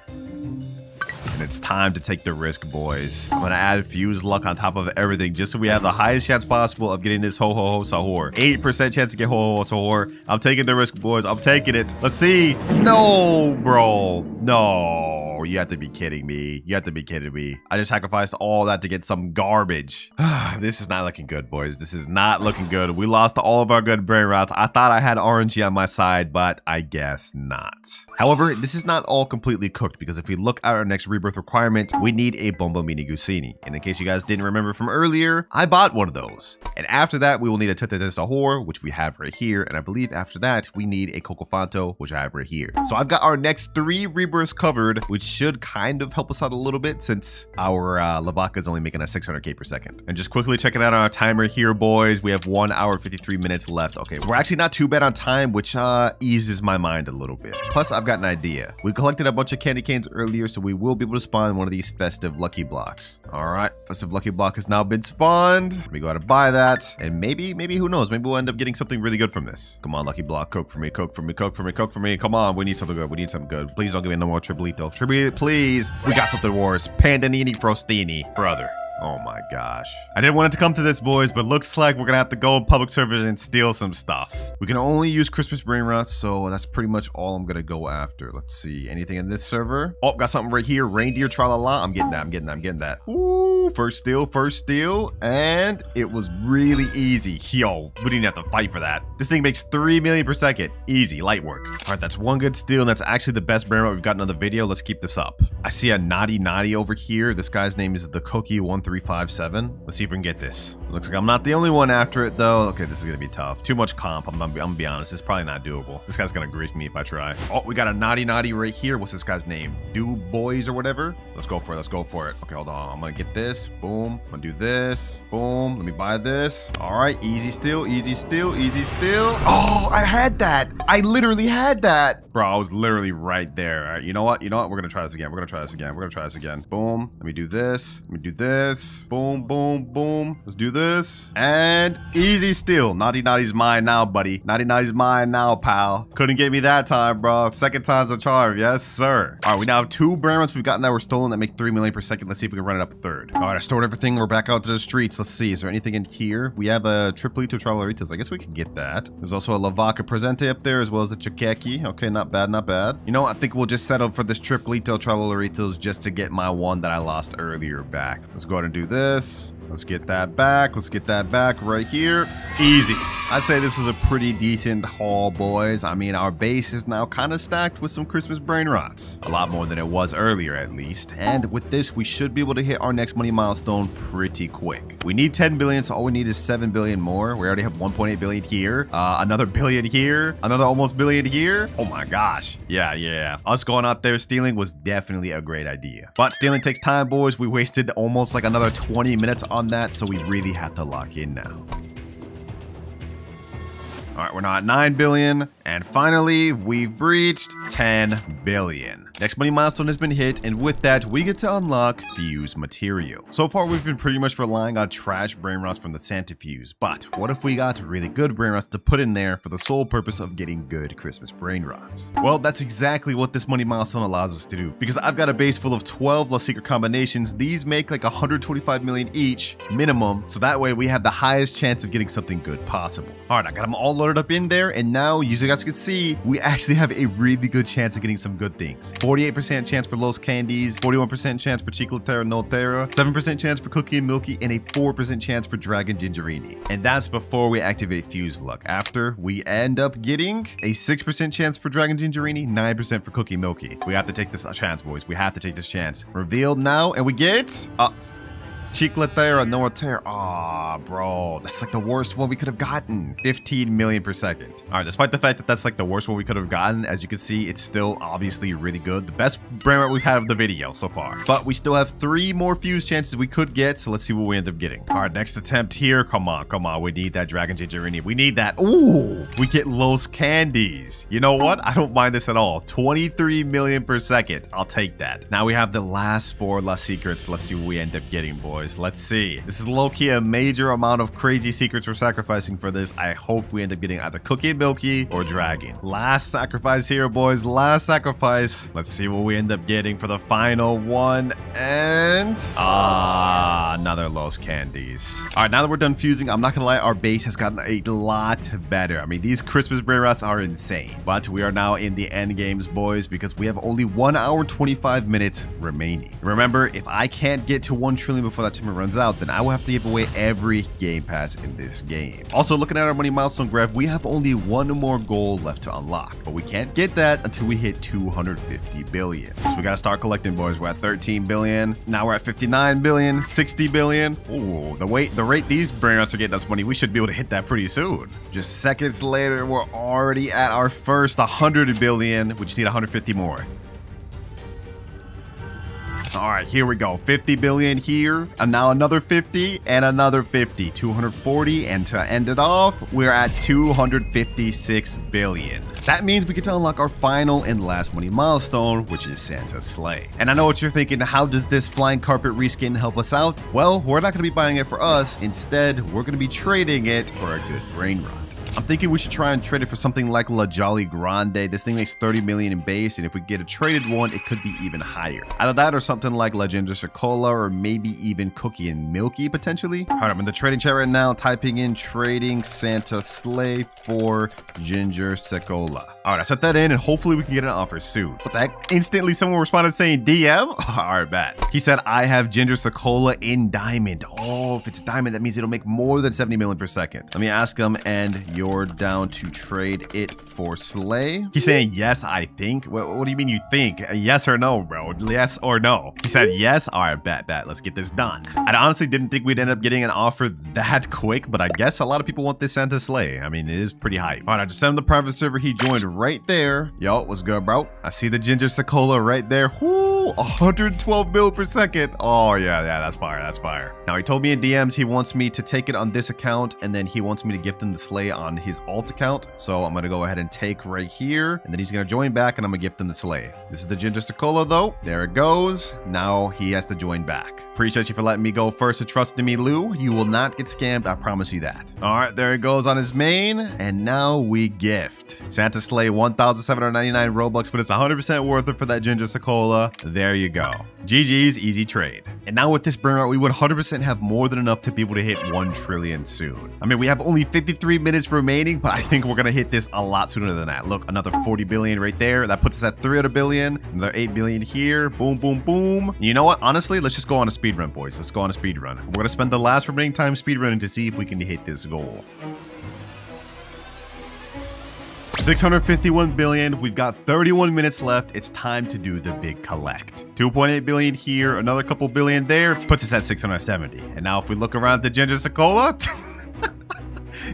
S1: And And it's time to take the risk, boys. I'm gonna add fuse luck on top of everything just so we have the highest chance possible of getting this ho ho ho sahur. 8% chance to get ho ho ho sahur. I'm taking the risk, boys. I'm taking it. Let's see. No, bro. No. You have to be kidding me. You have to be kidding me. I just sacrificed all that to get some garbage. This is not looking good, boys. This is not looking good. We lost all of our good brain rots. I thought I had RNG on my side, but I guess not. However, this is not all completely cooked because if we look at our next rebirth requirement, we need a Bombo Mini Gusini. And in case you guys didn't remember from earlier, I bought one of those. And after that, we will need a Tete de Sahur, which we have right here. And I believe after that, we need a Cocofanto, which I have right here. So I've got our next 3 rebirths covered, which should kind of help us out a little bit since our Lavaca is only making us 600k per second. And just quickly checking out our timer here, boys. We have 1 hour 53 minutes left. Okay, so we're actually not too bad on time, which eases my mind a little bit. Plus, I've got an idea. We collected a bunch of candy canes earlier, so we will be able to spawn one of these festive lucky blocks. All right, festive lucky block has now been spawned. Let me go out and buy that. And maybe who knows? Maybe we'll end up getting something really good from this. Come on, lucky block, cook for me, cook for me, cook for me, cook for me. Come on, we need something good. We need something good. Please don't give me no more Tribolito. Tribolito, please. We got something worse. Pandanini Frostini, brother. Oh my gosh. I didn't want it to come to this, boys, but looks like we're gonna have to go in public servers and steal some stuff. We can only use Christmas Brainrots, so that's pretty much all I'm gonna go after. Let's see. Anything in this server? Oh, got something right here. Reindeer Tralala. I'm getting that. I'm getting that. Ooh, first steal. And it was really easy. Yo, we didn't have to fight for that. This thing makes 3 million per second. Easy, light work. All right, that's one good steal, and that's actually the best Brainrot we've gotten on the video. Let's keep this up. I see a naughty over here. This guy's name is the Cookie1357. Let's see if we can get this. Looks like I'm not the only one after it though. Okay, this is gonna be tough. Too much comp. I'm gonna be honest. It's probably not doable. This guy's gonna grief me if I try. Oh, we got a naughty right here. What's this guy's name? Do Boys or whatever. Let's go for it. Let's go for it. Okay, hold on. I'm gonna get this. Boom. I'm gonna do this. Boom. Let me buy this. All right. Easy steal. Oh, I had that. I literally had that. Bro, I was literally right there. All right. You know what? We're gonna try this again. We're gonna try this again. Boom. Let me do this. Boom. Let's do this. And easy steal. Naughty's mine now, buddy. Naughty's mine now, pal. Couldn't get me that time, bro. Second time's a charm. Yes, sir. All right, we now have 2 Brainrots we've gotten that were stolen that make 3 million per second. Let's see if we can run it up a third. All right, I stored everything. We're back out to the streets. Let's see. Is there anything in here? We have a Triplito Tralaritas. I guess we can get that. There's also a Lavaca Presente up there as well as a Chikeki. Okay, not bad. You know, I think we'll just settle for this Triplito Tralaritas just to get my one that I lost earlier back. Let's go ahead and do this. Let's get that back. Let's get that back right here. Easy. I'd say this was a pretty decent haul, boys. I mean, our base is now kind of stacked with some Christmas Brainrots. A lot more than it was earlier, at least. And with this, we should be able to hit our next money milestone pretty quick. We need 10 billion, so all we need is 7 billion more. We already have 1.8 billion here. Another billion here. Another almost billion here. Oh my gosh. Yeah. Us going out there stealing was definitely a great idea. But stealing takes time, boys. We wasted almost like another 20 minutes on that, so we really have to lock in now. All right, we're now at 9 billion. And finally, we've breached 10 billion. Next money milestone has been hit, and with that, we get to unlock Fuse Material. So far, we've been pretty much relying on trash Brainrots from the Santa Fuse, but what if we got really good Brainrots to put in there for the sole purpose of getting good Christmas Brainrots? Well, that's exactly what this money milestone allows us to do, because I've got a base full of 12 La Secret combinations. These make like 125 million each, minimum, so that way we have the highest chance of getting something good possible. All right, I got them all loaded up in there, and now, you guys can see, we actually have a really good chance of getting some good things. 48% chance for Los Candies, 41% chance for Chicletera Notera, 7% chance for Cookie and Milky, and a 4% chance for Dragon Gingerini. And that's before we activate Fuse Luck. After, we end up getting a 6% chance for Dragon Gingerini, 9% for Cookie Milky. We have to take this chance, boys. We have to take this chance. Revealed now, and we get... Chicletera Notera. Aw, bro. That's like the worst one we could have gotten. 15 million per second. All right, despite the fact that that's like the worst one we could have gotten, as you can see, it's still obviously really good. The best Brainrot we've had of the video so far. But we still have 3 more fuse chances we could get, so let's see what we end up getting. All right, next attempt here. Come on. We need that Dragon Gingerini. We need that. Ooh, we get Los Candies. You know what? I don't mind this at all. 23 million per second. I'll take that. Now we have the last 4 La Secrets. Let's see what we end up getting, boys. boys. Let's see. This is low-key a major amount of crazy secrets we're sacrificing for this. I hope we end up getting either Cookie and Milky or Dragon. Last sacrifice here, boys. Last sacrifice. Let's see what we end up getting for the final one. And another Los Candies. All right, now that we're done fusing, I'm not gonna lie, our base has gotten a lot better. I mean, these Christmas Brainrots are insane, but we are now in the end games, boys, because we have only 1 hour 25 minutes remaining. Remember, if I can't get to 1 trillion before that timer runs out, then I will have to give away every game pass in this game. Also, looking at our money milestone graph, we have only 1 more goal left to unlock, but we can't get that until we hit 250 billion. So we gotta start collecting, boys. We're at 13 billion. Now we're at 59 billion, 60 billion. Ooh, the rate these Brainrots are getting us money, we should be able to hit that pretty soon. Just seconds later, we're already at our first 100 billion. We just need 150 more. All right, here we go. 50 billion here, and now another 50 and another 50, 240, and to end it off, we're at 256 billion. That means we get to unlock our final and last money milestone, which is Santa's sleigh. And I know what you're thinking, how does this flying carpet reskin help us out? Well, we're not going to be buying it for us. Instead, we're going to be trading it for a good Brainrot. I'm thinking we should try and trade it for something like La Jolly Grande. This thing makes 30 million in base, and if we get a traded one, it could be even higher. Either that or something like La Ginger Cola, or maybe even Cookie and Milky, potentially. All right, I'm in the trading chat right now, typing in trading Santa sleigh for Ginger Cola. All right, I set that in, and hopefully we can get an offer soon. But that instantly someone responded saying DM? All right, bet. He said, I have Ginger Cola in diamond. Oh, if it's diamond, that means it'll make more than 70 million per second. Let me ask him, and you're down to trade it for sleigh? He's saying, yes, I think. What do you mean you think? Yes or no, bro? Yes or no? He said, yes. All right, bet. Let's get this done. I honestly didn't think we'd end up getting an offer that quick, but I guess a lot of people want this Santa sleigh. I mean, it is pretty hype. All right, I just sent him the private server. He joined right there. Yo, what's good, bro? I see the Ginger Cola right there. Whoo, 112 mil per second. Oh, yeah, that's fire. That's fire. Now, he told me in DMs he wants me to take it on this account, and then he wants me to gift him the sleigh on his alt account. So I'm going to go ahead and take right here, and then he's going to join back, and I'm going to gift him the sleigh. This is the Ginger Cola, though. There it goes. Now he has to join back. Appreciate you for letting me go first and trusting me, Lou. You will not get scammed. I promise you that. All right, there it goes on his main, and now we gift Santa sleigh 1,799 Robux, but it's 100% worth it for that Ginger Cola. There you go. GG's, easy trade. And now with this Brainrot, we would 100% have more than enough to be able to hit 1 trillion soon. I mean, we have only 53 minutes remaining, but I think we're going to hit this a lot sooner than that. Look, another 40 billion right there. That puts us at 300 billion. Another 8 billion here. Boom, boom, boom. You know what? Honestly, let's just go on a speed run, boys. Let's go on a speed run. We're going to spend the last remaining time speed running to see if we can hit this goal. 651 billion. We've got 31 minutes left. It's time to do the big collect. 2.8 billion here, another couple billion there, puts us at 670. And now if we look around at the Ginger Cola,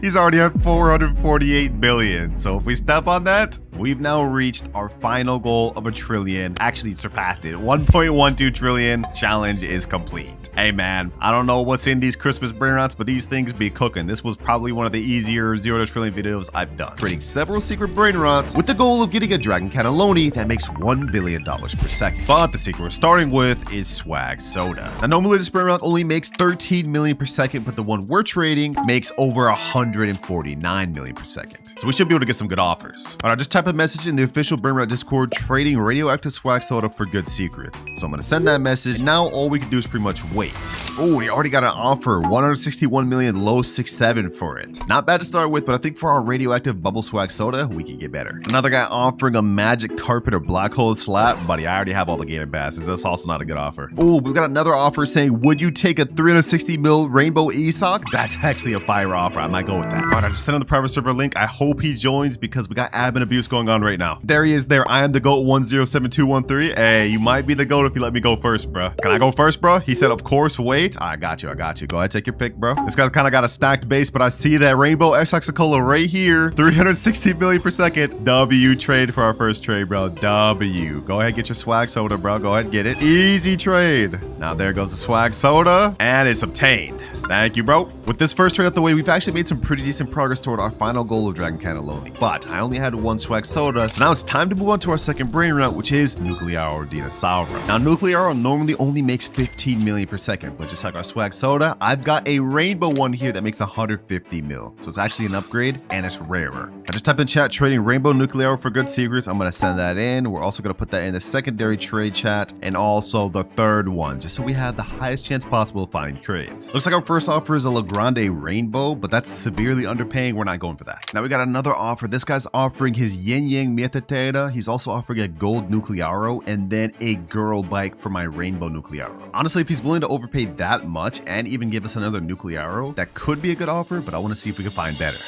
S1: he's already at 448 billion. So if we step on that, we've now reached our final goal of 1 trillion. Actually surpassed it. 1.12 trillion challenge is complete. Hey man, I don't know what's in these Christmas Brainrots, but these things be cooking. This was probably one of the easier 0 to trillion videos I've done. Creating several secret Brainrots with the goal of getting a Dragon Cannelloni that makes $1 billion per second. But the secret we're starting with is Swag Soda. Now normally this Brainrot only makes 13 million per second, but the one we're trading makes over 149 million per second. So we should be able to get some good offers. All right, just type a message in the official Brainrot Discord, trading radioactive Swag Soda for good secrets. So I'm gonna send that message. Now all we can do is pretty much wait. Oh, we already got an offer, 161 million low 6.7 for it. Not bad to start with, but I think for our radioactive bubble Swag Soda, we can get better. Another guy offering a magic carpet or black hole slap. Buddy, I already have all the gator passes. That's also not a good offer. Oh, we've got another offer saying, would you take a 360 mil rainbow ESOC? That's actually a fire offer. I might go with that. All right, I just sent him the private server link. I hope he joins because we got admin abuse going on right now. There he is there. I am the GOAT 107213. Hey, you might be the GOAT if you let me go first, bro. Can I go first, bro? He said, of course, wait. I got you. Go ahead, take your pick, bro. This guy's kind of got a stacked base, but I see that rainbow Cola right here. 360 million per second. W trade for our first trade, bro. W. Go ahead, get your Swag Soda, bro. Go ahead, get it. Easy trade. Now there goes the Swag Soda, and it's obtained. Thank you, bro. With this first trade out the way, we've actually made some pretty decent progress toward our final goal of Dragon from Cannelloni. But I only had one swag soda, so now it's time to move on to our second Brainrot, which is Nuclearo Dinosauro. Now, Nuclearo normally only makes 15 million per second, but just like our swag soda, I've got a rainbow one here that makes 150 mil. So it's actually an upgrade, and it's rarer. I just typed in chat, trading rainbow Nuclearo for good secrets. I'm going to send that in. We're also going to put that in the secondary trade chat, and also the third one, just so we have the highest chance possible of finding trades. Looks like our first offer is a Legrande rainbow, but that's severely underpaying. We're not going for that. Now we got another offer. This guy's offering his Yin Yang Mietetera. He's also offering a gold Nuclearo and then a girl bike for my rainbow Nuclearo. Honestly, if he's willing to overpay that much and even give us another Nuclearo, that could be a good offer, but I want to see if we can find better.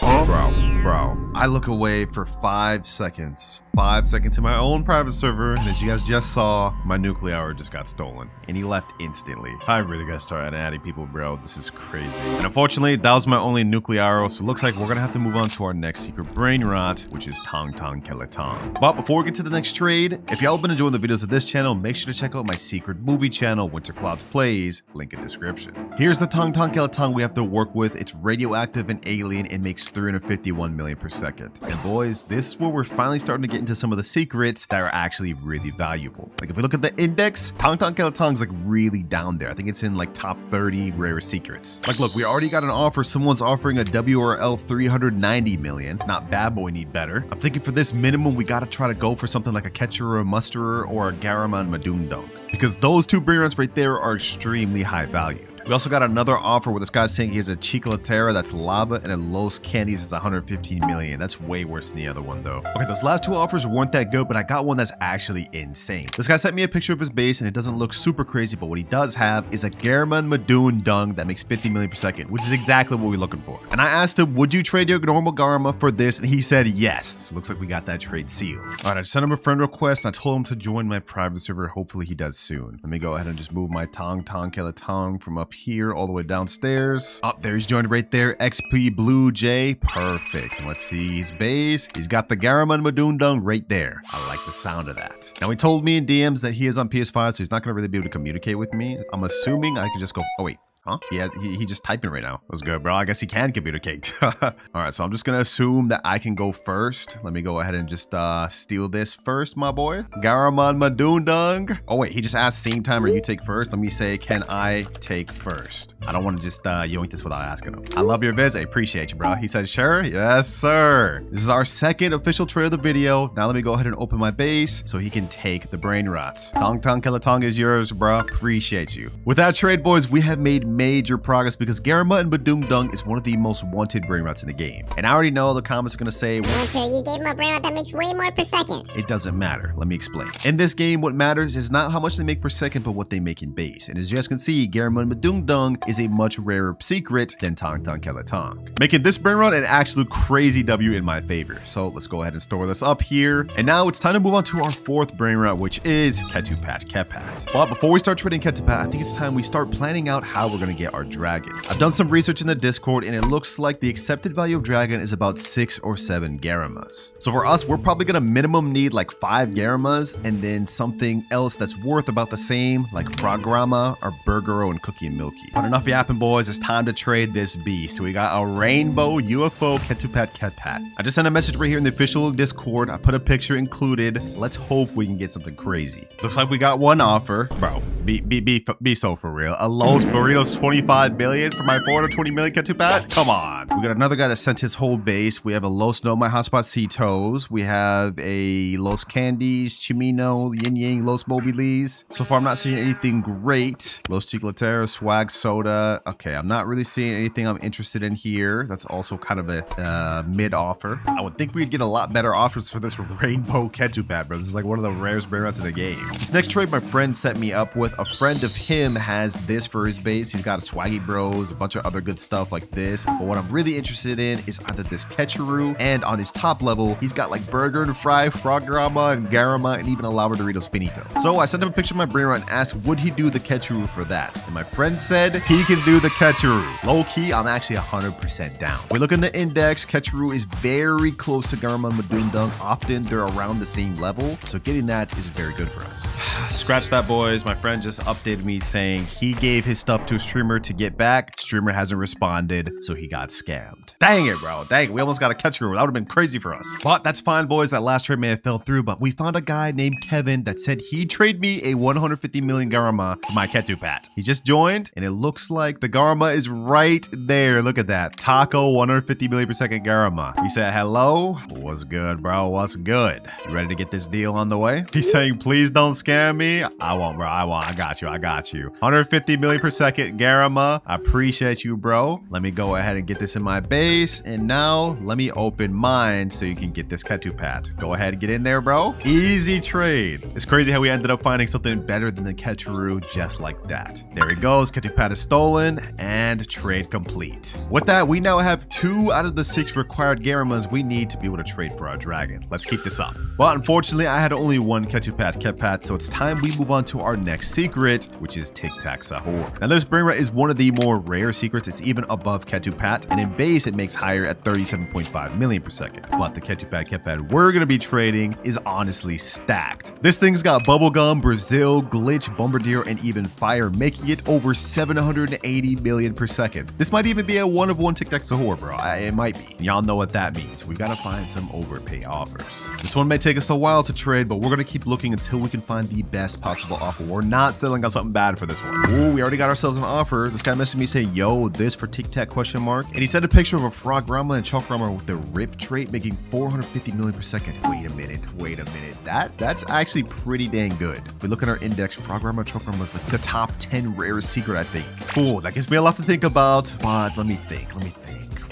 S1: Bro, I look away for 5 seconds. 5 seconds in my own private server, and as you guys just saw, my Nuclearo just got stolen, and he left instantly. I really gotta start adding people, bro. This is crazy. And unfortunately, that was my only Nuclearo, so it looks like we're gonna have to move on to our next secret Brainrot, which is Tong Tong Keletong. But before we get to the next trade, if y'all been enjoying the videos of this channel, make sure to check out my secret movie channel, WinterKloudz Plays, link in description. Here's the Tong Tong Keletong we have to work with. It's radioactive and alien and makes 351 million per second. And boys, this is where we're finally starting to get into some of the secrets that are actually really valuable. Like if we look at the index, Tong Tong Keletong's like really down there. I think it's in like top 30 rare secrets. Like look, we already got an offer. Someone's offering a WRL 390 million. Not bad, but we need better. I'm thinking for this minimum, we gotta try to go for something like a Catcher or a Musterer or a Garaman Madundong, because those two Brainrots right there are extremely high valued. We also got another offer where this guy's saying he has a Chiclatera that's lava and a Los Candies is 115 million. That's way worse than the other one though. Okay, those last two offers weren't that good, but I got one that's actually insane. This guy sent me a picture of his base and it doesn't look super crazy, but what he does have is a Garaman Madundong that makes 50 million per second, which is exactly what we're looking for. And I asked him, would you trade your normal Garma for this? And he said yes. So it looks like we got that trade sealed. All right, I sent him a friend request and I told him to join my private server. Hopefully he does soon. Let me go ahead and just move my Tong Tong Keletong from up here all the way downstairs. Oh, there he's joined right there. XP Blue Jay. Perfect. And let's see his base. He's got the Garaman Madundong right there. I like the sound of that. Now he told me in DMs that he is on PS5, so he's not going to really be able to communicate with me. I'm assuming I can just go, oh wait. Huh? He just typing right now. That was good, bro. I guess he can communicate. All right, so I'm just gonna assume that I can go first. Let me go ahead and just steal this first, my boy. Garaman Madundong. Oh wait, he just asked same time or you take first. Let me say, can I take first? I don't want to just yoink this without asking him. I love your vids. I appreciate you, bro. He said, sure. Yes, sir. This is our second official trade of the video. Now let me go ahead and open my base so he can take the Brainrots. Tong Tong Keletong is yours, bro. Appreciate you. With that trade, boys, we have made major progress because Garama and Badungdung is one of the most wanted Brainrots in the game. And I already know the comments are going to say,
S4: Winter, you gave him a Brainrot that makes way more per second.
S1: It doesn't matter. Let me explain. In this game, what matters is not how much they make per second, but what they make in base. And as you guys can see, Garama and Badungdung is a much rarer secret than Tong Tong Keletong, making this Brainrot an absolute crazy W in my favor. So let's go ahead and store this up here. And now it's time to move on to our fourth Brainrot, which is Ketupat Kepat. But before we start trading Ketupat, I think it's time we start planning out how we're going to get our dragon. I've done some research in the Discord and it looks like the accepted value of dragon is about 6 or 7 Garamas. So for us, we're probably going to minimum need like 5 Garamas and then something else that's worth about the same, like Frograma or Burgero and Cookie and Milky. But enough yapping, boys. It's time to trade this beast. We got a rainbow UFO Ketupat Ketpat. I just sent a message right here in the official Discord. I put a picture included. Let's hope we can get something crazy. Looks like we got one offer. Bro, be so for real. A Los Burritos 25 million for my 420 million Ketupat? Come on. We got another guy that sent his whole base. We have a Los No My Hotspot Citos. We have a Los Candies, Chimino, Yin Yang, Los Mobiles. So far, I'm not seeing anything great. Los Chiclatera, Swag Soda. Okay, I'm not really seeing anything I'm interested in here. That's also kind of a mid offer. I would think we'd get a lot better offers for this rainbow Ketupat, bro. This is like one of the rarest Brainrots in the game. This next trade my friend set me up with. A friend of him has this for his base. He's got a Swaggy Bros, a bunch of other good stuff like this. But what I'm really interested in is either this Ketcheroo, and on his top level, he's got like Burger and Fry, Frograma, and Garama, and even a Lava Dorito Spinito. So I sent him a picture of my Brainrot and asked, would he do the Ketcheroo for that? And my friend said he can do the Ketcheroo. Low key, I'm actually 100% down. We look in the index, Ketcheroo is very close to Garama and Madundung. Often they're around the same level, so getting that is very good for us. Scratch that, boys. My friend just updated me saying he gave his stuff to a streamer to get back. Streamer hasn't responded, so he got scammed. Dang it, bro. Dang it. We almost got a catch crew. That would have been crazy for us. But that's fine, boys. That last trade may have fell through, but we found a guy named Kevin that said he'd trade me a 150 million Garma for my Ketupat. He just joined, and it looks like the Garma is right there. Look at that. Taco 150 million per second Garma. He said, hello. What's good, bro? What's good? You ready to get this deal on the way? He's saying, please don't scam me. I won't, bro. I won't. I got you. I got you. 150 million per second Garma. I appreciate you, bro. Let me go ahead and get this in my base. And now let me open mine so you can get this Ketupat. Go ahead and get in there, bro. Easy trade. It's crazy how we ended up finding something better than the Ketchuru just like that. There he goes. Ketupat is stolen and trade complete. With that, we now have 2 out of the 6 required Garamas we need to be able to trade for our dragon. Let's keep this up. But unfortunately, I had only 1 Ketupat, so it's time we move on to our next secret, which is Tic Tac Sahur. Now, this Brainrot is one of the more rare secrets. It's even above Ketupat, and in base, it makes higher at 37.5 million per second. But the Ketupat we're going to be trading is honestly stacked. This thing's got Bubblegum, Brazil, Glitch, Bombardier, and even Fire, making it over 780 million per second. This might even be a 1-of-1 Tic Tac Sahur, bro. It might be. Y'all know what that means. We got to find some overpay offers. This one may take us a while to trade, but we're going to keep looking until we can find the best possible offer. We're not settling on something bad for this one. Ooh, we already got ourselves an offer. This guy messaged me saying, yo, this for Tic Tac ? And he sent a picture of a Frog Rama and Chalk Rama with the RIP trait making 450 million per second. Wait a minute. That's actually pretty dang good. If we look at our index, Frog Rama and Chalk Rama is like the top 10 rarest secret, I think. Cool, that gives me a lot to think about, but let me think.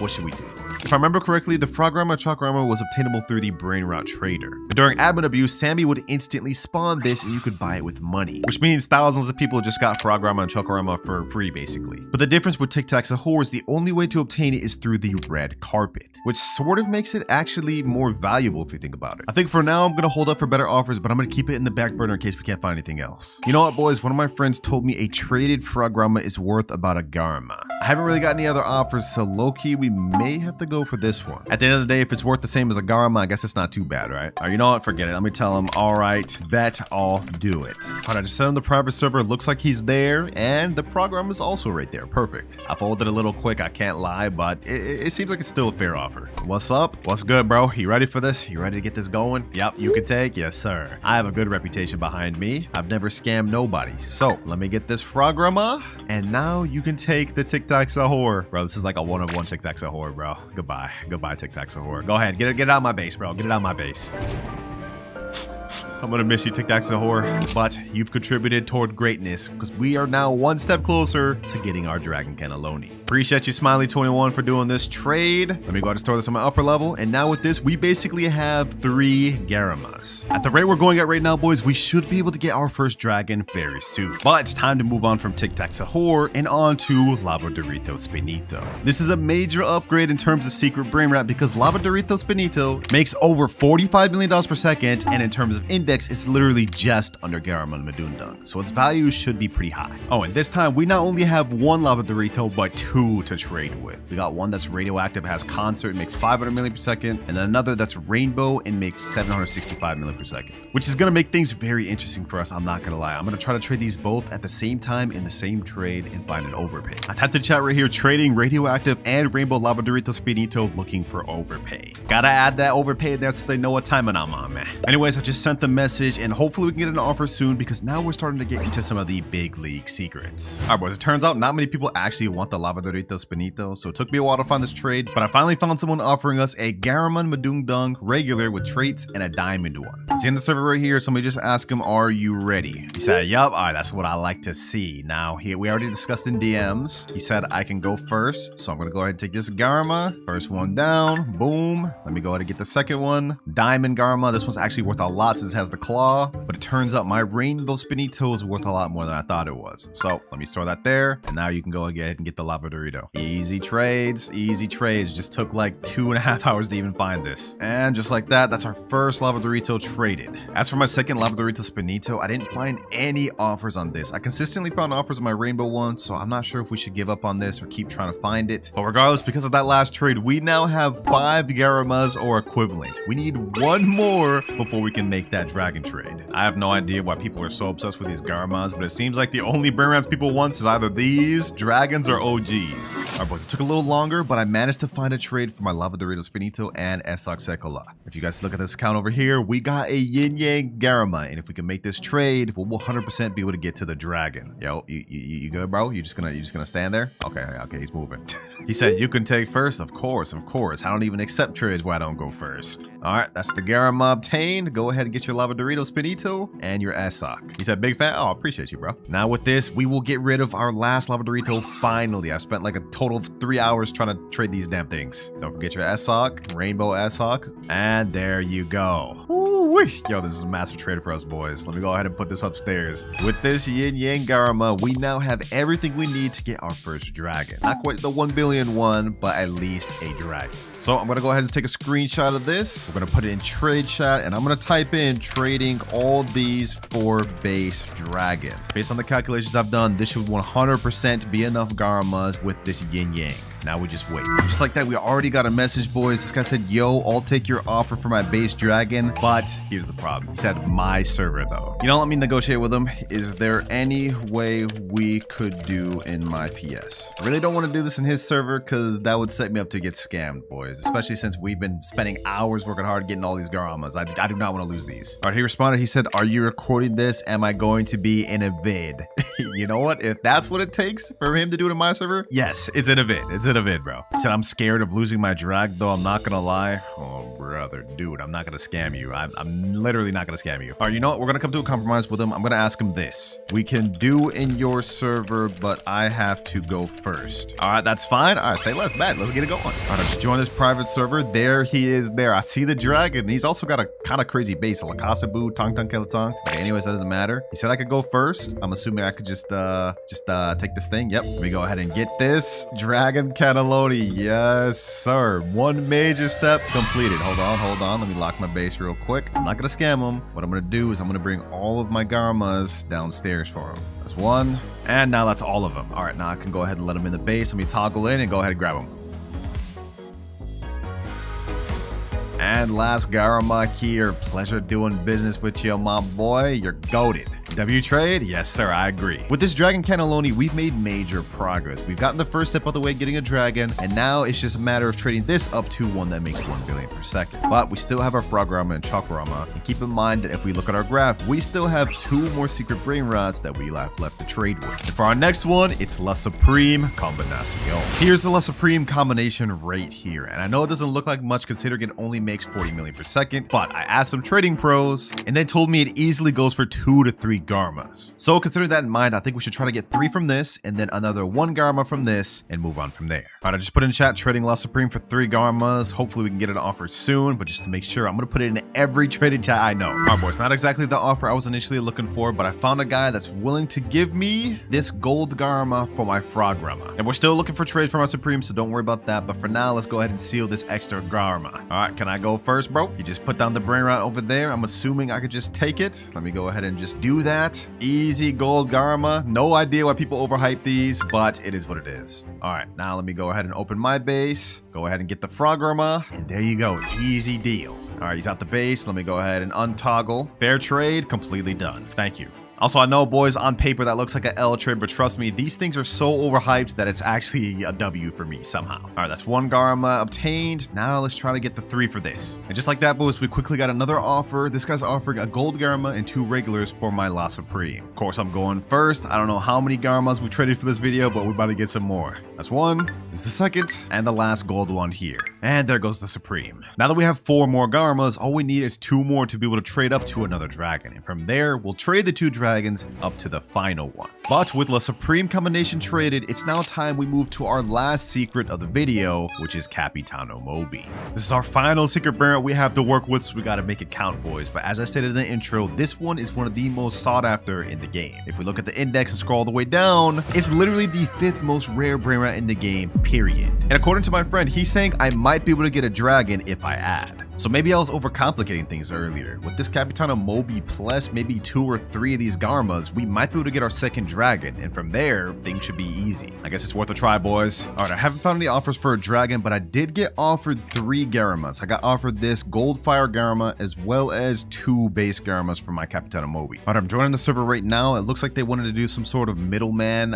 S1: What should we do? If I remember correctly, the Frog Rama Chalk Rama was obtainable through the Brainrot trader. And during admin abuse, Sammy would instantly spawn this and you could buy it with money, which means thousands of people just got Frog Rama and Chalk Rama for free, basically. But the difference with Tic Tac Sahur is the only way to obtain it is through the red carpet, which sort of makes it actually more valuable if you think about it. I think for now, I'm going to hold up for better offers, but I'm going to keep it in the back burner in case we can't find anything else. You know what, boys? One of my friends told me a traded Frog Rama is worth about a Garma. I haven't really got any other offers, so low-key, we may have to go for this one. At the end of the day, if it's worth the same as a Garma, I guess it's not too bad, right? All right, you know what? Forget it. Let me tell him, all right, bet I'll do it. All right, I just sent him the private server. Looks like he's there, and the program is also right there. Perfect. I folded a little quick, I can't lie, but it seems like it's still a fair offer. What's up? What's good, bro? You ready for this? You ready to get this going? Yep, you can take. Yes, sir. I have a good reputation behind me. I've never scammed nobody. So let me get this Frograma, and now you can take the Tic Tac Sahur. Bro, this is like a 1-of-1 Tic Tac Sahur, bro. Goodbye. Goodbye, Tic Tac Sahur. Go ahead, get it out of my base, bro. Get it out of my base. I'm gonna miss you, Tic Tac Sahur, but you've contributed toward greatness because we are now one step closer to getting our Dragon Cannelloni. Appreciate you, Smiley21, for doing this trade. Let me go ahead and store this on my upper level. And now with this, we basically have 3 Garamas. At the rate we're going at right now, boys, we should be able to get our first dragon very soon. But it's time to move on from Tic Tac Sahur and on to Lava Dorito Spinito. This is a major upgrade in terms of secret Brainrot because Lava Dorito Spinito makes over $45 million per second, and in terms of index, it's literally just under Garamon Medundung, so its value should be pretty high. Oh, and this time we not only have 1 Lava Dorito, but 2 to trade with. We got one that's radioactive, has concert, makes 500 million per second, and then another that's rainbow and makes 765 million per second, which is gonna make things very interesting for us. I'm not gonna lie. I'm gonna try to trade these both at the same time in the same trade and find an overpay. I typed in chat right here, trading radioactive and rainbow Lava Dorito Spinito, looking for overpay. Gotta add that overpay there so they know what time I'm on, man. Anyways, I just sent the message and hopefully we can get an offer soon because now we're starting to get into some of the big league secrets. All right, boys, it turns out not many people actually want the Lava Dorito Spinito, so it took me a while to find this trade, but I finally found someone offering us a Garamon Medundung regular with traits and a diamond one. See in the server right here, somebody just asked him, are you ready? He said, yup. All right, that's what I like to see. Now, we already discussed in DMs. He said I can go first, so I'm gonna go ahead and take this Garma. First one down, boom. Let me go ahead and get the second one. Diamond Garma. This one's actually worth a lot since it has the claw, but it turns out my Rainbow Spinito is worth a lot more than I thought it was. So let me store that there, and now you can go ahead and get the Lava Dorito. Easy trades, easy trades. Just took like 2.5 hours to even find this. And just like that, that's our first Lava Dorito traded. As for my second Lava Dorito Spinito, I didn't find any offers on this. I consistently found offers on my Rainbow one, so I'm not sure if we should give up on this or keep trying to find it. But regardless, because of that last trade, we now have 5 Garamas or equivalent. We need 1 more before we can make that dragon trade. I have no idea why people are so obsessed with these Garamas, but it seems like the only Brainrots people want is either these, dragons, or OGs. Alright boys, it took a little longer, but I managed to find a trade for my Lava Dorito Spinito and Esoc Secola. If you guys look at this account over here, we got a Yin Yang Garama, and if we can make this trade, we'll 100% be able to get to the dragon. Yo, you good, bro? You just gonna stand there? Okay, he's moving. He said you can take first. Of course. I don't even accept trades where I don't go first. Alright, that's the Garama obtained. Go ahead and get your Lava Dorito Spinito and your Esoc. He said big fan. Oh, I appreciate you, bro. Now with this, we will get rid of our last Lava Dorito finally. I spent like a total of 3 hours trying to trade these damn things. Don't forget your Esoc, Rainbow Esoc, and there you go. Woo-wee. Yo, this is a massive trade for us, boys. Let me go ahead and put this upstairs. With this Yin Yang Garama, we now have everything we need to get our first dragon. Not quite the 1 billion one, but at least a dragon. So I'm gonna go ahead and take a screenshot of this. We're gonna put it in trade chat, and I'm gonna type in trading all these for base dragon. Based on the calculations I've done, this should 100% be enough Garamas with this Yin Yang. Now we just wait. Just like that, we already got a message, boys. This guy said, yo, I'll take your offer for my base dragon, but here's the problem. He said my server though. You know, let me negotiate with him. Is there any way we could do in my PS? I really don't want to do this in his server because that would set me up to get scammed, boys. Especially since we've been spending hours working hard getting all these Garamas. I do not want to lose these. All right, he responded. He said, are you recording this? Am I going to be in a vid? You know what? If that's what it takes for him to do it in my server, yes, it's in a vid. It's in a vid, bro. He said, I'm scared of losing my drag, though. I'm not gonna lie. Oh, brother, dude, I'm not gonna scam you. I'm literally not gonna scam you. All right, you know what? We're gonna come to a compromise with him. I'm gonna ask him this. We can do in your server, but I have to go first. All right, that's fine. All right, say less, bet. Let's get it going. All right, let's join this private server. There he is there. I see the dragon. He's also got a kind of crazy base. Lakasabu, Tong Tong Kelatong. Okay, anyways, that doesn't matter. He said I could go first. I'm assuming I could just take this thing. Yep. Let me go ahead and get this dragon cannelloni. Yes, sir. One major step completed. Hold on. Let me lock my base real quick. I'm not gonna scam him. What I'm gonna do is I'm gonna bring all of my Garamas downstairs for him. That's one. And now that's all of them. All right, now I can go ahead and let him in the base. Let me toggle in and go ahead and grab him. And last Garama here. Pleasure doing business with you, my boy. You're goated. W trade? Yes, sir, I agree. With this dragon cannelloni, we've made major progress. We've gotten the first step of the way, getting a dragon, and now it's just a matter of trading this up to one that makes 1 billion per second. But we still have our Frograma and Chokorama, and keep in mind that if we look at our graph, we still have 2 more secret Brainrots that we have left to trade with. And for our next one, it's La Supreme Combination. Here's the La Supreme combination right here, and I know it doesn't look like much considering it only makes 40 million per second, but I asked some trading pros, and they told me it easily goes for 2 to 3 Garamas. So considering that in mind, I think we should try to get 3 from this, and then another 1 Garama from this, and move on from there. All right, I just put in chat trading La Supreme for 3 Garamas. Hopefully we can get an offer soon, but just to make sure, I'm gonna put it in every trading chat I know. All right, boys, not exactly the offer I was initially looking for, but I found a guy that's willing to give me this gold Garama for my Frograma. And we're still looking for trades for my Supreme, so don't worry about that. But for now, let's go ahead and seal this extra Garama. All right, can I go first, bro? You just put down the Brainrot over there. I'm assuming I could just take it. Let me go ahead and just do that. Easy gold Garama. No idea why people overhype these, but it is what it is. All right, now let me go ahead and open my base. Go ahead and get the Frograma, and there you go. Easy deal. All right, he's out the base. Let me go ahead and untoggle. Fair trade, completely done. Thank you. Also, I know, boys, on paper that looks like an L trade, but trust me, these things are so overhyped that it's actually a W for me somehow. All right, that's 1 Garama obtained. Now let's try to get the 3 for this. And just like that, boys, we quickly got another offer. This guy's offering a gold Garama and 2 regulars for my La Supreme. Of course, I'm going first. I don't know how many Garamas we traded for this video, but we're about to get some more. That's 1. It's the 2nd, and the last gold one here. And there goes the Supreme. Now that we have 4 more Garamas, all we need is 2 more to be able to trade up to another dragon. And from there, we'll trade the 2 dragons up to the final one. But with La Supreme combination traded, it's now time we move to our last secret of the video, which is Capitano Moby. This is our final secret Brainrot we have to work with, so we gotta make it count, boys. But as I said in the intro, this one is one of the most sought after in the game. If we look at the index and scroll all the way down, it's literally the 5th most rare Brainrot in the game, period. And according to my friend, he's saying I might be able to get a dragon if I add. So maybe I was overcomplicating things earlier. With this Capitano Mobi plus maybe 2 or 3 of these Garmas, we might be able to get our second dragon, and from there, things should be easy. I guess it's worth a try, boys. All right, I haven't found any offers for a dragon, but I did get offered 3 Garamas. I got offered this Gold Fire Garama as well as 2 base Garamas for my Capitano Mobi. All right, I'm joining the server right now. It looks like they wanted to do some sort of middleman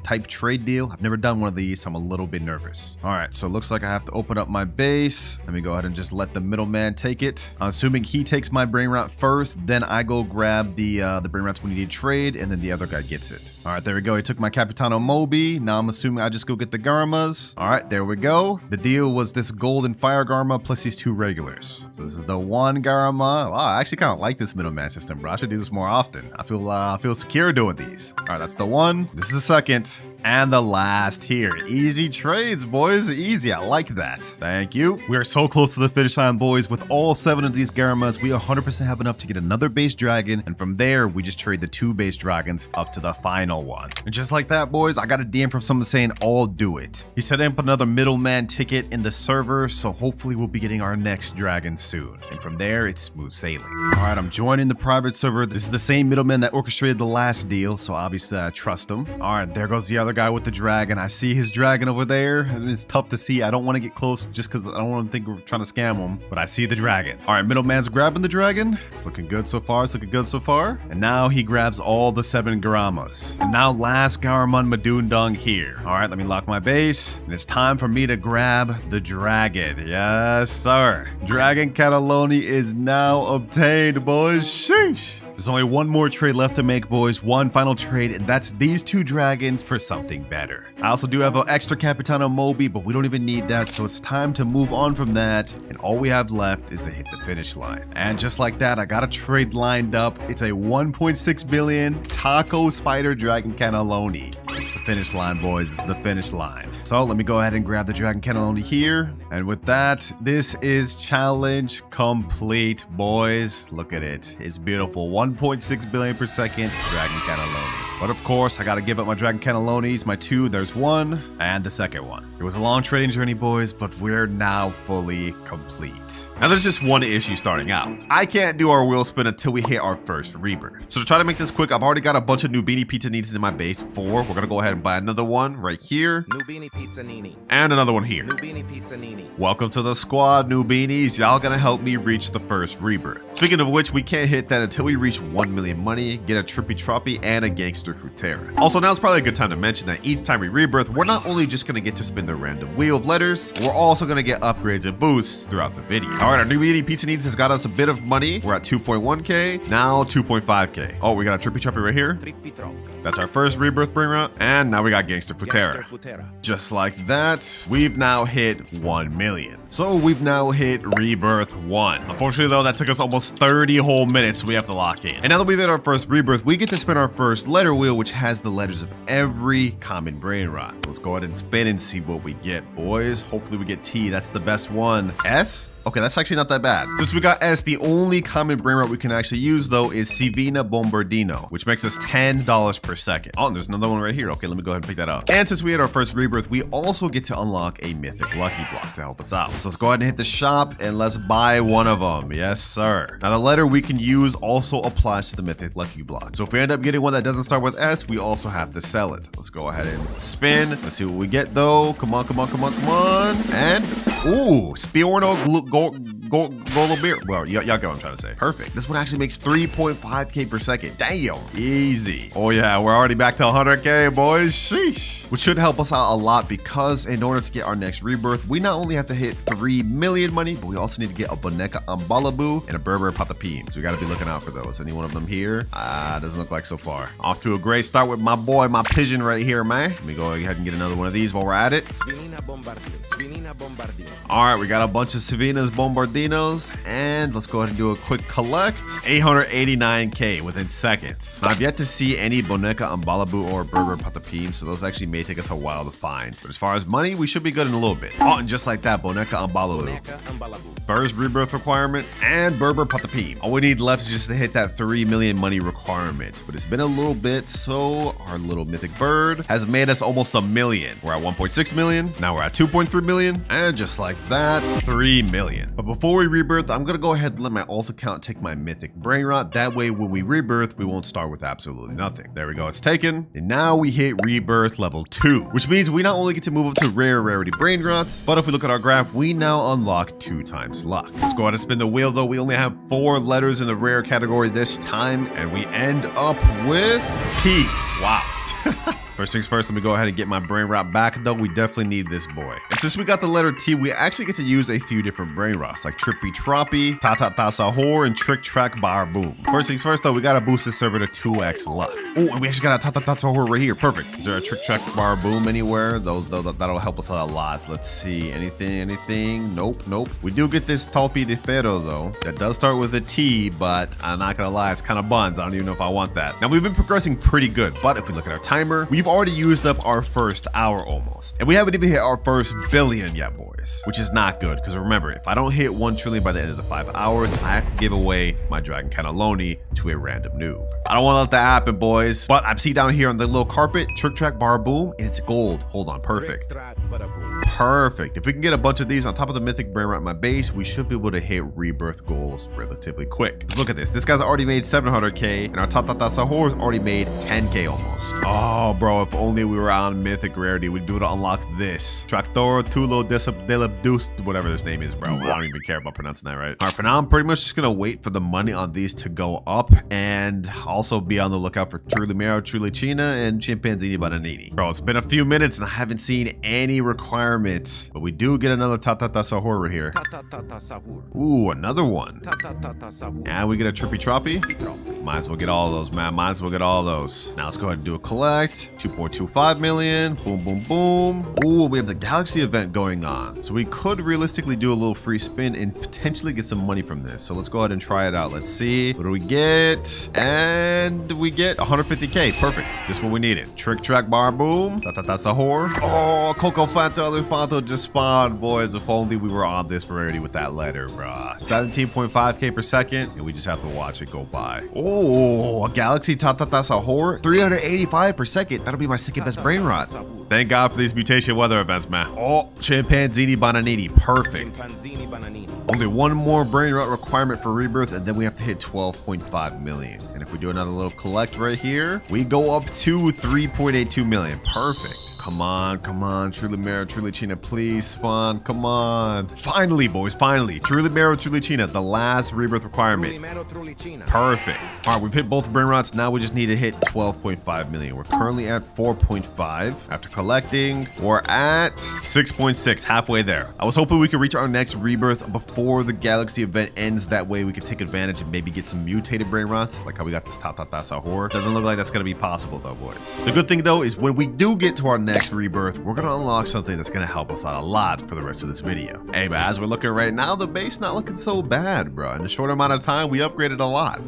S1: type trade deal. I've never done one of these, so I'm a little bit nervous. All right, so it looks like I have to open up my base. Let me go ahead and just let the middleman take it. I'm assuming he takes my Brainrot first, then I go grab the Brainrots when you need trade, and then the other guy gets it. All right, there we go. He took my Capitano Mobi. Now I'm assuming I just go get the Garamas. All right, there we go. The deal was this Golden Fire Garma plus these 2 regulars. So this is the 1 Garama. Wow, I actually kind of like this middleman system, bro. I should do this more often. I feel secure doing these. All right, that's the 1. This is the 2nd. And the last here. Easy trades, boys. Easy. I like that. Thank you. We are so close to the finish line, boys. With all 7 of these Garamas, we 100% have enough to get another base dragon. And from there, we just trade the 2 base dragons up to the final one. And just like that, boys, I got a DM from someone saying, I'll do it. He set up another middleman ticket in the server. So hopefully we'll be getting our next dragon soon. And from there, it's smooth sailing. All right, I'm joining the private server. This is the same middleman that orchestrated the last deal. So obviously I trust him. All right, there goes the other guy with the dragon. I see his dragon over there, and it's tough to see. I don't want to get close just because I don't want to think we're trying to scam him, but I see the dragon. All right, middleman's grabbing the dragon. It's looking good so far. It's looking good so far. And now he grabs all the 7 Garamas. And now last Garaman Madundung here. All right, let me lock my base, and it's time for me to grab the dragon. Yes, sir. Dragon Cataloni is now obtained, boys. Sheesh. There's only one more trade left to make, boys. One final trade, and that's these 2 dragons for something better. I also do have an extra Capitano Mobi, but we don't even need that, so it's time to move on from that. And all we have left is to hit the finish line. And just like that, I got a trade lined up. It's a 1.6 billion Taco Spider Dragon Cannelloni. It's the finish line, boys. It's the finish line. So let me go ahead and grab the Dragon Cannelloni here. And with that, this is challenge complete, boys. Look at it. It's beautiful. 1.6 billion per second Dragon Cannelloni. But of course, I gotta give up my Dragon Cannellonis, my 2, there's 1, and the second one. It was a long trading journey, boys, but we're now fully complete. Now there's just one issue starting out. I can't do our wheel spin until we hit our first rebirth. So to try to make this quick, I've already got a bunch of Nubini Pizzaninis in my base, 4. We're gonna go ahead and buy another one right here.
S3: Nubini Pizzanini.
S1: And another one here.
S3: Nubini Pizzanini.
S1: Welcome to the squad, Nubinis. Y'all gonna help me reach the first rebirth. Speaking of which, we can't hit that until we reach 1 million money, get a Trippy Troppy, and a Gangster Frutera. Also, now it's probably a good time to mention that each time we rebirth, we're not only just gonna get to spin the random wheel of letters, we're also gonna get upgrades and boosts throughout the video. All right, our Nubini Pizzaninis has got us a bit of money. We're at 2.1k, now 2.5k. Oh, we got a Trippy Troppy right here.
S3: Trippi troppi.
S1: That's our first rebirth Brainrot, and now we got Gangster Frutera.
S3: Gangster Frutera.
S1: Just like that, we've now hit 1 million. So we've now hit Rebirth 1. Unfortunately though, that took us almost 30 whole minutes, so we have to lock in. And now that we've hit our first Rebirth, we get to spin our first letter wheel, which has the letters of every common Brainrot. Let's go ahead and spin and see what we get, boys. Hopefully we get T, that's the best one. S? Okay, that's actually not that bad. Since we got S, the only common Brainrot we can actually use though is Sivina Bombardino, which makes us $10 per second. Oh, and there's another one right here. Okay, let me go ahead and pick that up. And since we had our first Rebirth, we also get to unlock a Mythic Lucky Block to help us out. So let's go ahead and hit the shop and let's buy one of them. Yes, sir. Now the letter we can use also applies to the Mythic Lucky Block. So if we end up getting one that doesn't start with S, we also have to sell it. Let's go ahead and spin. Let's see what we get though. Come on, come on, come on, come on. And, ooh, Spiorno Golobir. Well, y'all get what I'm trying to say. Perfect. This one actually makes 3.5k per second. Damn, easy. Oh yeah, we're already back to 100k, boys. Sheesh. Which should help us out a lot because in order to get our next Rebirth, we not only have to hit 3 million money, but we also need to get a Boneka Ambalabu and a Berber Patapim. So we got to be looking out for those. Any one of them here? Doesn't look like so far. Off to a great start with my boy, my pigeon right here, man. Let me go ahead and get another one of these while we're at it.
S3: Svinina Bombardino. Svinina Bombardino.
S1: All right, we got a bunch of Savinas Bombardinos, and let's go ahead and do a quick collect. 889k within seconds. Now, I've yet to see any Boneka Ambalabu or Berber Patapim, so those actually may take us a while to find. But as far as money, we should be good in a little bit. Oh, and just like that, Boneka Ambalu.
S3: Boneca Ambalabu.
S1: First rebirth requirement, and Berber Patapim. All we need left is just to hit that 3 million money requirement. But it's been a little bit, so our little mythic bird has made us almost a million. We're at 1.6 million, now we're at 2.3 million, and just like that, 3 million. But before we rebirth, I'm gonna go ahead and let my alt account take my mythic Brainrot. That way, when we rebirth, we won't start with absolutely nothing. There we go, it's taken. And now we hit rebirth level 2, which means we not only get to move up to rare rarity Brainrots, but if we look at our graph, we now unlock 2 times luck. Let's go ahead and spin the wheel though. We only have 4 letters in the rare category this time, and we end up with T. Wow. First things first, let me go ahead and get my Brainrot back though. We definitely need this boy. And since we got the letter T, we actually get to use a few different Brainrots like Trippy Troppy, Ta Ta Ta Sahur, and Trick Track Bar Boom. First things first though, we gotta boost this server to 2x luck. Oh, and we actually got a Ta Ta Ta Sahur right here. Perfect. Is there a Trick Track Bar Boom anywhere? That'll help us out a lot. Let's see. Anything? Nope. We do get this Talpi de Ferro though. That does start with a T, but I'm not gonna lie, it's kind of buns. I don't even know if I want that. Now we've been progressing pretty good, but if we look at our timer, we've already used up our first hour almost. And we haven't even hit our first billion yet, boys, which is not good. Because remember, if I don't hit 1 trillion by the end of the 5 hours, I have to give away my Dragon Cannelloni to a random noob. I don't want to let that happen, boys. But I see down here on the little carpet, Trick Track Bar Boom, and it's gold. Hold on, perfect. Perfect. If we can get a bunch of these on top of the mythic Brainrot in my base, we should be able to hit rebirth goals relatively quick. Let's look at this. This guy's already made 700k, and our Ta Ta Ta Sahur's already made 10k almost. Oh, bro, if only we were on mythic rarity, we'd be able to unlock this. Tractor Tulo Delabdus, whatever this name is, bro. I don't even care about pronouncing that right. All right, for now, I'm pretty much just gonna wait for the money on these to go up, and also be on the lookout for Trulimero, Trulicina, and Chimpanzini Bananini. Bro, it's been a few minutes, and I haven't seen any requirements. But we do get another Ta Ta Ta Sahur right here.
S3: Ta Ta Ta Ta Sahur.
S1: Ooh, another one.
S3: Ta Ta Ta Ta Sahur.
S1: And we get a Trippy Troppy. Might as well get all of those, man. Might as well get all of those. Now let's go ahead and do a collect. 2.25 million. Boom, boom, boom. Ooh, we have the Galaxy event going on. So we could realistically do a little free spin and potentially get some money from this. So let's go ahead and try it out. Let's see. What do we get? And we get 150k. Perfect. This is what we needed. Trick Track Bar Boom. Ta Ta Ta Sahur. Oh, Coco Fanta Alufato just spawned, boys. If only we were on this rarity with that letter, bruh. 17.5k per second, and we just have to watch it go by. Oh, a Galaxy Ta Ta Ta Sahur. 385 per second. That'll be my second best Brainrot. Thank God for these mutation weather events, man. Oh, Chimpanzini Bananini. Perfect.
S3: Chimpanzini Bananini.
S1: Only one more Brainrot requirement for rebirth, and then we have to hit 12.5 million. And if we do another little collect right here, we go up to 3.82 million. Perfect. Come on, Trulimero, Trulicina, please spawn, come on. Finally, boys, finally. Trulimero, Trulicina, the last rebirth requirement.
S3: Trulimero, Trulicina.
S1: Perfect. All right, we've hit both Brainrots. Now we just need to hit 12.5 million. We're currently at 4.5. After collecting, we're at 6.6, halfway there. I was hoping we could reach our next rebirth before the Galaxy event ends. That way we could take advantage and maybe get some mutated Brainrots, like how we got this Ta Ta Ta Sahur. Doesn't look like that's going to be possible though, boys. The good thing though is when we do get to our next rebirth, we're gonna unlock something that's gonna help us out a lot for the rest of this video. Hey, but as we're looking right now, the base not looking so bad, bro. In a short amount of time, we upgraded a lot.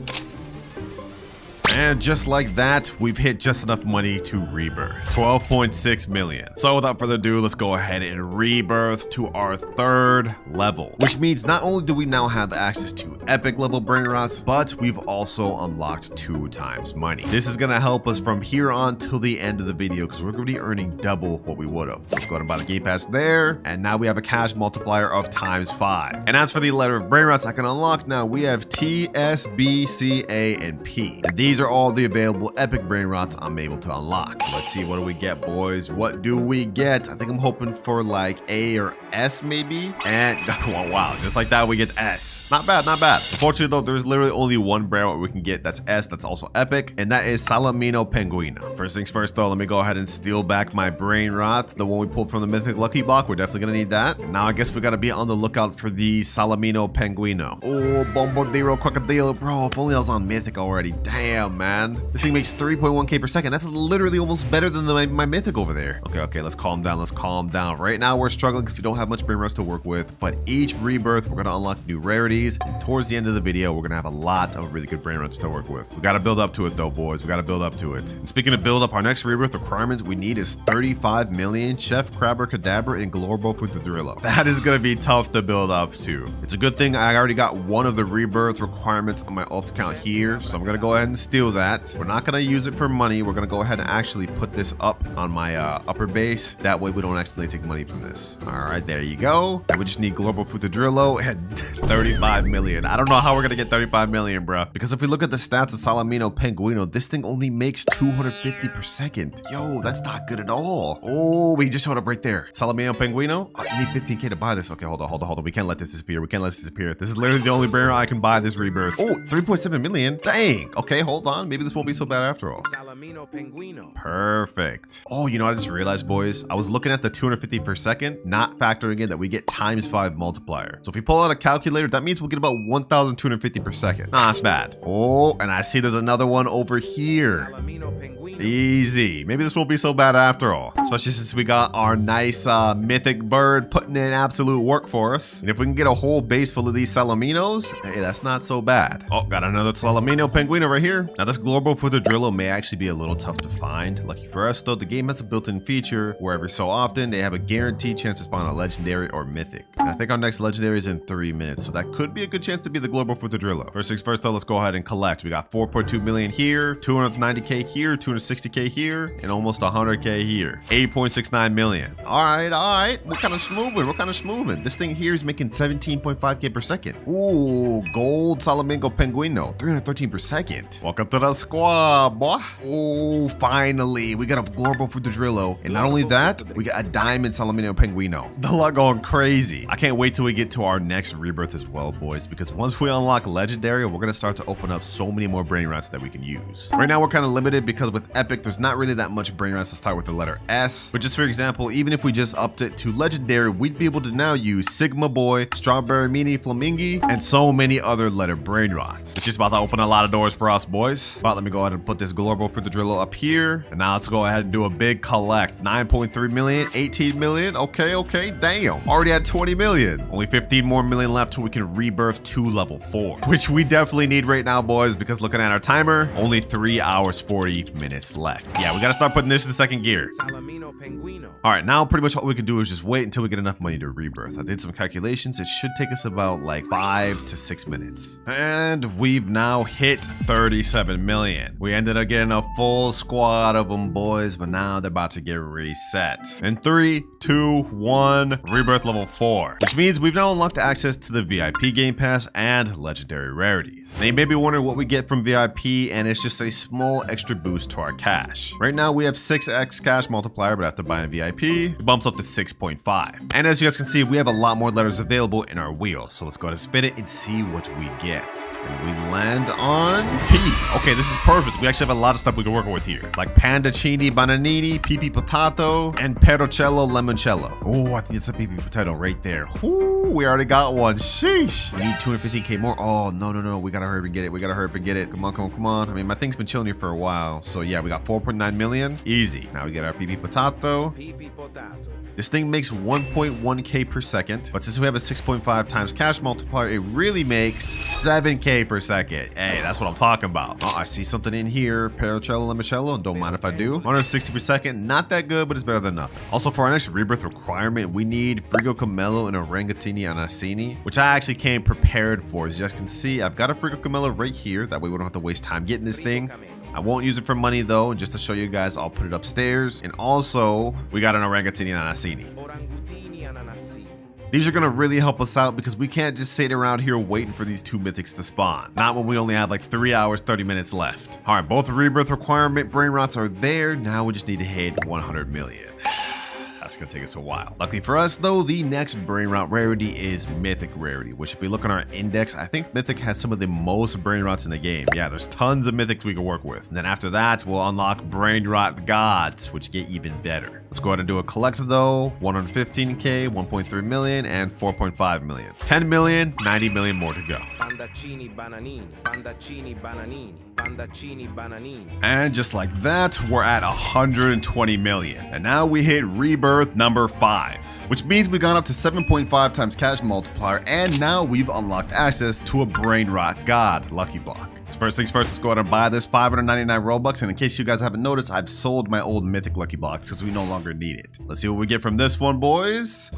S1: And just like that, we've hit just enough money to rebirth. 12.6 million. So without further ado, let's go ahead and rebirth to our 3rd level. Which means not only do we now have access to epic level Brainrots, but we've also unlocked 2 times money. This is gonna help us from here on till the end of the video because we're gonna be earning double what we would have. Let's go ahead and buy the game pass there. And now we have a cash multiplier of ×5. And as for the letter of Brainrots I can unlock now, we have T, S, B, C, A, and P. And these are all the available epic Brainrots I'm able to unlock. Let's see, what do we get, boys? What do we get? I think I'm hoping for like A or S maybe. And oh, wow, just like that we get S. Not bad, not bad. Unfortunately though, there's literally only one Brainrot we can get that's S, that's also epic, and that is Salamino Penguino. First things first though, let me go ahead and steal back my Brainrot, the one we pulled from the mythic lucky block. We're definitely gonna need that. Now I guess we gotta be on the lookout for the Salamino Penguino. Oh, Bombardiro Crocodile, bro, if only I was on mythic already. Damn, Damn, man. This thing makes 3.1k per second. That's literally almost better than my mythic over there. Okay, let's calm down. Let's calm down. Right now, we're struggling because we don't have much Brainrot to work with, but each rebirth, we're going to unlock new rarities, and towards the end of the video, we're going to have a lot of really good Brainrots to work with. We got to build up to it, though, boys. We got to build up to it. And speaking of build up, our next rebirth requirements we need is 35 million Chef Crabber Cadabra and Glorbo Futadrillo. That is going to be tough to build up to. It's a good thing I already got one of the rebirth requirements on my alt account here, so I'm going to go ahead and steal that. We're not going to use it for money. We're going to go ahead and actually put this up on my upper base. That way we don't actually take money from this. All right, there you go. And we just need Global Futadrillo and 35 million. I don't know how we're going to get 35 million, bro. Because if we look at the stats of Salamino Penguino, this thing only makes 250 per second. Yo, that's not good at all. Oh, we just showed up right there. Salamino Penguino. Oh, you need 15k to buy this. Okay, hold on. We can't let this disappear. We can't let this disappear. This is literally the only Brainrot I can buy this rebirth. Oh, 3.7 million. Dang. Okay, hold on. Maybe this won't be so bad after all.
S3: Salamino Penguino.
S1: Perfect. Oh, you know what I just realized, boys? I was looking at the 250 per second, not factoring in that we get ×5 multiplier. So if we pull out a calculator, that means we'll get about 1,250 per second. Nah, that's bad. Oh, and I see there's another one over here.
S3: Salamino Penguino.
S1: Easy. Maybe this won't be so bad after all. Especially since we got our nice mythic bird putting in absolute work for us. And if we can get a whole base full of these Salaminos, hey, that's not so bad. Oh, got another Salamino Penguino right here. Now this Glorbo Futadrillo may actually be a little tough to find. Lucky for us though, the game has a built-in feature where every so often they have a guaranteed chance to spawn a legendary or mythic. And I think our next legendary is in 3 minutes, so that could be a good chance to be the Glorbo Futadrillo. First things first though, let's go ahead and collect. We got 4.2 million here, 290k here, 260k here, and almost 100k here. 8.69 million. All right. We're kind of smoothing. This thing here is making 17.5k per second. Ooh, gold Salamingo Penguino, 313 per second. Welcome to the squad, boy. Oh, finally, we got a Glorbo Futadrillo, and not only that, we got a diamond Salamino Penguino. The luck going crazy. I can't wait till we get to our next rebirth as well, boys, because once we unlock legendary, we're gonna start to open up so many more Brainrots that we can use. Right now, we're kind of limited because with epic, there's not really that much Brainrots to start with the letter S. But just for example, even if we just upped it to legendary, we'd be able to now use Sigma Boy, Strawberry Mini Flamingi, and so many other letter Brainrots. It's just about to open a lot of doors for us, boys. But let me go ahead and put this Glorbo Futadrillo up here. And now let's go ahead and do a big collect. 9.3 million, 18 million. Okay, damn. Already at 20 million. Only 15 more million left till we can rebirth to level 4, which we definitely need right now, boys, because looking at our timer, only 3 hours, 40 minutes left. Yeah, we gotta start putting this in second gear.
S3: Salamino Penguino.
S1: All right, now pretty much all we can do is just wait until we get enough money to rebirth. I did some calculations. It should take us about like 5 to 6 minutes. And we've now hit 37 million. We ended up getting a full squad of them, boys, but now they're about to get reset. In 3, 2, 1, rebirth level 4, which means we've now unlocked access to the VIP Game Pass and legendary rarities. Now you may be wondering what we get from VIP, and it's just a small extra boost to our cash. Right now we have 6x cash multiplier, but after buying VIP, it bumps up to 6.5. And as you guys can see, we have a lot more letters available in our wheel. So let's go ahead and spin it and see what we get. And we land on P. Okay, this is perfect. We actually have a lot of stuff we can work with here, like Pandacini Bananini, Pipi Potato, and Perocello Limoncello. Oh, I think it's a Pipi Potato right there. Ooh, we already got one. Sheesh. We need 250k more. Oh, no. We gotta hurry and get it. Come on. I mean, my thing's been chilling here for a while. So yeah, we got 4.9 million. Easy. Now we get our Pipi Potato.
S3: Pipi Potato.
S1: This thing makes 1.1k per second, but since we have a 6.5 times cash multiplier, it really makes 7k per second. Hey, that's what I'm talking about. Oh, I see something in here. Perocello Limoncello, don't mind if I do. 160 per second, not that good, but it's better than nothing. Also, for our next rebirth requirement, we need Frigo Camello and Orangatini Anassini, which I actually came prepared for. As you guys can see, I've got a Frigo Camello right here. That way we don't have to waste time getting this thing. I won't use it for money though, and just to show you guys, I'll put it upstairs. And also, we got an Orangatini Anassini.
S3: Orangutini Anassini.
S1: These are gonna really help us out because we can't just sit around here waiting for these 2 mythics to spawn. Not when we only have like 3 hours, 30 minutes left. All right, both rebirth requirement Brainrots are there. Now we just need to hit 100 million. That's gonna take us a while. Luckily for us though, the next Brainrot rarity is Mythic rarity, which if we look on our index, I think Mythic has some of the most Brainrots in the game. Yeah, there's tons of Mythics we can work with. And then after that, we'll unlock Brainrot Gods, which get even better. Let's go ahead and do a collect though. 115k, 1.3 million, and 4.5 million. 10 million, 90 million more to go.
S3: Pandaccini bananini, pandaccini bananini, pandaccini bananini.
S1: And just like that, we're at 120 million. And now we hit Rebirth number 5, which means we've gone up to 7.5 times cash multiplier, and now we've unlocked access to a Brainrot God lucky block. So first things first, let's go ahead and buy this 599 Robux. And in case you guys haven't noticed, I've sold my old mythic lucky blocks because we no longer need it. Let's see what we get from this one, boys.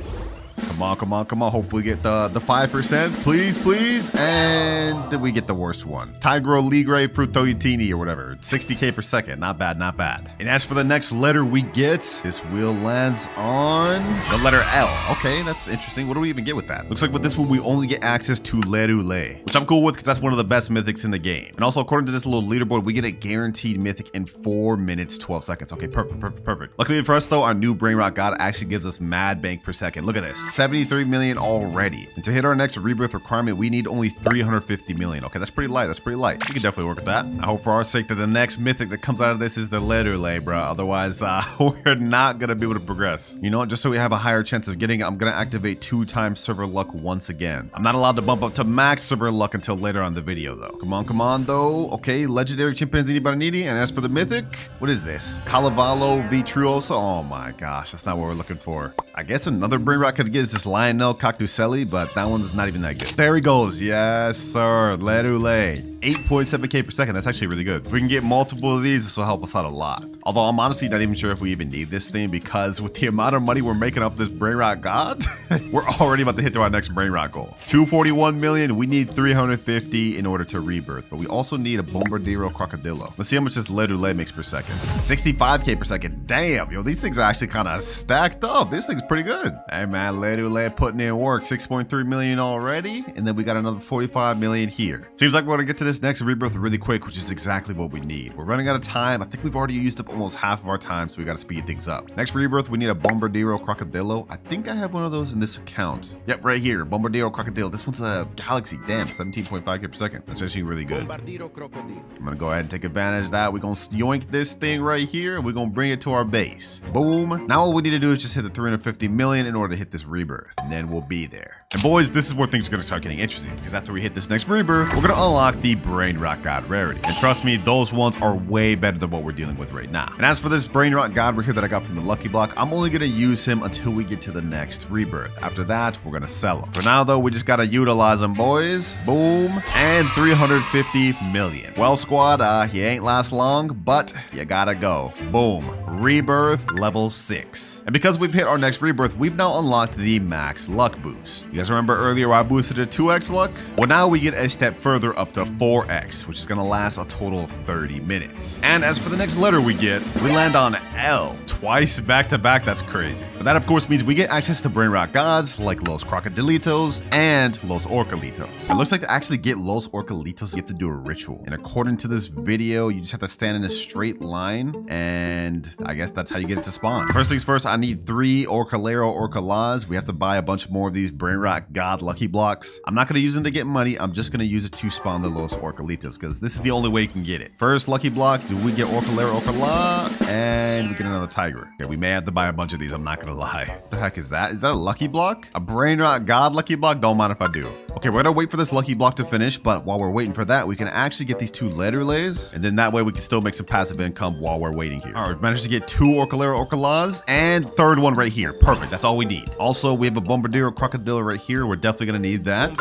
S1: Come on, come on, come on. Hopefully we get the 5%. Please, please. And did we get the worst one? Tigro Ligre Frutoitini or whatever. 60k per second. Not bad, not bad. And as for the next letter we get, this wheel lands on the letter L. Okay, that's interesting. What do we even get with that? Looks like with this one, we only get access to Lerule, which I'm cool with because that's one of the best mythics in the game. And also, according to this little leaderboard, we get a guaranteed mythic in 4 minutes, 12 seconds. Okay, perfect, perfect, perfect. Luckily for us though, our new Brainrot God actually gives us mad bank per second. Look at this. 73 million already. And to hit our next Rebirth requirement, we need only 350 million. Okay, that's pretty light. That's pretty light. We can definitely work with that. I hope for our sake that the next mythic that comes out of this is the Lerule, bro. Otherwise, we're not gonna be able to progress. You know what? Just so we have a higher chance of getting it, I'm gonna activate 2 times server luck once again. I'm not allowed to bump up to max server luck until later on the video, though. Come on, though. Okay, legendary chimpanzee bananini. And as for the mythic, what is this? Calavalo Vitruoso. Oh my gosh, that's not what we're looking for. I guess another Brainrot could get is this Lionel Cactuselli, but that one's not even that good. There he goes. Yes, sir. Lerule. 8.7k per second. That's actually really good. If we can get multiple of these, this will help us out a lot. Although I'm honestly not even sure if we even need this thing, because with the amount of money we're making off this Brainrot God, we're already about to hit to our next Brainrot goal. 241 million. We need 350 in order to rebirth, but we also need a Bombardiro Crocodilo. Let's see how much this Lerule makes per second. 65k per second. Damn, yo, these things are actually kind of stacked up. This thing's pretty good. Hey man, Lerule putting in work. 6.3 million already, and then we got another 45 million here. Seems like we're gonna get to this next Rebirth really quick, which is exactly what we need. We're running out of time. I think we've already used up almost half of our time, so we gotta speed things up. Next Rebirth, we need a Bombardiro Crocodilo. I think I have one of those in this account. Yep, right here, Bombardiro Crocodilo. This one's a Galaxy. Damn, 17.5k per second. That's actually really good. I'm gonna go ahead and take advantage of that. We're gonna yoink this thing right here, and we're gonna bring it to our base. Boom. Now all we need to do is just hit the 350 million in order to hit this Rebirth, and then we'll be there. And boys, this is where things are gonna start getting interesting, because after we hit this next Rebirth, we're gonna unlock the Brainrot God rarity. And trust me, those ones are way better than what we're dealing with right now. And as for this Brainrot God right here that I got from the Lucky Block, I'm only gonna use him until we get to the next Rebirth. After that, we're gonna sell him. For now though, we just gotta utilize him, boys. Boom. And 350 million. Well, squad, he ain't last long, but you gotta go. Boom. Rebirth level 6. And because we've hit our next Rebirth, we've now unlocked the max luck boost. You guys remember earlier I boosted to 2x luck? Well, now we get a step further up to 4x, which is gonna last a total of 30 minutes. And as for the next letter we get, we land on L. Twice back to back. That's crazy. But that of course means we get access to Brainrot gods like Los Crocodilitos and Los Orcalitos. It looks like to actually get Los Orcalitos, you have to do a ritual. And according to this video, you just have to stand in a straight line, and I guess that's how you get it to spawn. First things first, I need 3 Orcalero Orcalas. We have to buy a bunch more of these Brainrot God lucky blocks. I'm not gonna use them to get money. I'm just gonna use it to spawn the Los Orcalitos, because this is the only way you can get it. First lucky block, do we get Orcalero Orcala? And we get another Tiger. Okay, we may have to buy a bunch of these, I'm not gonna lie. What the heck is that? Is that a lucky block? A Brainrot God lucky block? Don't mind if I do. Okay, we're gonna wait for this lucky block to finish, but while we're waiting for that, we can actually get these 2 Lerules, and then that way we can still make some passive income while we're waiting here. All right, we've managed to get 2 Orcalero Orcalas, and third one right here. Perfect, that's all we need. Also, we have a Bombardiro Crocodilo right here. We're definitely gonna need that,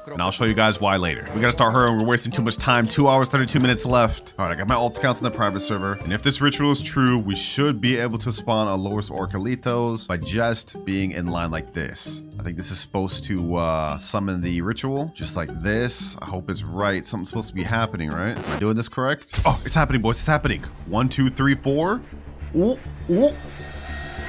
S1: and I'll show you guys why later. We gotta start hurrying, we're wasting too much time. 2 hours, 32 minutes left. All right, I got my alt accounts in the private server, and if this ritual is true, we should be able to spawn a Los Orcalitos by just being in line like this. I think this is supposed to summon the ritual, just like this. I hope it's right. Something's supposed to be happening, right? Am I doing this correct? Oh, it's happening, boys. It's happening. 1, 2, 3, 4. Ooh, ooh.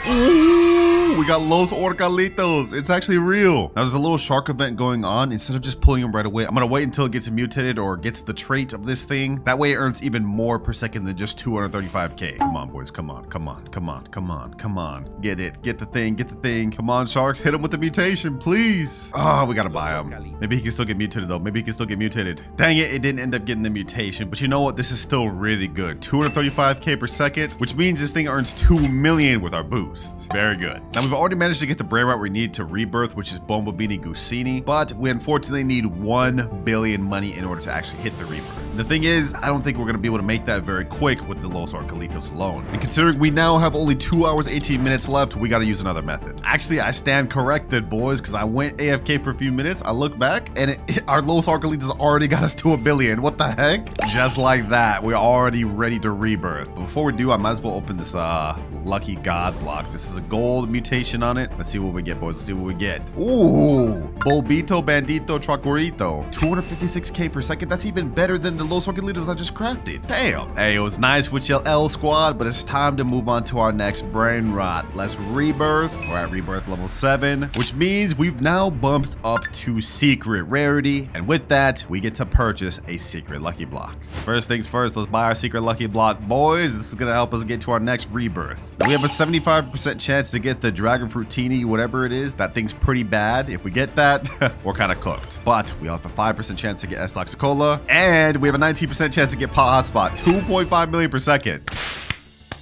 S1: Ooh, we got Los Orcalitos. It's actually real. Now there's a little shark event going on. Instead of just pulling them right away, I'm gonna wait until it gets mutated or gets the trait of this thing. That way it earns even more per second than just 235k. Come on, boys. Come on. Come on. Come on. Come on. Come on. Get it. Get the thing. Get the thing. Come on, sharks. Hit him with the mutation, please. Oh, we gotta buy him. Maybe he can still get mutated though. Maybe he can still get mutated. Dang it. It didn't end up getting the mutation. But you know what? This is still really good. 235k per second, which means this thing earns 2 million with our boost. Very good. Now we've already managed to get the Brainrot we need to Rebirth, which is Bombobini Gusini, but we unfortunately need 1 billion money in order to actually hit the Rebirth. The thing is, I don't think we're going to be able to make that very quick with the Los Orcalitos alone. And considering we now have only 2 hours, 18 minutes left, we got to use another method. Actually, I stand corrected, boys, because I went AFK for a few minutes. I look back and our Los Orcalitos already got us to 1 billion. What the heck? Just like that, we're already ready to Rebirth. But before we do, I might as well open this lucky god block. This is a gold mutation on it. Let's see what we get, boys. Let's see what we get. Ooh, Bolbito Bandito Tracorito. 256k per second. That's even better than the Los Orcalitos I just crafted. Damn. Hey, it was nice with your L squad, but it's time to move on to our next Brainrot. Let's Rebirth. We're at Rebirth level 7, which means we've now bumped up to secret rarity. And with that, we get to purchase a secret lucky block. First things first, let's buy our secret lucky block, boys. This is going to help us get to our next Rebirth. We have a 75% chance to get the Dragon Fruitini, whatever it is. That thing's pretty bad. If we get that, we're kind of cooked. But we have a 5% chance to get S Laxicola, and we have a 19% chance to get Pot Hotspot. 2.5 million per second.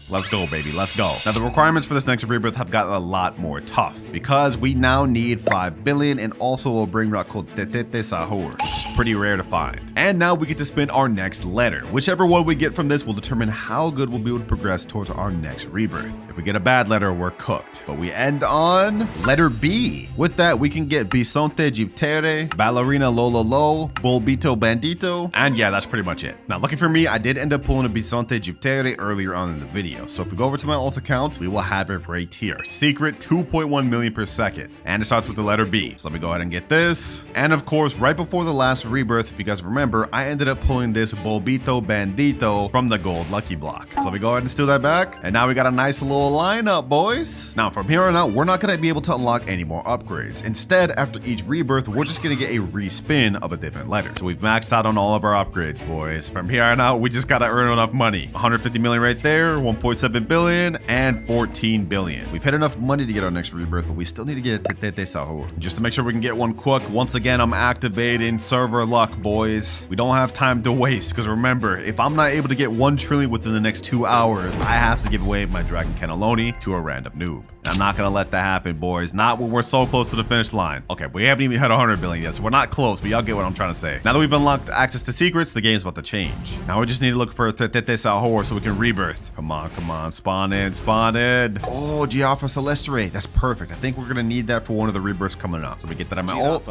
S1: Let's go, baby. Let's go. Now, the requirements for this next Rebirth have gotten a lot more tough because we now need 5 billion and also a Brainrot called Tetete Sahur, which is pretty rare to find. And now we get to spin our next letter. Whichever one we get from this will determine how good we'll be able to progress towards our next Rebirth. If we get a bad letter, we're cooked. But we end on letter B. With that, we can get Bisonte Giptere, Ballerina Lololo, Bolbito Bandito, and yeah, that's pretty much it. Now, lucky for me, I did end up pulling a Bisonte Giptere earlier on in the video. So if we go over to my alt account, we will have it right here. Secret 2.1 million per second. And it starts with the letter B. So let me go ahead and get this. And of course, right before the last Rebirth, if you guys remember, I ended up pulling this Bolbito Bandito from the gold lucky block. So let me go ahead and steal that back. And now we got a nice little lineup, boys. Now from here on out, we're not going to be able to unlock any more upgrades. Instead, after each Rebirth, we're just going to get a respin of a different letter. So we've maxed out on all of our upgrades, boys. From here on out, we just got to earn enough money. 150 million right there, 1.7 billion, and 14 billion. We've had enough money to get our next Rebirth, but we still need to get Tetete Sahur. Just to make sure we can get one quick, once again, I'm activating server luck, boys. We don't have time to waste, because remember, if I'm not able to get 1 trillion within the next 2 hours, I have to give away my Dragon Cannelloni to a random noob. I'm not gonna let that happen, boys. Not when we're so close to the finish line. Okay, we haven't even hit 100 billion yet, so we're not close, but y'all get what I'm trying to say. Now that we've unlocked access to secrets, the game's about to change. Now we just need to look for Tetete Sahur so we can Rebirth. Come on, come on. Spawn in, spawn in. Oh, Giraffa Celestre. That's perfect. I think we're gonna need that for one of the Rebirths coming up. So we get that on my ult.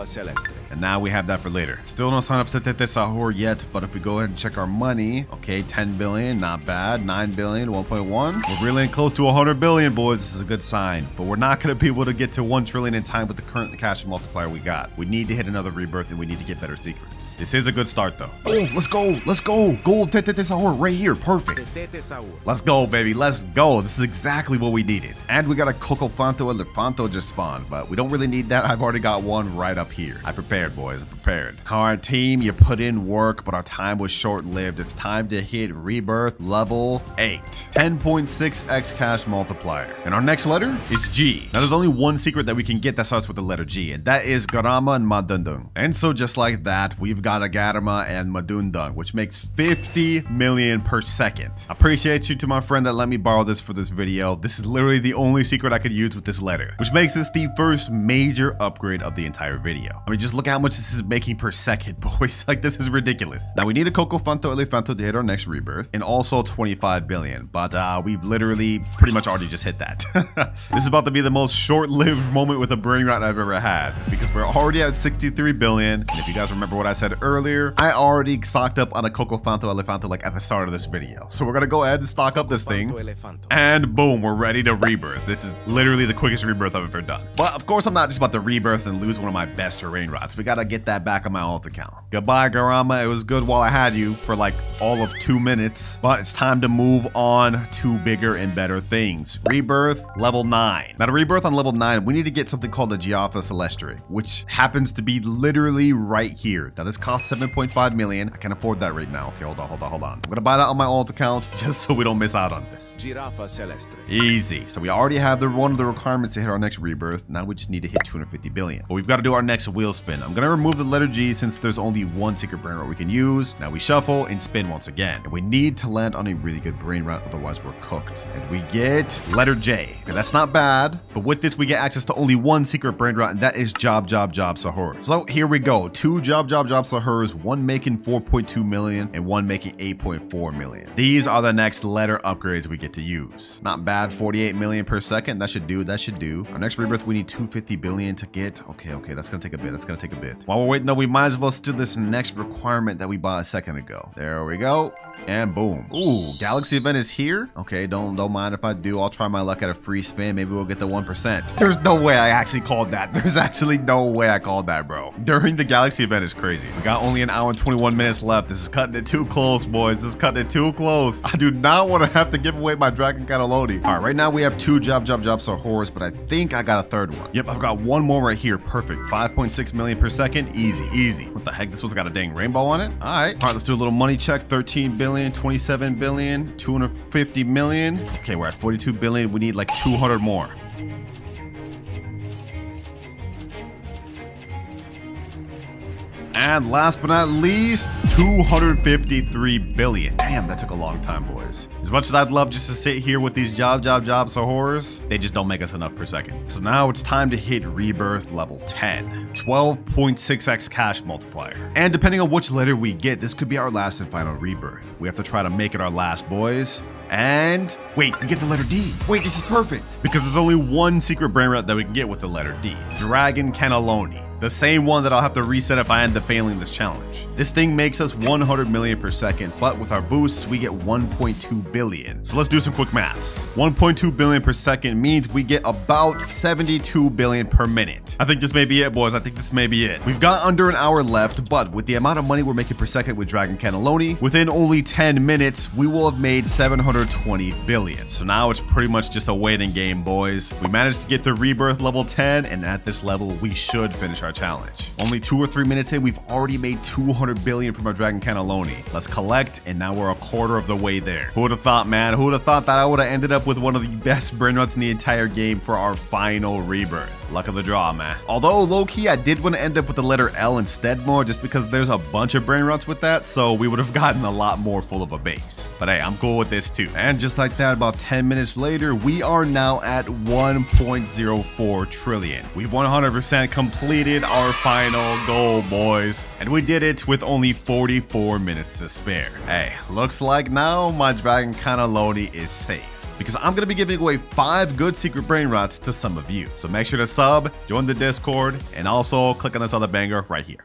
S1: And now we have that for later. Still no sign of Tetete Sahur yet, but if we go ahead and check our money, okay, 10 billion, not bad. 9 billion, 1.1. We're really close to 100 billion, boys. This is a good sign. But we're not going to be able to get to 1 trillion in time with the current cash multiplier we got. We need to hit another Rebirth and we need to get better secrets. This is a good start though. Oh, let's go. Let's go. Gold Tetete Sahur right here. Perfect. Let's go, baby. Let's go. This is exactly what we needed. And we got a Cocofanto Elefanto just spawned, but we don't really need that. I've already got one right up here. I prepared, boys. I prepared. All right, team, you put in work, but our time was short-lived. It's time to hit Rebirth level 8. 10.6x cash multiplier. And our next letter is G. Now, there's only one secret that we can get that starts with the letter G, and that is Garama and Madundung. And so just like that, we've got a Garama and Madundung, which makes 50 million per second. I appreciate you to my friend that let me borrow this for this video. This is literally the only secret I could use with this letter, which makes this the first major upgrade of the entire video. I mean, just look at how much this is making per second, boys. Like, this is ridiculous. Now, we need a Cocofanto Elefanto to hit our next Rebirth, and also 25 billion, but we've literally pretty much already just hit that. This is about to be the most short-lived moment with a Brainrot I've ever had, because we're already at 63 billion. And if you guys remember what I said earlier, I already stocked up on a Cocofanto Elefanto like at the start of this video. So we're gonna go ahead and stock up this thing, and boom, we're ready to Rebirth. This is literally the quickest Rebirth I've ever done. But of course, I'm not just about to Rebirth and lose one of my best Brainrots. We gotta get that back on my alt account. Goodbye, Garama. It was good while I had you for like all of 2 minutes, but it's time to move on to bigger and better things. Rebirth level 9. Now, to Rebirth on level 9, we need to get something called the Giraffa Celestre, which happens to be literally right here. Now, this costs 7.5 million. I can't afford that right now. Okay, hold on. I'm gonna buy that on my alt account just so we don't miss out on this.
S3: Giraffa Celestre.
S1: Easy. So we already have one of the requirements to hit our next Rebirth. Now we just need to hit 250 billion. But we've got to do our next wheel spin. I'm gonna remove the letter G since there's only one secret Brainrot we can use. Now we shuffle and spin once again. And we need to land on a really good Brainrot, otherwise we're cooked. And we get letter J. Okay, that's not not bad. But with this, we get access to only one secret brain rot, and that is Job Sahur. So here we go. 2 Job Sahurs, one making 4.2 million and one making 8.4 million. These are the next letter upgrades we get to use. Not bad, 48 million per second. That should do. Our next rebirth, we need 250 billion to get. Okay, that's gonna take a bit. While we're waiting though, we might as well steal this next requirement that we bought a second ago. There we go. And boom. Ooh, Galaxy event is here. Okay, don't mind if I do. I'll try my luck at a free spin. Maybe we'll get the 1%. There's no way I actually called that. There's actually no way I called that, bro. During the Galaxy event is crazy. We got only an hour and 21 minutes left. This is cutting it too close, boys. This is cutting it too close. I do not want to have to give away my Dragon Cannelloni. All right, right now we have 2 Job Sahurs, but I think I got a third one. Yep, I've got one more right here. Perfect. 5.6 million per second. Easy. What the heck? This one's got a dang rainbow on it. All right, let's do a little money check. 13 billion, 27 billion, 250 million. Okay, we're at 42 billion. We need like 200 more. And last but not least, 253 billion. Damn, that took a long time, boys. As much as I'd love just to sit here with these Job Sahurs, they just don't make us enough per second. So now it's time to hit Rebirth level 10. 12.6x cash multiplier. And depending on which letter we get, this could be our last and final Rebirth. We have to try to make it our last, boys. And wait, we get the letter D. Wait, this is perfect. Because there's only one secret brain rot that we can get with the letter D. Dragon Cannelloni. The same one that I'll have to reset if I end up failing this challenge. This thing makes us 100 million per second, but with our boosts, we get 1.2 billion. So let's do some quick maths. 1.2 billion per second means we get about 72 billion per minute. I think this may be it, boys. I think this may be it. We've got under an hour left, but with the amount of money we're making per second with Dragon Cannelloni, within only 10 minutes, we will have made 720 billion. So now it's pretty much just a waiting game, boys. We managed to get to Rebirth level 10, and at this level, we should finish our challenge. Only 2 or 3 minutes in, we've already made 200 billion from our Dragon Cannelloni. Let's collect, and now we're a quarter of the way there. Who would have thought, man? Who would have thought that I would have ended up with one of the best brain rots in the entire game for our final Rebirth? Luck of the draw, man. Although, low-key, I did want to end up with the letter L instead more, just because there's a bunch of brain rots with that, so we would have gotten a lot more full of a base. But hey, I'm cool with this too. And just like that, about 10 minutes later, we are now at 1.04 trillion. We've 100% completed our final goal, boys. And we did it with only 44 minutes to spare. Hey, looks like now my Dragon Cannelloni is safe, because I'm going to be giving away 5 good secret brain rots to some of you. So make sure to sub, join the Discord, and also click on this other banger right here.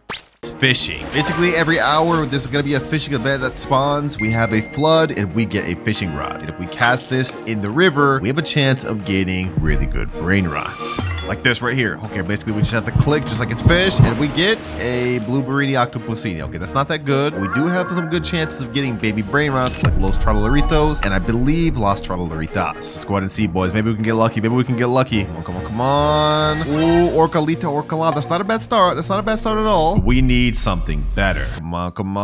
S1: Fishing. Basically, every hour there's going to be a fishing event that spawns. We have a flood and we get a fishing rod. And if we cast this in the river, we have a chance of getting really good brain rots. Like this right here. Okay, basically we just have to click just like it's fish and we get a blueberry octopusini. Okay, that's not that good. We do have some good chances of getting baby brain rots like Los Tralolaritos and I believe Las Tralolaritas. Let's go ahead and see, boys. Maybe we can get lucky. Come on. Ooh, Orcalita. That's not a bad start. That's not a bad start at all. We need something better. Come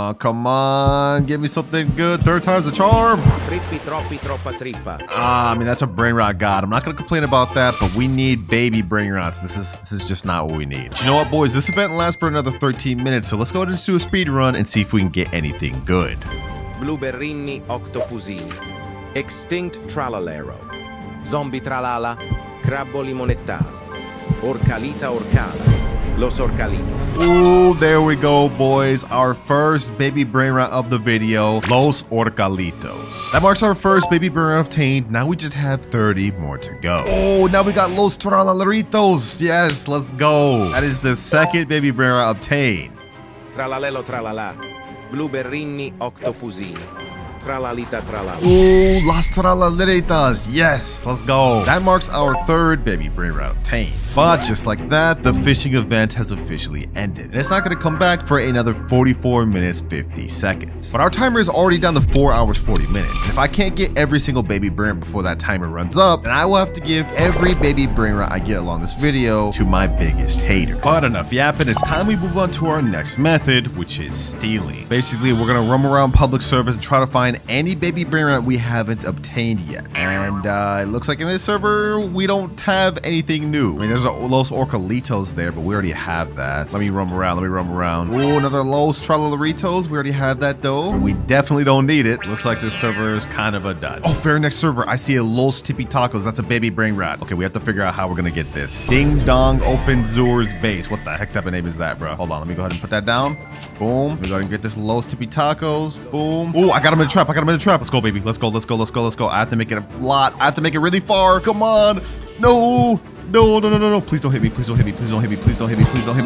S1: on. Give me something good. 3rd time's the charm.
S3: Trippi, troppi, troppa trippa.
S1: I mean, that's a brain rot god. I'm not going to complain about that, but we need baby brain rots. This is just not what we need. But you know what, boys? This event lasts for another 13 minutes, so let's go ahead and do a speed run and see if we can get anything good.
S3: Blueberrini octopusini. Extinct tralalero. Zombie tralala. Crabbo limonettaro. Orcalita orcala. Los Orcalitos.
S1: Ooh, there we go, boys. Our first baby brain rot of the video, Los Orcalitos. That marks our first baby brain rot obtained. Now we just have 30 more to go. Oh, now we got Los Tralalaritos. Yes, let's go. That is the 2nd baby brain rot obtained.
S3: Tralalelo tralala. Blueberrini octopusini. Tralalita tralala.
S1: Ooh, Las Tralaleritas. Yes, let's go. That marks our 3rd baby brain rot obtained. But just like that, the fishing event has officially ended. And it's not going to come back for another 44 minutes, 50 seconds. But our timer is already down to 4 hours, 40 minutes. And if I can't get every single baby brain before that timer runs up, then I will have to give every baby brain rot I get along this video to my biggest hater. But enough yapping, it's time we move on to our next method, which is stealing. Basically, we're going to roam around public servers and try to find find any baby Brainrot we haven't obtained yet. And it looks like in this server, we don't have anything new. I mean, there's a Los Orcalitos there, but we already have that. Let me roam around. Ooh, another Los Tralaritos. We already had that though. We definitely don't need it. Looks like this server is kind of a dud. Oh, very next server, I see a Los Tippy Tacos. That's a baby Brainrot. Okay, we have to figure out how we're gonna get this. Ding Dong Open Zur's base. What the heck type of name is that, bro? Hold on, let me go ahead and put that down. Boom. Let me go ahead and get this Los Tippy Tacos. Boom. Ooh, I got him in the trap. Let's go, baby. Let's go. I have to make it a lot. I have to make it really far. Come on. No. Please don't hit me. Please don't hit me.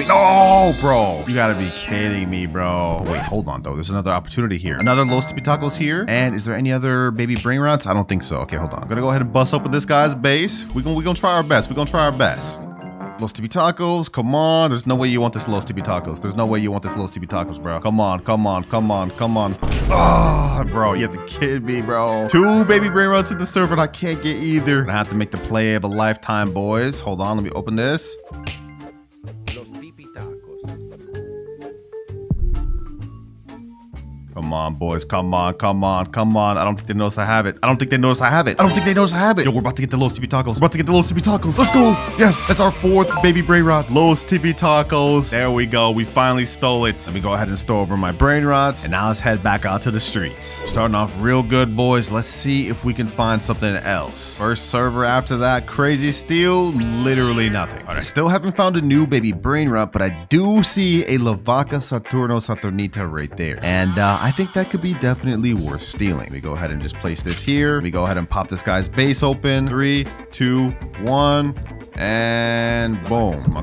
S1: No, bro. You gotta be kidding me, bro. Wait, hold on, though. There's another opportunity here. Another Los Tippy Tacos here. And is there any other baby Brainrots? I don't think so. Okay, hold on. I'm gonna go ahead and bust open this guy's base. We're gonna try our best. Los Tippy Tacos, come on. There's no way you want this Los Tippy Tacos. Bro. Come on. Ah, bro, you have to kid me, bro. 2 baby Brainrots in the server and I can't get either. I have to make the play of a lifetime, boys. Hold on, let me open this.
S3: Los tipi tacos.
S1: Come on, boys. Come on. I don't think they notice I have it. Yo, we're about to get the Los Tippy Tacos. Let's go. Yes, that's our 4th baby Brainrot. Los Tippy Tacos. There we go. We finally stole it. Let me go ahead and store over my Brainrots. And now let's head back out to the streets. Starting off real good, boys. Let's see if we can find something else. First server after that. Crazy steal. Literally nothing. All right, I still haven't found a new baby Brainrot, but I do see a Lavaca Saturnita right there. And I think that could be definitely worth stealing. Let me go ahead and just place this here. Let me go ahead and pop this guy's base open. 3, 2, 1, and boom. Come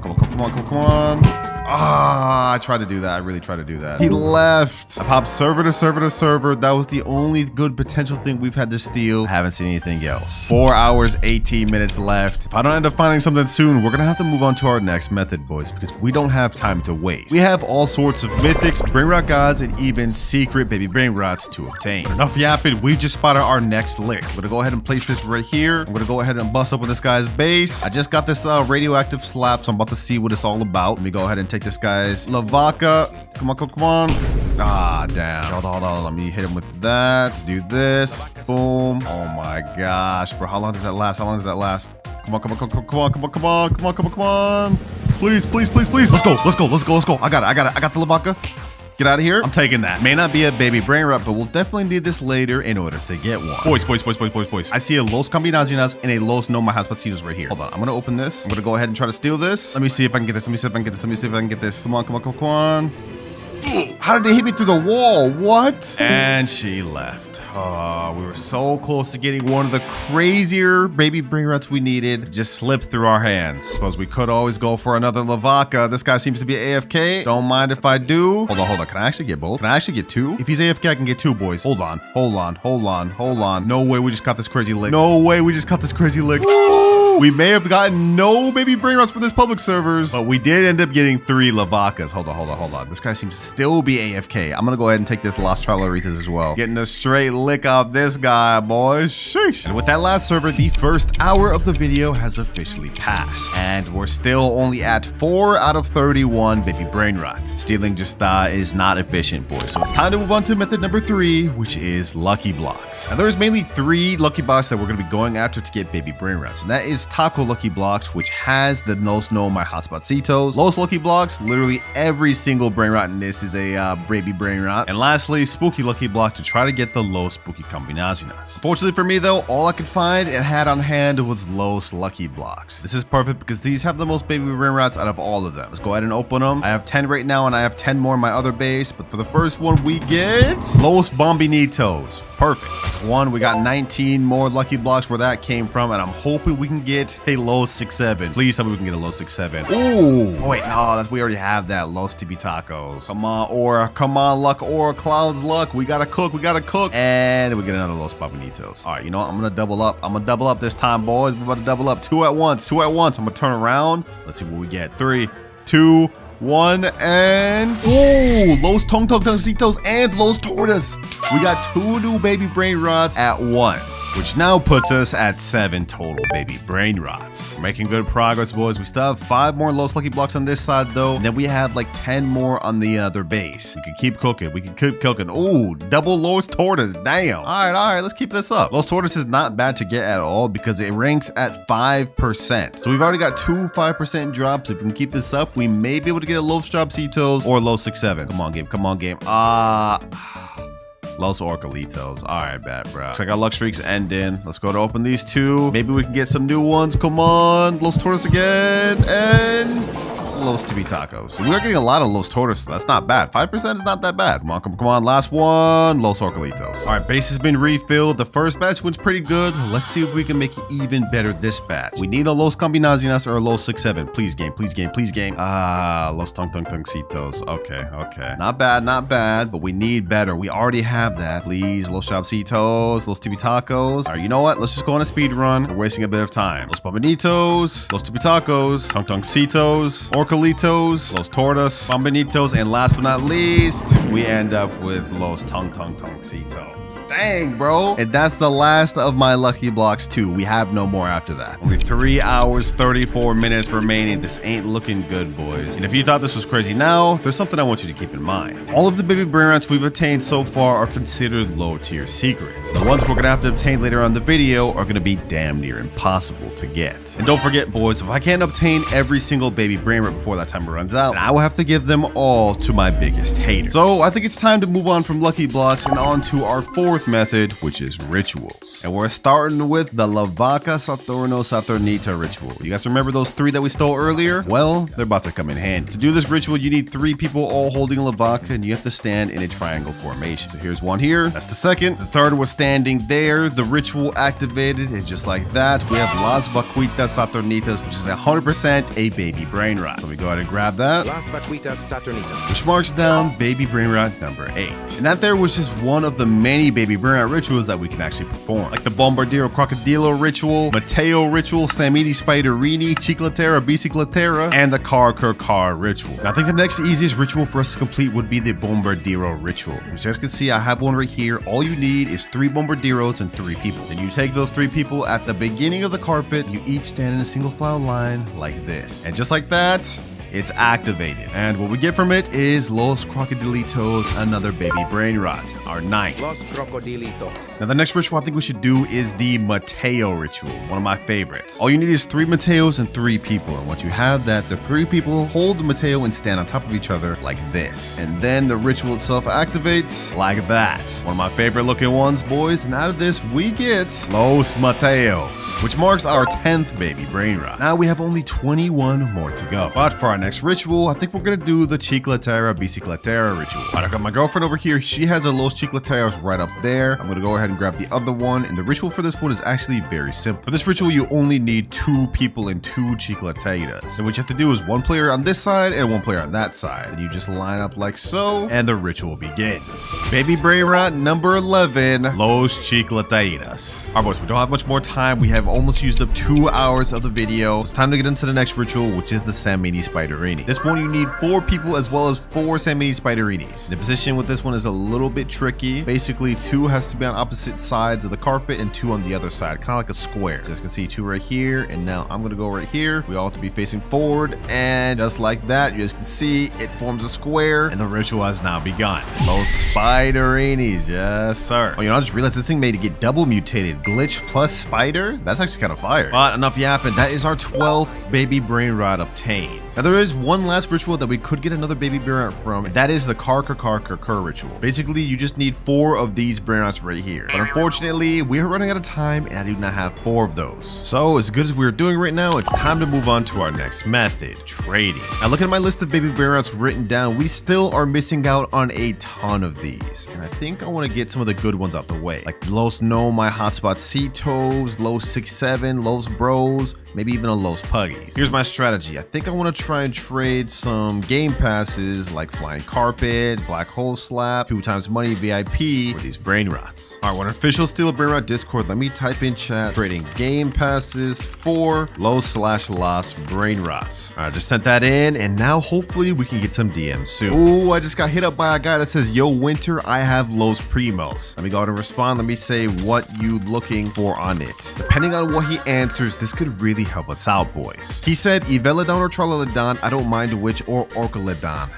S1: on. Ah, I tried to do that. I really tried to do that. He left. I popped server to server. That was the only good potential thing we've had to steal. I haven't seen anything else. 4 hours, 18 minutes left. If I don't end up finding something soon, we're gonna have to move on to our next method, boys, because we don't have time to waste. We have all sorts of mythics, Brainrot gods, and even secret baby Brainrots to obtain. Enough yapping, we just spotted our next lick. I'm gonna go ahead and place this right here. I'm gonna go ahead and bust open this guy's base. I just got this radioactive slap, so I'm about to see what it's all about. Let me go ahead and take this guy's Lavaca. Come on. Ah, damn. Hold on. Let me hit him with that. Let's do this. Boom. Oh my gosh, bro. How long does that last? Come on. Please. Let's go. I got it. I got the Lavaca. Get out of here. I'm taking that. May not be a baby Brainrot, but we'll definitely need this later in order to get one. Boys. I see a Los Combinaciones and a Los No Mahaspacitos right here. Hold on. I'm going to open this. I'm going to go ahead and try to steal this. Let me see if I can get this. Come on. How did they hit me through the wall? What? And she left. Oh, we were so close to getting one of the crazier baby Brainrots we needed. Just slipped through our hands. Suppose we could always go for another Lavaca. This guy seems to be AFK. Don't mind if I do. Hold on. Can I actually get both? Can I actually get 2? If he's AFK, I can get 2, boys. Hold on. No way we just caught this crazy lick. Woo! We may have gotten no baby Brainrots for this public servers, but we did end up getting 3 Lavacas. Hold on. This guy seems to still be AFK. I'm gonna go ahead and take this Las Tralaritas as well. Getting a straight lick off this guy, boys. Sheesh. And with that last server, the first hour of the video has officially passed. And we're still only at 4 out of 31 baby Brainrots. Stealing just is not efficient, boys. So it's time to move on to method number 3, which is lucky blocks. Now there's mainly 3 lucky blocks that we're gonna be going after to get baby Brainrots. And that is Taco Lucky Blocks, which has the Nos No My Hotspotcitos. Los Lucky Blocks, literally every single Brainrot in this is a baby Brainrot. And lastly, Spooky Lucky Block to try to get the Los Spooky Combinaciones. Unfortunately for me though, all I could find and had on hand was Los Lucky Blocks. This is perfect because these have the most baby Brainrots out of all of them. Let's go ahead and open them. I have 10 right now and I have 10 more in my other base, but for the first one we get Los Bombinitos. Perfect. That's 1. We got 19 more lucky blocks where that came from, and I'm hoping we can get a Los 6-7. Please tell me we can get a Los 6-7. Ooh. Oh, wait, no, we already have that. Los Tippy Tacos. Come on, Aura. Come on, luck, Aura. Cloud's luck. We gotta cook. And we get another Los Papanitos. All right, you know what? I'm gonna double up. This time, boys. We're about to double up. 2 at once. I'm gonna turn around. Let's see what we get. 3, 2, 1 and... Ooh, Los Tong Tong Tongcitos and Los Tortas. We got 2 new baby brain rots at once, which now puts us at 7 total baby brain rots. We're making good progress, boys. We still have 5 more Los Lucky Blocks on this side, though. And then we have like 10 more on the other base. We can keep cooking. We can keep cooking. Ooh, double Los Tortas. Damn. All right. Let's keep this up. Los Tortas is not bad to get at all because it ranks at 5%. So we've already got 2 5% drops. If we can keep this up, we may be able to get a Los Chopcitos or Los 6-7. Come on, game. Come on, game. Los Orcalitos. All right, bad, bro. Looks like our luck streak's ending. Let's go to open these 2. Maybe we can get some new ones. Come on. Los Tortas again. And Los Tibi Tacos. We are getting a lot of Los Tortas. That's not bad. 5% is not that bad. Come on. Last one. Los Orcalitos. All right, base has been refilled. The first batch went pretty good. Let's see if we can make it even better this batch. We need a Los Combinaciones or a Los 6-7. Please, game. Los Tong Tong Tongcitos. Okay. Not bad, but we need better. We already have that. Please, Los Chopcitos, Los Tibi Tacos. All right, you know what? Let's just go on a speed run. We're wasting a bit of time. Los Bombonitos, Los Tibi Tacos, Tong Tongcitos, Orcalitos, Los Tortas, Bombonitos, and last but not least, we end up with Los Tong Tongcitos. Dang, bro. And that's the last of my lucky blocks too. We have no more after that. Only 3 hours, 34 minutes remaining. This ain't looking good, boys. And if you thought this was crazy now, there's something I want you to keep in mind. All of the baby brain rats we've obtained so far are considered low tier secrets. The ones we're gonna have to obtain later on in the video are gonna be damn near impossible to get. And don't forget, boys, if I can't obtain every single baby brain rat before that timer runs out, then I will have to give them all to my biggest hater. So I think it's time to move on from lucky blocks and on to our 4th method, which is rituals. And we're starting with the La Vaca Saturno Saturnita ritual. You guys remember those 3 that we stole earlier? Well, they're about to come in handy. To do this ritual, you need 3 people all holding a La Vaca, and you have to stand in a triangle formation. So here's one here. That's the second. The third was standing there. The ritual activated, and just like that, we have Las Vaquitas Saturnitas, which is 100% a baby brain rot. So we go ahead and grab that.
S3: Las Vaquitas Saturnitas.
S1: Which marks down baby brain rot number 8. And that there was just one of the many baby brain rot rituals that we can actually perform, like the Bombardiro Crocodilo ritual, Mateo ritual, Samidi Spiderini, Chiclatera Biciclatera, and the Car ritual. Now, I think the next easiest ritual for us to complete would be the Bombardiro ritual. As you guys can see, I have one right here. All you need is 3 Bombardiros and 3 people. Then you take those 3 people at the beginning of the carpet, you each stand in a single file line like this. And just like that, it's activated. And what we get from it is Los Crocodilitos, another baby brain rot, our 9th.
S3: Los Crocodilitos.
S1: Now the next ritual I think we should do is the Mateo ritual, one of my favorites. All you need is 3 Mateos and 3 people. And once you have that, the 3 people hold the Mateo and stand on top of each other like this. And then the ritual itself activates like that. One of my favorite looking ones, boys. And out of this, we get Los Mateos, which marks our 10th baby brain rot. Now we have only 21 more to go. But for our next ritual, I think we're gonna do the Chiclatera Biciclatera ritual. All right, I got my girlfriend over here. She has a Los Chiclateros right up there. I'm gonna go ahead and grab the other one. And the ritual for this one is actually very simple. For this ritual, you only need 2 people and 2 Chiclateras. And what you have to do is 1 player on this side and 1 player on that side. And you just line up like so, and the ritual begins. Baby brain rot number 11, Los Chiclateras. All right, boys, we don't have much more time. We have almost used up 2 hours of the video. It's time to get into the next ritual, which is the San Mini Spiderini. This one you need 4 people as well as 4 San Mini Spiderinis. The position with this one is a little bit tricky. Basically, 2 has to be on opposite sides of the carpet and 2 on the other side, kind of like a square. So you can see 2 right here, and now I'm gonna go right here. We all have to be facing forward, and just like that, you guys can see it forms a square, and the ritual has now begun. Los Spiderinis, yes sir. Oh, you know, I just realized this thing made it get double mutated. Glitch plus spider? That's actually kind of fire. But enough yapping. That is our 12th baby brain rot obtained. Now there is one last ritual that we could get another baby brain rot from, and that is the Car ritual. Basically, you just need 4 of these brain rots right here. But unfortunately, we are running out of time, and I do not have 4 of those. So as good as we're doing right now, it's time to move on to our next method, trading. Now looking at my list of baby brain rots written down, we still are missing out on a ton of these. And I think I want to get some of the good ones out the way, like Los No My Hotspot Citos, Los 6-7, Los Bros, maybe even a Los Puggies. Here's my strategy. I think I want to try try and trade some game passes like Flying Carpet, Black Hole Slap, 2 times money VIP for these Brainrots. All right, we're on official Steal a Brainrot Discord. Let me type in chat, trading game passes for low/lost Brainrots. All right, just sent that in, and now hopefully we can get some DMs soon. Ooh, I just got hit up by a guy that says, yo, Winter, I have Los Primos. Let me go ahead and respond. Let me say what you looking for on it. Depending on what he answers, this could really help us out, boys. He said, Evelodon or Trollodon, I don't mind which, or Orcalodon.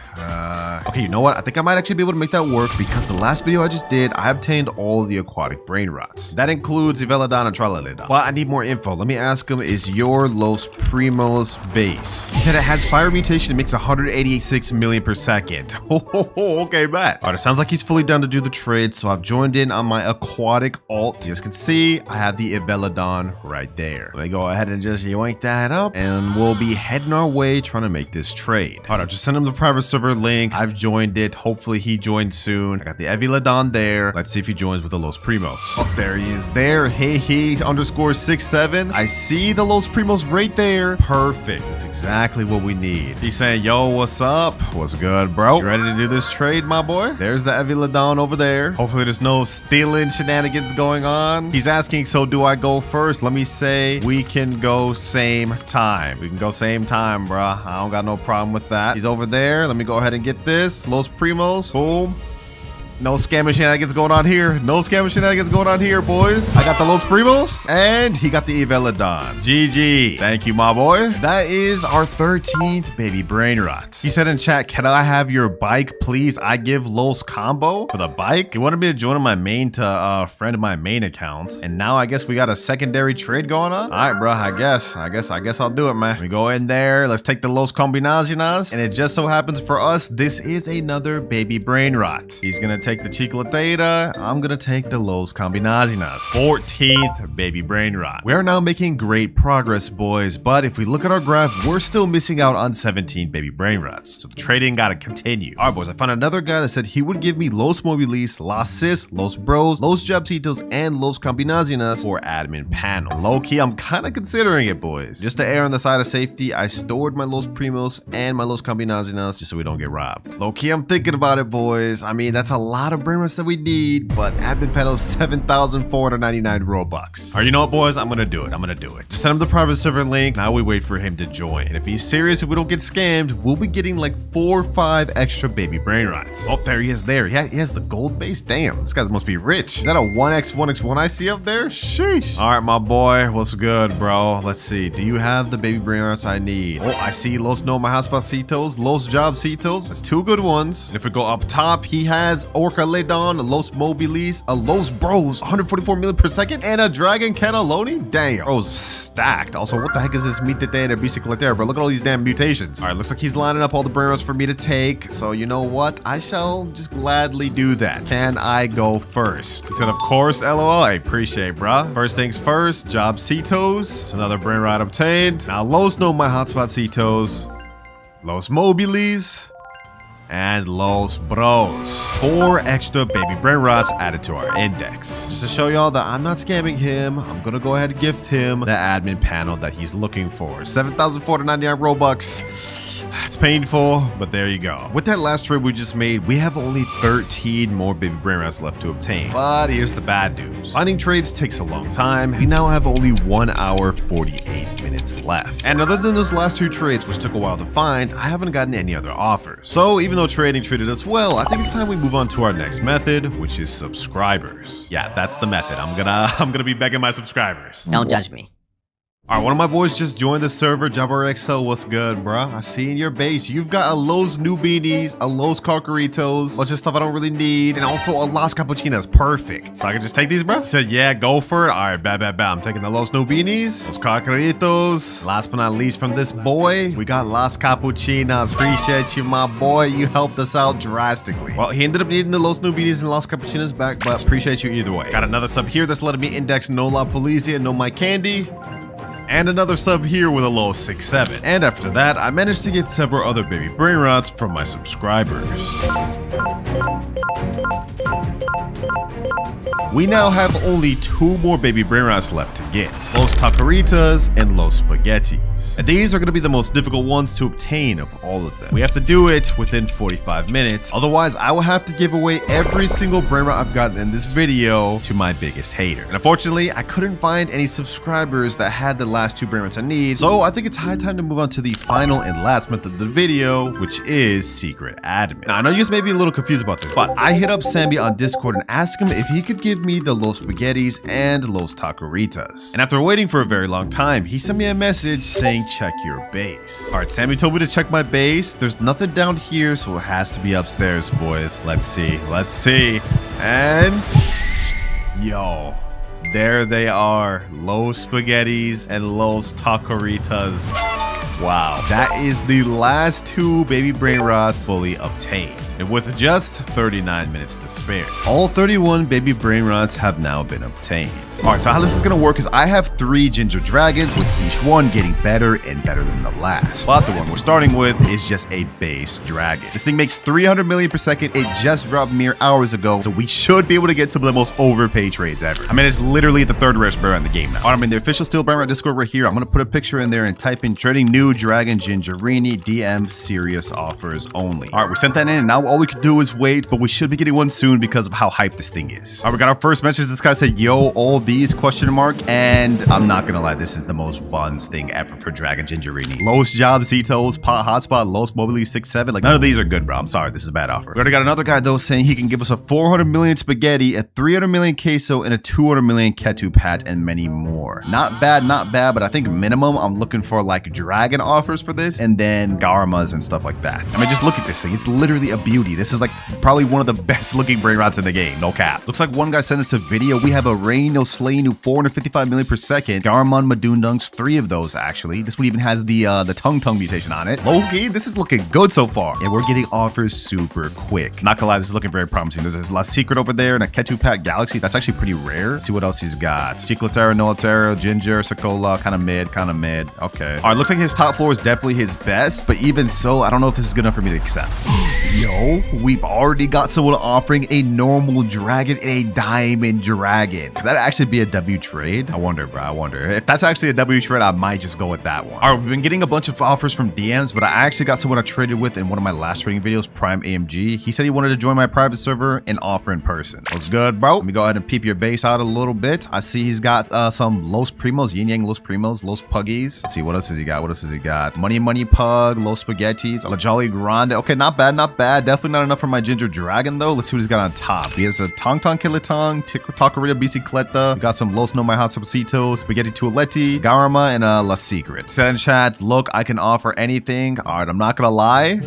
S1: Okay, you know what? I think I might actually be able to make that work because the last video I just did, I obtained all the aquatic Brainrots. That includes Evelodon and Trollodon. Well, I need more info. Let me ask him, is your Los Primos base? He said it has fire mutation and makes 186 million per second. Okay, bet. All right, it sounds like he's fully down to do the trade, so I've joined in on my aquatic alt. You guys can see I have the Evelodon right there. Let me go ahead and just yoink that up, and we'll be heading our way trying to make this trade. All right, just send him the private server link. I've joined it. Hopefully he joins soon. I got the Evelodon there. Let's see if he joins with the Los Primos. Oh, there he is there. Hey, _67. I see the Los Primos right there. Perfect. That's exactly what we need. He's saying, yo, what's up? What's good, bro? You ready to do this trade, my boy? There's the Evelodon over there. Hopefully there's no stealing shenanigans going on. He's asking, so do I go first? Let me say we can go same time. We can go same time, bruh. I don't got no problem with that. He's over there. Let me go ahead and get this. Los Primos. Boom. No scamming shenanigans going on here. No scamming shenanigans going on here, boys. I got the Los Primos, and he got the Evelodon. GG. Thank you, my boy. That is our 13th baby Brainrot. He said in chat, can I have your bike, please? I give Los combo for the bike. He wanted me to join on my main to friend my main account. And now I guess we got a secondary trade going on. All right, bro. I guess I'll do it, man. We go in there. Let's take the Los Combinaciones. And it just so happens for us, this is another baby Brainrot. He's gonna take the Chicletera. I'm gonna take the Los Combinaciones. 14th baby Brainrot. We are now making great progress, boys, but if we look at our graph, we're still missing out on 17 baby Brainrots. So the trading gotta continue. All right, boys, I found another guy that said he would give me Los Mobilis, Los Sis, Los Bros, Los Jabcitos, and Los Combinaciones for admin panel. Low-key, I'm kind of considering it, boys. Just to err on the side of safety, I stored my Los Primos and my Los Combinaciones just so we don't get robbed. Low-key, I'm thinking about it, boys. I mean, that's a lot of Brainrots that we need, but admin panel 7,499 Robux. All right, you know what, boys? I'm gonna do it. Just send him the private server link. Now we wait for him to join. And if he's serious, if we don't get scammed, we'll be getting like 4 or 5 extra baby Brainrots. Oh, there he is there. Yeah, he has the gold base. Damn, this guy must be rich. Is that a 1x1x1 I see up there? Sheesh. All right, my boy. What's good, bro? Let's see. Do you have the baby Brainrots I need? Oh, I see Los No Mahaspacitos, Los Jobcitos. That's 2 good ones. And if we go up top, he has Orcaledon, Los Mobilis, a Los Bros, 144 million per second, and a Dragon Cannelloni? Damn. Bro's stacked. Also, what the heck is this Mitete and Bicicletera, bro? Look at all these damn mutations. All right, looks like he's lining up all the Brainrots for me to take. So, you know what? I shall just gladly do that. Can I go first? He said, of course, LOL. I appreciate, bruh. First things first, Jobcitos. It's another Brainrot obtained. Now, Los No My Hotspotcitos, Los Mobilis, and Los Bros. 4 extra baby Brainrots added to our index. Just to show y'all that I'm not scamming him, I'm gonna go ahead and gift him the admin panel that he's looking for. 7,499 Robux. It's painful, but there you go. With that last trade we just made, we have only 13 more baby Brainrots left to obtain. But here's the bad news. Finding trades takes a long time. We now have only 1 hour, 48 minutes left. And other than those last 2 trades, which took a while to find, I haven't gotten any other offers. So even though trading treated us well, I think it's time we move on to our next method, which is subscribers. Yeah, that's the method. I'm gonna be begging my subscribers.
S5: Don't judge me.
S1: All right, one of my boys just joined the server. JabberXO, what's good, bruh? I see in your base, you've got a Los Nubinis, a Los Carcaritos, bunch of stuff I don't really need, and also a Las Capuchinas. Perfect. So I can just take these, bro? He said, yeah, go for it. All right, bad. I'm taking the Los Nubinis, Los Carcaritos. Last but not least from this boy, we got Las Capuchinas. Appreciate you, my boy. You helped us out drastically. Well, he ended up needing the Los Nubinis and Las Capuchinas back, but appreciate you either way. Got another sub here that's letting me index No La Polizia, No My Candy. And another sub here with a low 6-7. And after that, I managed to get several other baby Brainrots from my subscribers. We now have only 2 more baby Brainrots left to get. Los Taqueritas and Los Spaghettis. And these are going to be the most difficult ones to obtain of all of them. We have to do it within 45 minutes. Otherwise, I will have to give away every single Brainrot I've gotten in this video to my biggest hater. And unfortunately, I couldn't find any subscribers that had the last 2 Brainrots I need. So I think it's high time to move on to the final and last method of the video, which is Secret Admin. Now, I know you guys may be a little confused about this, but I hit up Sammy on Discord and asked him if he could give me the Los Spaghettis and Los Taqueritas. And after waiting for a very long time, he sent me a message saying check your base. Alright, Sammy told me to check my base. There's nothing down here, so it has to be upstairs, boys. Let's see. And yo, there they are. Los Spaghettis and Los Taqueritas. Wow, that is the last 2 baby Brainrots fully obtained. And with just 39 minutes to spare, all 31 baby Brainrots have now been obtained. Alright, so how this is going to work is I have 3 ginger dragons, with each one getting better and better than the last. But the one we're starting with is just a base dragon. This thing makes 300 million per second. It just dropped mere hours ago, so we should be able to get some of the most overpaid trades ever. I mean, it's literally the 3rd rarest Brainrot in the game now. Alright, I'm in the official Steel Brainrot Discord right here. I'm going to put a picture in there and type in trading new dragon gingerini DM serious offers only. Alright, we sent that in, and now all we could do is wait, but we should be getting one soon because of how hyped this thing is. Alright, we got our first message. This guy said, yo, all these question mark, and I'm not gonna lie, this is the most buns thing ever for dragon gingerini. Los Jobcitos, Pot Hotspot, Los Mobili 6-7, like none of these are good, bro. I'm sorry, this is a bad offer. We already got another guy though saying he can give us a 400 million spaghetti, a 300 million queso, and a 200 million ketchup hat, and many more. Not bad, but I think minimum I'm looking for like dragon offers for this, and then Garmas and stuff like that. I mean, just look at this thing. It's literally a beauty. This is like probably one of the best looking Brainrots in the game, no cap. Looks like one guy sent us a video. We have a Rain No Slay new 455 million per second. Garmon Madundunks, 3 of those actually. This one even has the tongue mutation on it. Loki, this is looking good so far. And we're getting offers super quick. Not gonna lie, this is looking very promising. There's this La Secret over there and a Ketupat Galaxy. That's actually pretty rare. Let's see what else he's got. Chiclatero, Nolatero, Ginger, Sakola, kind of mid. Okay. All right, looks like his top floor is definitely his best, but even so, I don't know if this is good enough for me to accept. Yo, we've already got someone offering a normal dragon and a diamond dragon. Could that actually be a W trade? I wonder, bro. I wonder. If that's actually a W trade, I might just go with that one. All right, we've been getting a bunch of offers from DMs, but I actually got someone I traded with in one of my last trading videos, Prime AMG. He said he wanted to join my private server and offer in person. What's good, bro? Let me go ahead and peep your base out a little bit. I see he's got some Los Primos, Yin Yang Los Primos, Los Puggies. Let's see, what else has he got? Money Pug, Los Spaghettis, La Jolly Grande. Okay, not bad. Definitely not enough for my Ginger Dragon, though. Let's see what he's got on top. He has a Tong Kilitong, Taquerita Bicicleta. We got some Los No My Hot Sapacito, Spaghetti Tualetti, Garma, and La Secret. Said in chat, look, I can offer anything. All right, I'm not gonna lie.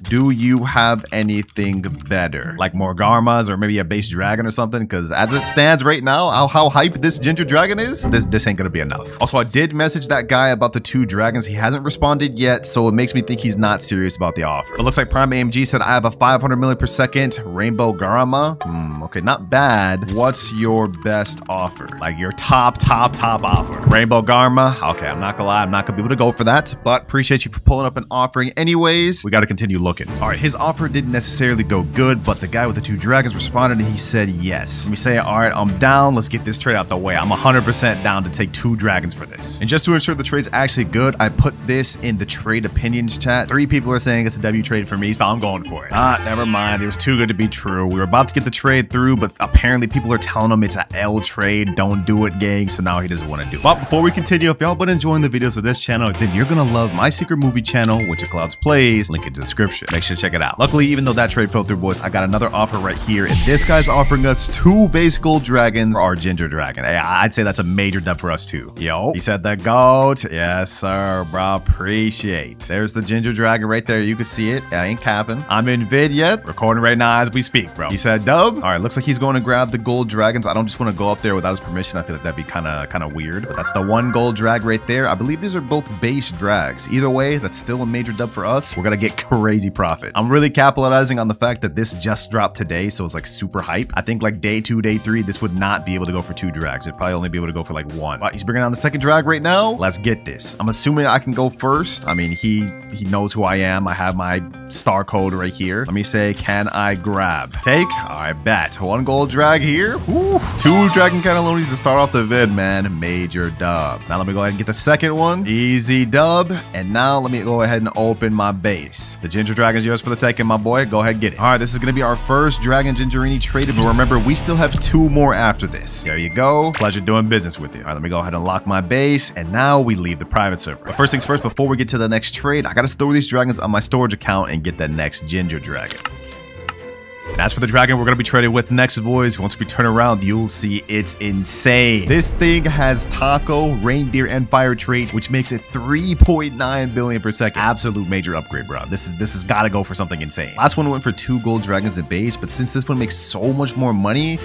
S1: Do you have anything better? Like more Garmas or maybe a base dragon or something? Because as it stands right now, how hyped this Ginger Dragon is, this ain't gonna be enough. Also, I did message that guy about the 2 dragons. He hasn't responded yet, so it makes me think he's not serious about the offer. It looks like Prime AMG said I have a 500 million per second Rainbow Garama. Okay, not bad. What's your best offer? Like your top offer? Rainbow Garma. Okay, I'm not gonna lie, I'm not gonna be able to go for that, but appreciate you for pulling up and offering anyways. We gotta continue looking. All right, his offer didn't necessarily go good, but the guy with the 2 dragons responded and he said yes. Let me say, all right, I'm down. Let's get this trade out the way. I'm 100% down to take 2 dragons for this. And just to ensure the trade's actually good, I put this in the trade opinions chat. 3 people are saying it's a W trade for me, so I'm going for it. Never mind. It was too good to be true. We were about to get the trade through, but apparently people are telling him it's a L trade. Don't do it, gang. So now he doesn't want to do it. But before we continue, if y'all been enjoying the videos of this channel, then you're gonna love my secret movie channel, WinterKloudz Plays. Link in the description. Make sure to check it out. Luckily, even though that trade fell through, boys, I got another offer right here, and this guy's offering us 2 base gold dragons for our Ginger Dragon. Hey, I'd say that's a major dub for us too. Yo, he said the GOAT. Yes, sir, bro. Appreciate. There's the Ginger Dragon right there. You can see it. I ain't capping. I'm in vid yet. Recording right now as we speak, bro. He said dub. All right, looks like he's going to grab the gold dragons. I don't just want to go up there without his permission. I feel like that'd be kind of weird, but that's the 1 gold drag right there. I believe these are both base drags. Either way, that's still a major dub for us. We're gonna get crazy profit. I'm really capitalizing on the fact that this just dropped today, so it's like super hype. I think like day 2, day 3, this would not be able to go for 2 drags. It'd probably only be able to go for like 1. But he's bringing on the 2nd drag right now. Let's get this. I'm assuming I can go first. I mean, he knows who I am. I have my star code right here. here. Let me say, can I grab? Take. All right, bet. 1 gold drag here. Woo. 2 dragon cannellonis to start off the vid, man. Major dub. Now let me go ahead and get the second one. Easy dub. And now let me go ahead and open my base. The ginger dragon's yours for the taking, my boy. Go ahead and get it. All right, this is going to be our first dragon gingerini traded, but remember, we still have 2 more after this. There you go. Pleasure doing business with you. All right, let me go ahead and lock my base, and now we leave the private server. But first things first, before we get to the next trade, I got to store these dragons on my storage account and get the next ginger dragon. And as for the dragon we're going to be trading with next, boys, once we turn around, you'll see it's insane. This thing has taco, reindeer, and fire trait, which makes it 3.9 billion per second. Absolute major upgrade, bro. This has got to go for something insane. Last one went for 2 gold dragons in base, but since this one makes so much more money,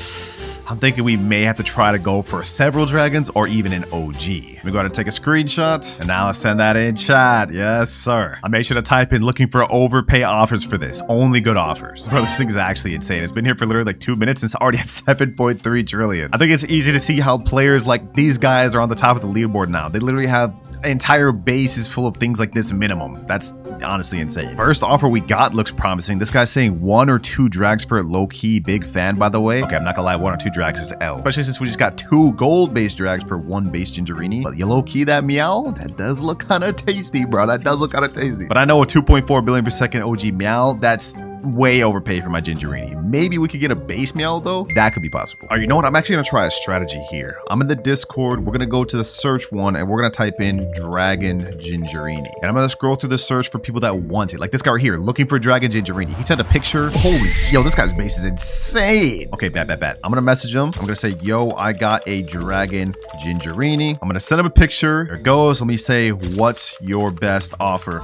S1: I'm thinking we may have to try to go for several dragons or even an OG. Let me go ahead and take a screenshot, and now let's send that in chat. Yes, sir. I made sure to type in looking for overpay offers for this. Only good offers. Bro, this thing is actually insane. It's been here for literally like 2 minutes and it's already at 7.3 trillion. I think it's easy to see how players like these guys are on the top of the leaderboard now. They literally have entire bases full of things like this minimum. That's honestly insane. First offer we got looks promising. This guy's saying 1 or 2 drags for it. Low-key big fan, by the way. Okay, I'm not gonna lie, 1 or 2 drags is L, especially since we just got 2 gold base drags for 1 base gingerini. But you low-key that meow, that does look kind of tasty, bro. That does look kind of tasty. But I know a 2.4 billion per second OG meow, that's way overpaid for my gingerini. Maybe we could get a base meow though. That could be possible. All right, you know what? I'm actually gonna try a strategy here. I'm in the Discord. We're gonna go to the search one and we're gonna type in dragon gingerini. And I'm gonna scroll through the search for people that want it. Like this guy right here, looking for dragon gingerini. He sent a picture. Holy, yo, this guy's base is insane. Okay, bet. I'm gonna message him. I'm gonna say, yo, I got a dragon gingerini. I'm gonna send him a picture. There it goes. Let me say, what's your best offer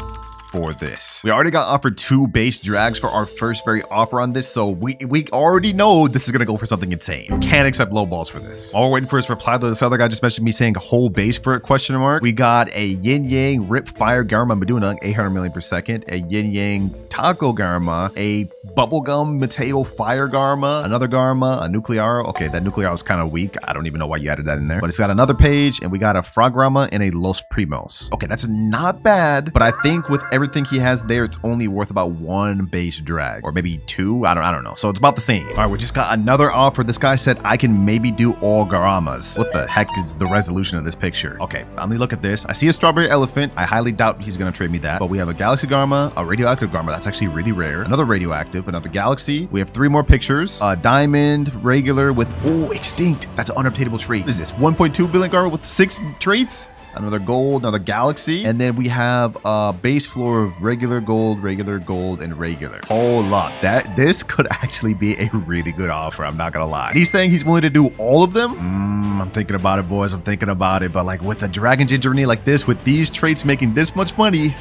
S1: for this? We already got offered 2 base drags for our first very offer on this, so we already know this is gonna go for something insane. Can't accept low balls for this. While we're waiting for his reply, this other guy just messaged me saying a whole base for it, question mark. We got a yin yang rip fire garma Meduna, 800 million per second, a yin yang taco garma, a bubblegum Mateo fire garma, another garma, a nuclear. Okay, that nuclear was kind of weak. I don't even know why you added that in there, but it's got another page, and we got a frograma and a los primos. Okay, that's not bad, but I think with everything he has there, it's only worth about 1 base drag, or maybe 2. I don't know. So it's about the same. All right, we just got another offer. This guy said I can maybe do all garamas. What the heck is the resolution of this picture? Okay, let me look at this. I see a strawberry elephant. I highly doubt he's gonna trade me that, but we have a galaxy garma, a radioactive garma. That's actually really rare. Another radioactive, another galaxy. We have 3 more pictures. A diamond, regular with, oh, extinct. That's an unobtainable trait. What is this? 1.2 billion garma with 6 traits? Another gold, another galaxy, and then we have a base floor of regular gold, and regular. Hold up, this could actually be a really good offer. I'm not gonna lie. He's saying he's willing to do all of them. I'm thinking about it, boys. I'm thinking about it. But like with a dragon gingerini like this, with these traits making this much money,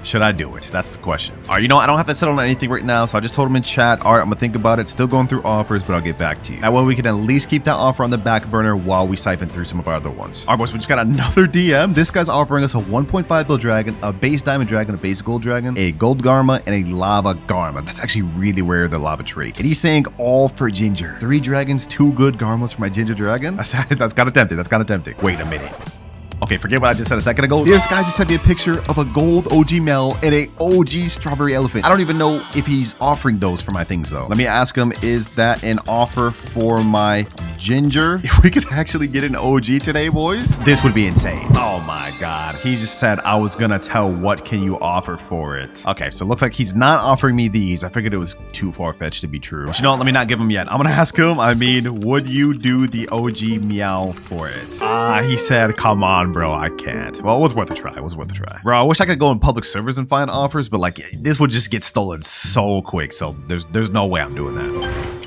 S1: should I do it? That's the question. All right, you know, I don't have to settle on anything right now, so I just told him in chat, all right, I'm gonna think about it. Still going through offers, but I'll get back to you. That way we can at least keep that offer on the back burner while we siphon through some of our other ones. All right, boys, we just got another DM. This guy's offering us a 1.5 bill dragon, a base diamond dragon, a base gold dragon, a gold garma, and a lava garma. That's actually really rare, the lava trait. And he's saying all for ginger. 3 dragons, 2 good garmas for my ginger dragon. That's kind of tempting. That's kind of tempting. Wait a minute. Okay, forget what I just said a second ago. This guy just sent me a picture of a gold OG Mel and a OG strawberry elephant. I don't even know if he's offering those for my things though. Let me ask him, is that an offer for my ginger? If we could actually get an OG today, boys, this would be insane. Oh my God. He just said I was gonna tell what can you offer for it. Okay, so it looks like he's not offering me these. I figured it was too far-fetched to be true. But you know what? Let me not give him yet. I'm gonna ask him, I mean, would you do the OG meow for it? He said, come on, bro, I can't. Well, it was worth a try. It was worth a try. Bro, I wish I could go in public servers and find offers, but like this would just get stolen so quick. So there's no way I'm doing that.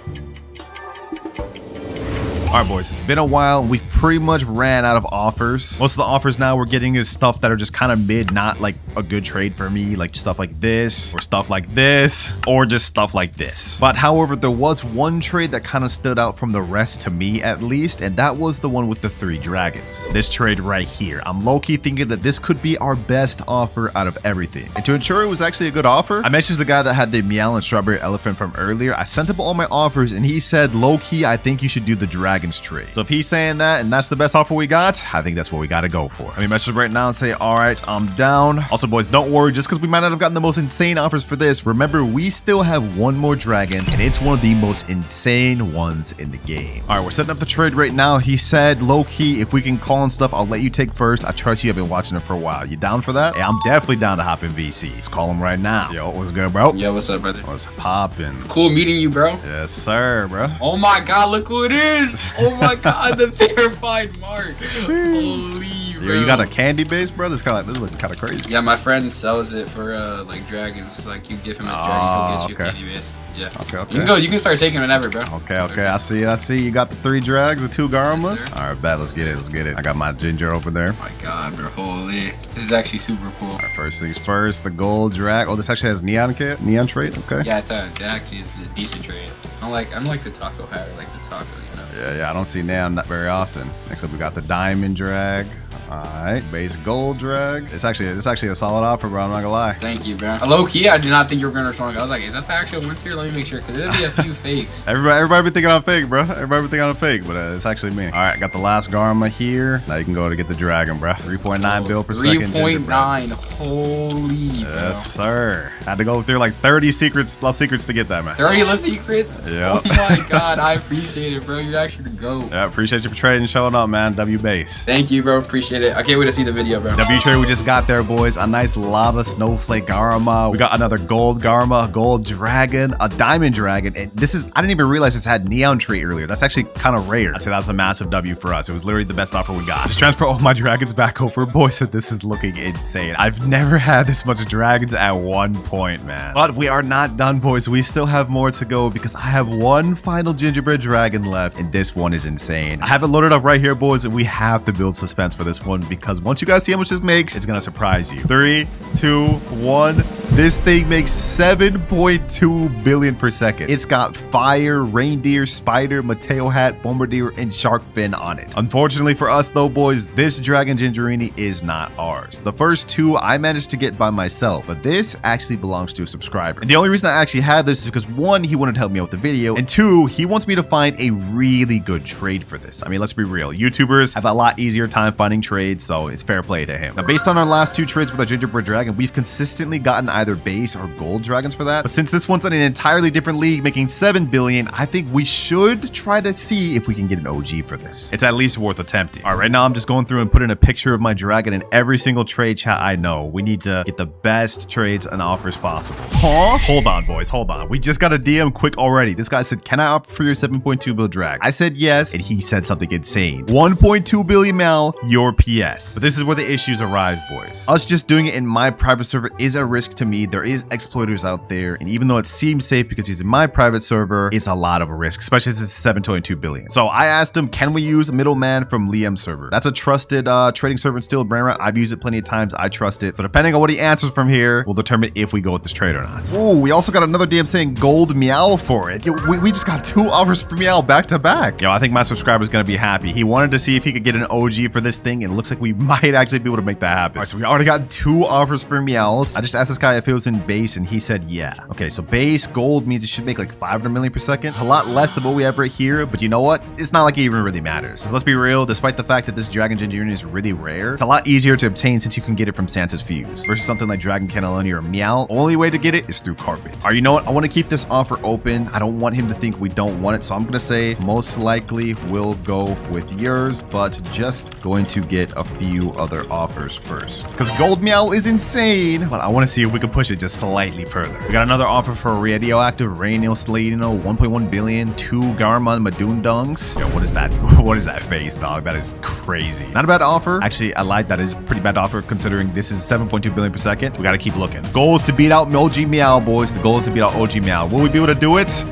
S1: All right, boys, it's been a while. We've pretty much ran out of offers. Most of the offers now we're getting is stuff that are just kind of mid, not like a good trade for me, like stuff like this, or stuff like this, or just stuff like this. But however, there was one trade that kind of stood out from the rest to me at least, and that was the one with the 3 dragons. This trade right here. I'm low-key thinking that this could be our best offer out of everything. And to ensure it was actually a good offer, I messaged the guy that had the meow and strawberry elephant from earlier. I sent him all my offers, and he said, low-key, I think you should do the dragon Dragons trade. So if he's saying that and that's the best offer we got, I think that's what we got to go for. Let me message right now and say, all right, I'm down. Also, boys, don't worry. Just because we might not have gotten the most insane offers for this, remember, we still have one more dragon, and it's one of the most insane ones in the game. All right, we're setting up the trade right now. He said, low-key, if we can call and stuff, I'll let you take first. I trust you. I've been watching it for a while. You down for that? Yeah, I'm definitely down to hop in VC. Let's call him right now. Yo, what's good, bro?
S5: Yo, what's up, brother?
S1: What's poppin'?
S5: Cool meeting you, bro.
S1: Yes, sir, bro.
S5: Oh my god, look who it is! Oh my god, the verified mark. Holy, bro.
S1: Yo, you got a candy base, bro? This is looking kind of crazy.
S5: Yeah, my friend sells it for like dragons. Like you give him a dragon, he'll get you a candy base. Yeah.
S1: Okay.
S5: You can start taking whenever, bro.
S1: Okay. I see. You got the 3 drags, the 2 Garmas.
S5: Yes,
S1: all right, bet. Let's get it. I got my ginger over there.
S5: Oh my god, bro. Holy. This is actually super cool.
S1: All right, first things first, the gold drag. Oh, this actually has neon trait. Okay.
S5: Yeah, it actually is a decent trade. I'm like the taco hat, or like the taco, you know.
S1: Yeah. I don't see neon that very often. Next up, we got the diamond drag. All right, base gold drag. It's actually a solid offer, bro. I'm not gonna lie.
S5: Thank you, bro. Low key, I did not think you were gonna respond. I was like, is that the actual winter? Let me make sure, because it'll be a few fakes.
S1: Everybody be thinking I'm fake, bro. Everybody be thinking I'm fake, but it's actually me. All right, got the last Garma here. Now you can go to get the dragon, bro. 3.9 bill per second.
S5: 3.9. Holy, bro.
S1: Yes, sir. Had to go through like 30 secrets to get that, man.
S5: 30 less secrets?
S1: Yeah.
S5: Oh my god, I appreciate it, bro. You're actually the GOAT.
S1: Yeah, appreciate you for trading and showing up, man. W base.
S5: Thank you, bro. Appreciate it. I can't wait to see the video, bro.
S1: W trade we just got there, boys. A nice lava snowflake Garma. We got another gold Garma, a gold dragon, a diamond dragon. And this is, I didn't even realize it's had neon trait earlier. That's actually kind of rare. I'd say that was a massive W for us. It was literally the best offer we got. Just transfer all my dragons back over, boys. So this is looking insane. I've never had this much dragons at one point, man. But we are not done, boys. We still have more to go because I have one final gingerbread dragon left, and this one is insane. I have it loaded up right here, boys, and we have to build suspense for this one because once you guys see how much this makes, it's gonna surprise you. 3, 2, 1. This thing makes 7.2 billion per second. It's got fire, reindeer, spider, Mateo hat, bombardier, and shark fin on it. Unfortunately for us though, boys, this dragon gingerini is not ours. The first 2 I managed to get by myself, but this actually belongs to a subscriber. And the only reason I actually have this is because 1, he wanted to help me out with the video, and 2, he wants me to find a really good trade for this. I mean, let's be real. YouTubers have a lot easier time finding trades, so it's fair play to him. Now, based on our last 2 trades with our gingerbread dragon, we've consistently gotten either base or gold dragons for that. But since this one's in an entirely different league, making 7 billion, I think we should try to see if we can get an OG for this. It's at least worth attempting. All right, right now I'm just going through and putting a picture of my dragon in every single trade chat I know. We need to get the best trades and offers possible. Huh? Hold on, boys. Hold on. We just got a DM quick already. This guy said, can I opt for your 7.2 bill drag? I said yes, and he said something insane. 1.2 billion mal, your PS. But this is where the issues arise, boys. Us just doing it in my private server is a risk to me. There is exploiters out there, and even though it seems safe because he's in my private server, it's a lot of a risk, especially since it's 7.2 billion. So I asked him, can we use a middleman from Liam's server? That's a trusted trading server in Steel Brainrot. I've used it plenty of times. I trust it. So depending on what he answers from here, we'll determine if we go with this trade or not. Ooh, we also got another DM saying gold meow for it. Yo, we just got 2 offers for meow back to back. Yo, I think my subscriber's gonna be happy. He wanted to see if he could get an OG for this thing, and it looks like we might actually be able to make that happen. All right, so we already got 2 offers for meows. I just asked this guy if it was in base, and he said yeah. Okay, so base gold means it should make like 500 million per second. A lot less than what we have right here, but you know what? It's not like it even really matters. Because let's be real, despite the fact that this dragon gingerini is really rare, it's a lot easier to obtain since you can get it from Santa's Fuse versus something like dragon cannelloni or meow. Only way to get it is through carpet. All right, you know what? I want to keep this offer open. I don't want him to think we don't want it, so I'm gonna say most likely we'll go with yours, but just going to get a few other offers first because gold meow is insane, but I want to see if we can push it just slightly further. We got another offer for radioactive Rainil Sladino, 1.1 billion, 2 Garma Madundungs. Yo, what is that? What is that face, dog? That is crazy. Not a bad offer. Actually, I lied. That is a pretty bad offer considering this is 7.2 billion per second. We got to keep looking. Goal is to beat out OG Meow, boys. The goal is to beat out OG Meow. Will we be able to do it?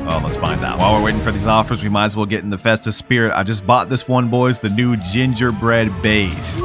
S1: Well, let's find out. While we're waiting for these offers, we might as well get in the festive spirit. I just bought this one, boys, the new gingerbread base.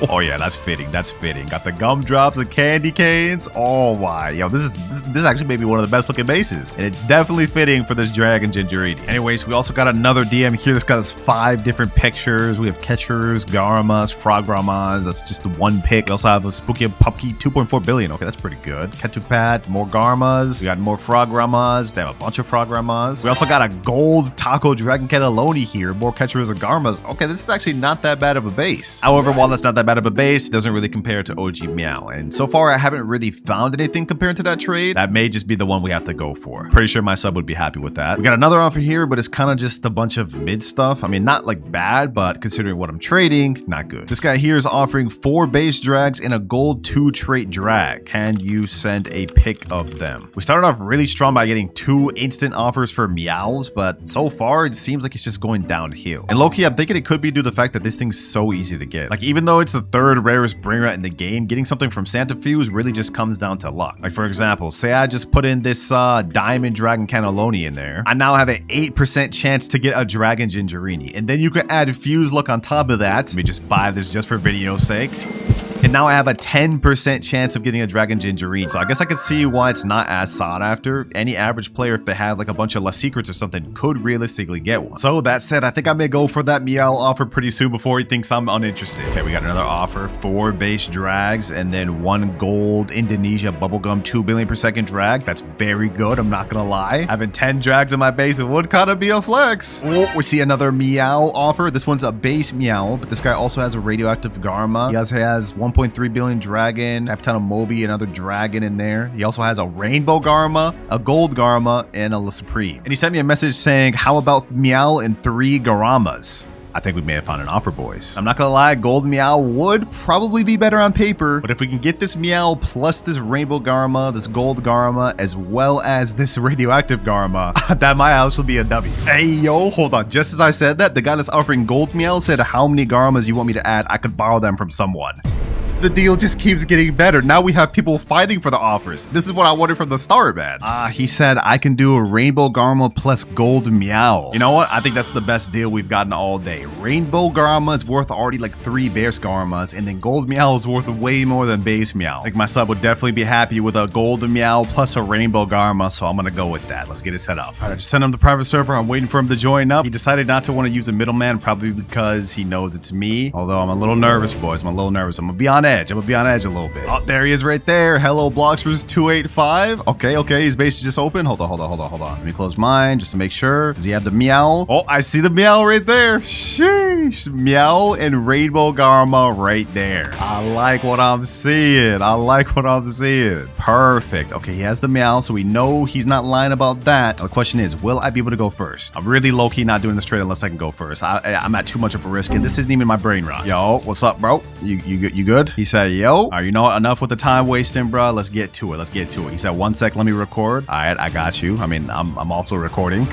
S1: Oh yeah, that's fitting. That's fitting. Got the gumdrops, the candy canes. Oh my, yo, this actually may be one of the best looking bases, and it's definitely fitting for this dragon gingerini. Anyways, we also got another DM here. This got us 5 different pictures. We have catchers, garamas, frogramas. That's just the one pick. We also have a spooky pumpkin, 2.4 billion. Okay, that's pretty good. Ketupat, more garmas. We got more frogramas. They have a bunch of frogramas. We also got a gold taco dragon cannelloni here. More catchers and garmas. Okay, this is actually not that bad of a base. However, while that's not that bad of a base, it doesn't really compare to OG Meow. And so far, I haven't really found anything compared to that trade. That may just be the one we have to go for. Pretty sure my sub would be happy with that. We got another offer here, but it's kind of just a bunch of mid stuff. I mean, not like bad, but considering what I'm trading, not good. This guy here is offering 4 base drags and a gold 2 trait drag. Can you send a pic of them? We started off really strong by getting 2 instant offers for meows, but so far it seems like it's just going downhill. And low-key, I'm thinking it could be due to the fact that this thing's so easy to get. Like, even though it's the 3rd rarest Brainrot in the game, getting something from Santa Fuse really just comes down to luck. Like, for example, say I just put in this diamond dragon cannelloni in there. I now have an 8% chance to get a dragon gingerini. And then you can add fuse luck on top of that. Let me just buy this just for video's sake. And now I have a 10% chance of getting a dragon gingerini. So I guess I could see why it's not as sought after. Any average player, if they have like a bunch of less secrets or something, could realistically get one. So that said, I think I may go for that meow offer pretty soon before he thinks I'm uninterested. Okay, we got another offer. 4 base drags and then 1 gold Indonesia bubblegum 2 billion per second drag. That's very good, I'm not gonna lie. Having 10 drags in my base, it would kind of be a flex. Oh, we see another meow offer. This one's a base meow, but this guy also has a radioactive garma. He also has 1.3 billion dragon, Captain Moby, another dragon in there. He also has a rainbow garma, a gold garma, and a La Supreme. And he sent me a message saying, how about meow and 3 garamas? I think we may have found an offer, boys. I'm not gonna lie, gold meow would probably be better on paper, but if we can get this meow plus this rainbow garma, this gold garma, as well as this radioactive garma, that my house will be a W. Hey, yo, hold on. Just as I said that, the guy that's offering gold meow said, how many garmas you want me to add? I could borrow them from someone. The deal just keeps getting better. Now we have people fighting for the offers. This is what I wanted from the start, man. He said I can do a rainbow garma plus gold meow. You know what? I think that's the best deal we've gotten all day. Rainbow garma is worth already like 3 base garmas, and then gold meow is worth way more than base meow. I think my sub would definitely be happy with a gold meow plus a rainbow garma, so I'm gonna go with that. Let's get it set up. All right, I just sent him the private server. I'm waiting for him to join up. He decided not to want to use a middleman, probably because he knows it's me. Although I'm a little nervous, boys. I'm a little nervous. I'm gonna be on edge. I'm gonna be on edge a little bit. Oh, there he is right there. Hello, Bloxers 285. Okay, his base is just open. Hold on. Let me close mine just to make sure. Does he have the meow? Oh, I see the meow right there. Sheesh. Meow and rainbow garma right there. I like what I'm seeing. Perfect. Okay, he has the meow, so we know he's not lying about that. Now, the question is, will I be able to go first? I'm really low-key not doing this trade unless I can go first. I'm at too much of a risk, and this isn't even my brain rot. Yo, what's up, bro? You good? He said, yo. All right, you know what? Enough with the time wasting, bro. Let's get to it. He said, 1 sec, let me record. All right, I got you. I mean, I'm also recording.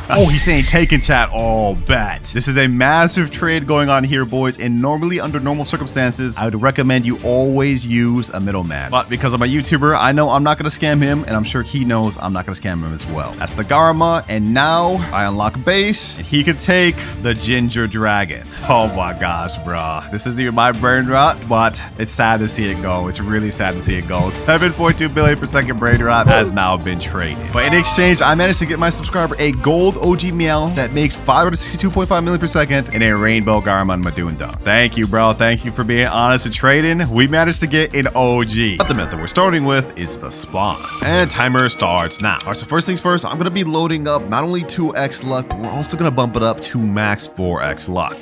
S1: Oh, he's saying take in chat. Oh, bet. This is a massive trade going on here, boys. And normally, under normal circumstances, I would recommend you always use a middleman. But because I'm a YouTuber, I know I'm not going to scam him, and I'm sure he knows I'm not going to scam him as well. That's the garma, and now I unlock base, and he could take the ginger dragon. Oh my gosh, bro. This isn't even my brain rot, but it's sad to see it go. It's really sad to see it go. 7.2 billion per second brain rot has now been traded. But in exchange, I managed to get my subscriber a gold OG meow that makes 562.5 million per second and a rainbow garma Madunda. Thank you, bro. Thank you for being honest and trading. We managed to get an OG. But the method we're starting with is the spawn. And timer starts now. All right, so first things first, I'm going to be loading up not only 2x luck, but we're also going to bump it up to max 4x luck.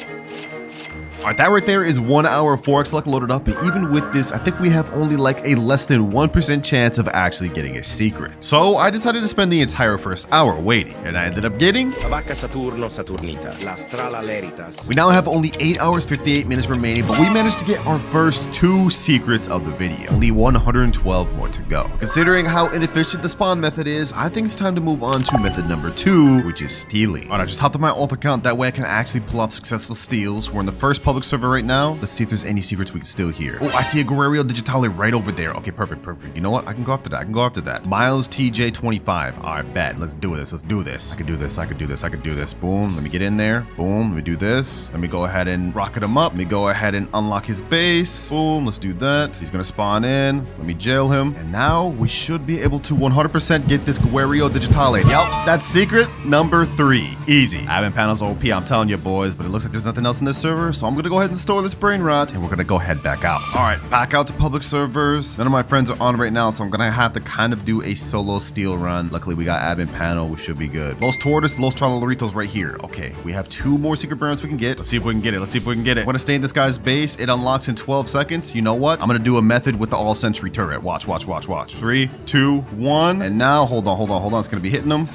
S1: All right, that right there is 1 hour 4x luck loaded up, but even with this, I think we have only like a less than 1% chance of actually getting a secret. So I decided to spend the entire first hour waiting, and I ended up getting
S3: La vacca Saturno Saturnita, la strala leritas.
S1: We now have only 8 hours 58 minutes remaining, but we managed to get our first 2 secrets of the video. Only 112 more to go. Considering how inefficient the spawn method is, I think it's time to move on to method number 2, which is stealing. All right, I just hopped on my alt account, that way I can actually pull off successful steals. We're in the first public public server right now. Let's see if there's any secrets we can steal here. Oh, I see a Guerrero Digitale right over there. Okay, perfect, perfect. You know what? I can go after that. I can go after that. Miles TJ25. All right, bet. Let's do this. Let's do this. I can do this. I can do this. I can do this. Boom. Let me get in there. Boom. Let me do this. Let me go ahead and rocket him up. Let me go ahead and unlock his base. Boom. Let's do that. He's going to spawn in. Let me jail him. And now we should be able to 100% get this Guerrero Digitale. Yup, that's secret number 3. Easy. Admin panel's OP, I'm telling you boys, but it looks like there's nothing else in this server, so I'm going to go ahead and store this Brainrot, and we're going to go head back out. All right, back out to public servers. None of my friends are on right now, so I'm going to have to kind of do a solo steal run. Luckily, we got admin panel. We should be good. Los Tortoise, Los Tralaritos right here. Okay, we have 2 more secret Brainrots we can get. Let's see if we can get it. Let's see if we can get it. I'm going to stay in this guy's base. It unlocks in 12 seconds. You know what? I'm going to do a method with the all-century turret. Watch, watch, watch, watch. 3, 2, 1. And now, hold on. It's going to be hitting him.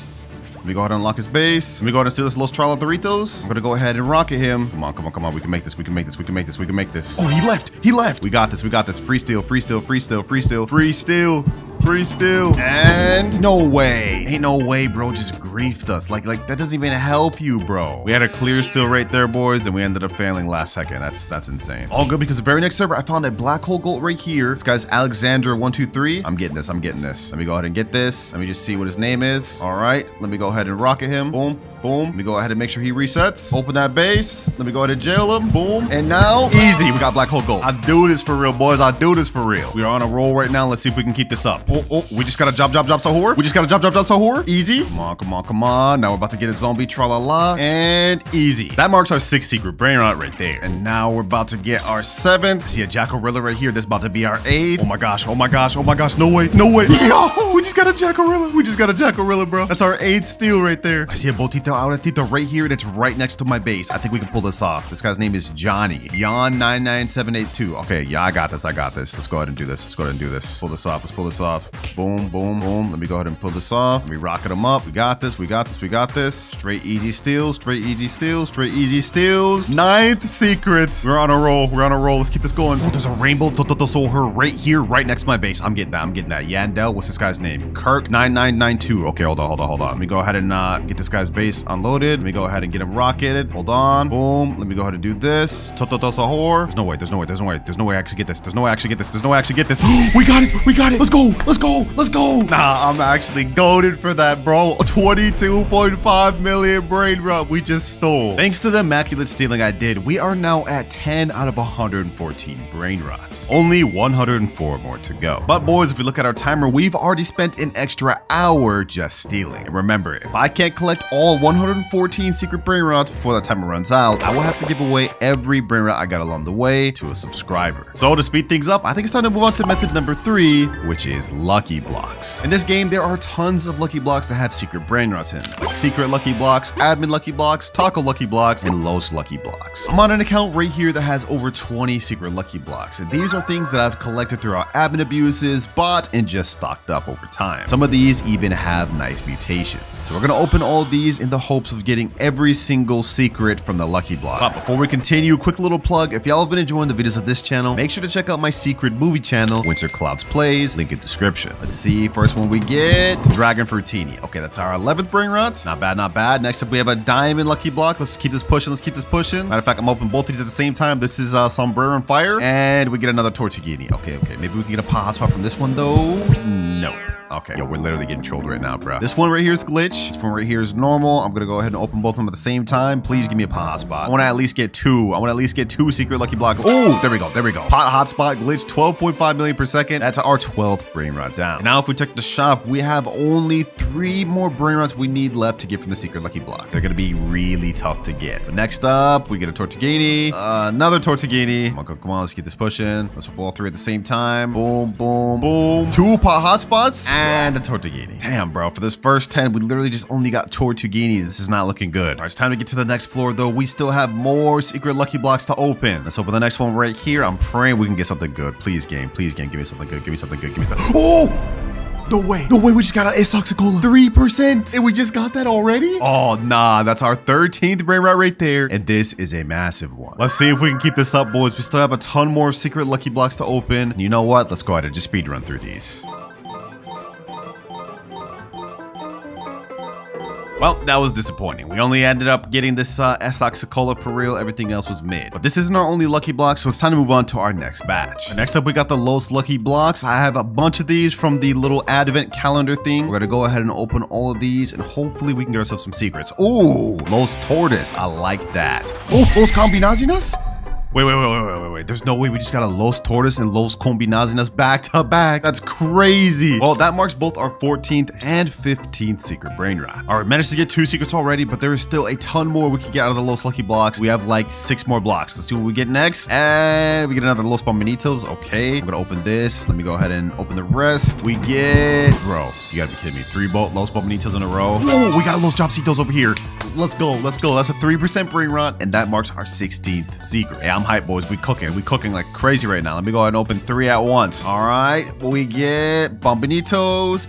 S1: Let me go ahead and unlock his base. Let me go ahead and steal this Los Tralaritos. I'm going to go ahead and rocket him. Come on, come on, come on. We can make this. We can make this. We can make this. We can make this. Oh, he left. He left. We got this. We got this. Free steal, free steal, free steal, free steal, free steal. Free steal. And no way. Ain't no way, bro. Just griefed us. Like that doesn't even help you, bro. We had a clear steal right there, boys, and we ended up failing last second. That's insane. All good because the very next server, I found a black hole gold right here. This guy's Alexandra123. I'm getting this. I'm getting this. Let me go ahead and get this. Let me just see what his name is. All right. Let me go ahead and rocket him. Boom. Boom. Let me go ahead and make sure he resets. Open that base. Let me go ahead and jail him. Boom. And now, easy. We got black hole gold. I do this for real, boys. I do this for real. We are on a roll right now. Let's see if we can keep this up. Oh, we just got a job Sahur. We just got a job Sahur. Easy. Come on, come on, come on. Now we're about to get a zombie tra-la-la. And easy. That marks our 6th secret Brainrot right there. And now we're about to get our 7th. I see a Jackarilla right here. This is about to be our 8th. Oh my gosh. Oh my gosh. Oh my gosh. No way. No way. Yo, we just got a Jackarilla. We just got a Jackarilla, bro. That's our 8th steal right there. I see a Botito Auratito right here. And it's right next to my base. I think we can pull this off. This guy's name is Johnny. Jan99782. Okay, yeah, I got this. I got this. Let's go ahead and do this. Let's go ahead and do this. Pull this off. Let's pull this off. Boom, boom, boom. Let me go ahead and pull this off. Let me rocket him up. We got this. We got this. We got this. Straight easy steals. Straight easy steals. Straight easy steals. 9th secret. We're on a roll. We're on a roll. Let's keep this going. Oh, there's a rainbow Tototosoher right here, right next to my base. I'm getting that. I'm getting that. Yandel. What's this guy's name? Kirk9992. Okay, hold on. Let me go ahead and get this guy's base unloaded. Let me go ahead and get him rocketed. Hold on. Boom. Let me go ahead and do this. Tototosoher. There's no way. There's no way. There's no way. There's no way I actually get this. There's no way I actually get this. There's no way I actually get this. We got it. We got it. Let's go. Let's go. Let's go. Nah, I'm actually goated for that, bro. 22.5 million Brainrot we just stole. Thanks to the immaculate stealing I did, we are now at 10 out of 114 Brainrots. Only 104 more to go. But boys, if we look at our timer, we've already spent an extra hour just stealing. And remember, if I can't collect all 114 secret Brainrots before the timer runs out, I will have to give away every Brainrot I got along the way to a subscriber. So to speed things up, I think it's time to move on to method number 3, which is lucky blocks. In this game, there are tons of lucky blocks that have secret Brainrots in, like secret lucky blocks, admin lucky blocks, taco lucky blocks, and Los lucky blocks. I'm on an account right here that has over 20 secret lucky blocks, and these are things that I've collected throughout admin abuses, bought, and just stocked up over time. Some of these even have nice mutations. So we're gonna open all these in the hopes of getting every single secret from the lucky block. But before we continue, quick little plug. If y'all have been enjoying the videos of this channel, make sure to check out my secret movie channel, WinterKloudz Plays, link in description. Let's see, first one we get, Dragon Fruitini. Okay, that's our 11th Brainrot. Not bad, not bad. Next up, we have a diamond lucky block. Let's keep this pushing. Let's keep this pushing. Matter of fact, I'm opening both of these at the same time. This is Sombrero and Fire. And we get another Tortuguini. Okay. Maybe we can get a pot hotspot from this one, though. No. Okay, yo, we're literally getting trolled right now, bro. This one right here is glitch. This one right here is normal. I'm gonna go ahead and open both of them at the same time. Please give me a pot hotspot. I want to at least get 2. I want to at least get 2 secret lucky blocks. Oh, there we go. There we go. Pot hotspot glitch, 12.5 million per second. That's our 12th Brainrot down. And now if we check the shop, we have only 3 more Brainrots we need left to get from the secret lucky block. They're gonna be really tough to get. So next up, we get a Tortuguini, another Tortuguini. Come on, let's get this pushing. Let's open all 3 at the same time. Boom, boom, boom. 2 pot hotspots. And a Tortuguini. Damn, bro. For this first 10, we literally just only got Tortuguinis. This is not looking good. All right, it's time to get to the next floor, though. We still have more secret lucky blocks to open. Let's open the next one right here. I'm praying we can get something good. Please, game. Please, game. Give me something good. Give me something good. Give me something. Oh! No way. No way. We just got an Asoxicola. 3%. And we just got that already? Oh, nah. That's our 13th Brainrot right there. And this is a massive one. Let's see if we can keep this up, boys. We still have a ton more secret lucky blocks to open. And you know what? Let's go ahead and just speed run through these. Well, that was disappointing. We only ended up getting this S-Oxycola for real. Everything else was mid. But this isn't our only lucky block, so it's time to move on to our next batch. Next up, we got the Los Lucky Blocks. I have a bunch of these from the little advent calendar thing. We're gonna go ahead and open all of these, and hopefully we can get ourselves some secrets. Ooh, Los Tortoise. I like that. Oh, Los Combinazinas? Wait. There's no way we just got a Los Tortoise and Los Combinazinas back to back. That's crazy. Well, that marks both our 14th and 15th secret Brainrot. All right, managed to get 2 secrets already, but there is still a ton more we can get out of the Los Lucky Blocks. We have like 6 more blocks. Let's see what we get next. And we get another Los Bombinitos. Okay, I'm gonna open this. Let me go ahead and open the rest. We get, bro, you gotta be kidding me. 3 Los Bombinitos in a row. Oh, we got a Los Jobcitos over here. Let's go. That's a 3% Brainrot, and that marks our 16th secret. Hey, I'm hyped, boys. We cooking like crazy right now. Let me go ahead and open 3 at once. All right, we get Bombinitos,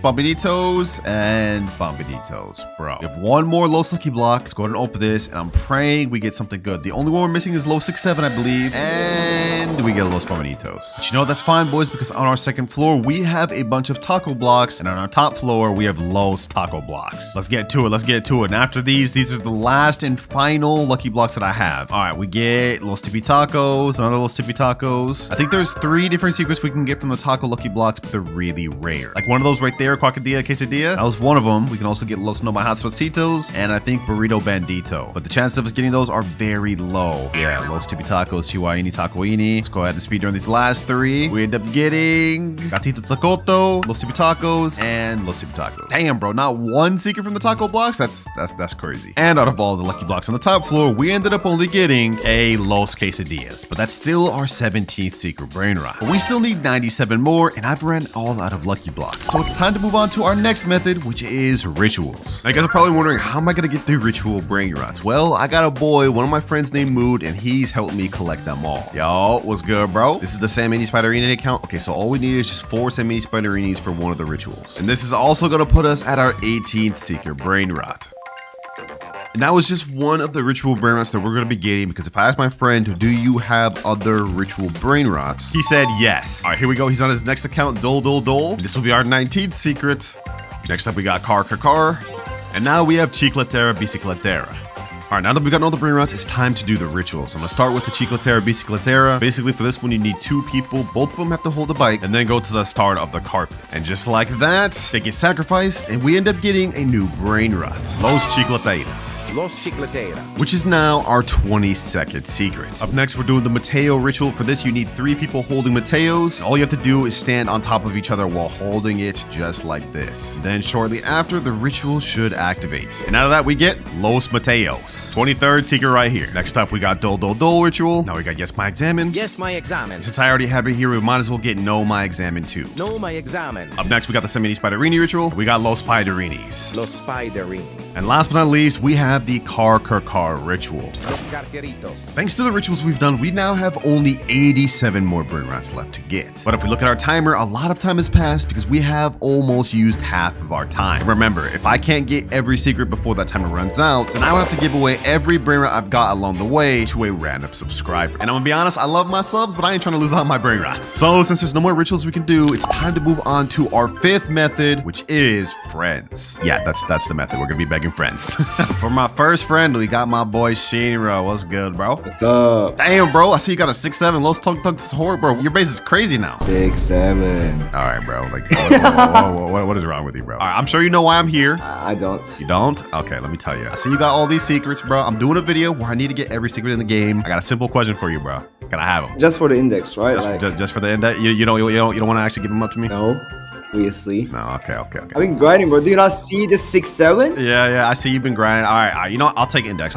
S1: and Bombinitos, bro. We have 1 more Los Lucky block. Let's go ahead and open this, and I'm praying we get something good. The only one we're missing is Los 67, I believe, and we get Los Bombinitos. But you know, that's fine, boys, because on our 2nd floor, we have a bunch of taco blocks, and on our top floor, we have Los Taco blocks. Let's get to it. And after these are the last and final lucky blocks that I have. All right, we get Los Tipi Tacos, another Los Tipi Tacos. I think there's 3 different secrets we can get from the taco lucky blocks, but they're really rare. Like one of those right there, Crocodilla Quesadilla. That was one of them. We can also get Los No My Hot Spotcitos, and I think Burrito Bandito. But the chances of us getting those are very low. Yeah, Los Tipi Tacos, Chihuahini Tacoini. Let's go ahead and speed run these last 3. We end up getting Gatito Tacoto, Los Tipi Tacos, and Los Tipi Tacos. Damn, bro, not 1 secret from the taco blocks? That's crazy. And out of all the lucky blocks on the top floor, we ended up only getting a Los Quesadillas, but that's still our 17th secret Brainrot. But we still need 97 more, and I've ran all out of lucky blocks. So it's time to move on to our next method, which is rituals. Now, you guys are probably wondering, how am I gonna get the ritual Brainrots? Well, I got a boy, one of my friends named Mood, and he's helped me collect them all. Yo, what's good, bro? This is the San Mini Spiderini account. Okay, so all we need is just 4 San Mini Spiderinis for one of the rituals. And this is also gonna put us at our 18th secret Brainrot. And that was just one of the ritual Brainrots that we're going to be getting, because if I asked my friend, do you have other ritual Brainrots? He said yes. All right, here we go. He's on his next account, Dole. This will be our 19th secret. Next up, we got Car. And now we have Chicletera Bicicletera. All right, now that we've gotten all the Brainrots, it's time to do the rituals. I'm gonna start with the Chicletera Bicicletera. Basically, for this one, you need 2 people. Both of them have to hold a bike, and then go to the start of the carpet. And just like that, they get sacrificed, and we end up getting a new Brainrot, Los Chicleteras.
S3: Los Chicleteras.
S1: Which is now our 22nd secret. Up next, we're doing the Mateo ritual. For this, you need 3 people holding Mateos. All you have to do is stand on top of each other while holding it just like this. Then shortly after, the ritual should activate. And out of that, we get Los Mateos. 23rd secret right here. Next up, we got Dole ritual. Now we got Yes My Examen.
S3: Yes, my examen.
S1: Since I already have it here, we might as well get No My Examen too.
S3: No, my examen.
S1: Up next, we got the San Mini Spiderini ritual. We got Los Spiderinis.
S3: Los Spiderinis.
S1: And last but not least, we have the Car ritual.
S3: Los Carqueritos.
S1: Thanks to the rituals we've done, we now have only 87 more Brainrots left to get. But if we look at our timer, a lot of time has passed because we have almost used half of our time. And remember, if I can't get every secret before that timer runs out, then I will have to give away every Brainrot I've got along the way to a random subscriber. And I'm gonna be honest, I love my subs, but I ain't trying to lose out my Brainrots. So since there's no more rituals we can do, it's time to move on to our 5th method, which is friends. Yeah, that's the method. We're gonna be begging friends. For my first friend, we got my boy Shinro. What's good, bro?
S6: What's up?
S1: Damn, bro. I see you got a 6'7". Los Tunk Support, bro. Your base is crazy now.
S6: 6'7".
S1: All right, bro. Like, what is wrong with you, bro? All right, I'm sure you know why I'm here.
S6: I don't.
S1: You don't? Okay, let me tell you. I see you got all these secrets, bro. I'm doing a video where I need to get every secret in the game. I got a simple question for you, bro. Can I have them?
S6: Just for the index, right?
S1: Just for the index? You don't want to actually give them up to me?
S6: No. Obviously.
S1: No, okay.
S6: I've been grinding, bro. Do you not see the 6'7"?
S1: Yeah, I see you've been grinding. All right. You know what? I'll take index.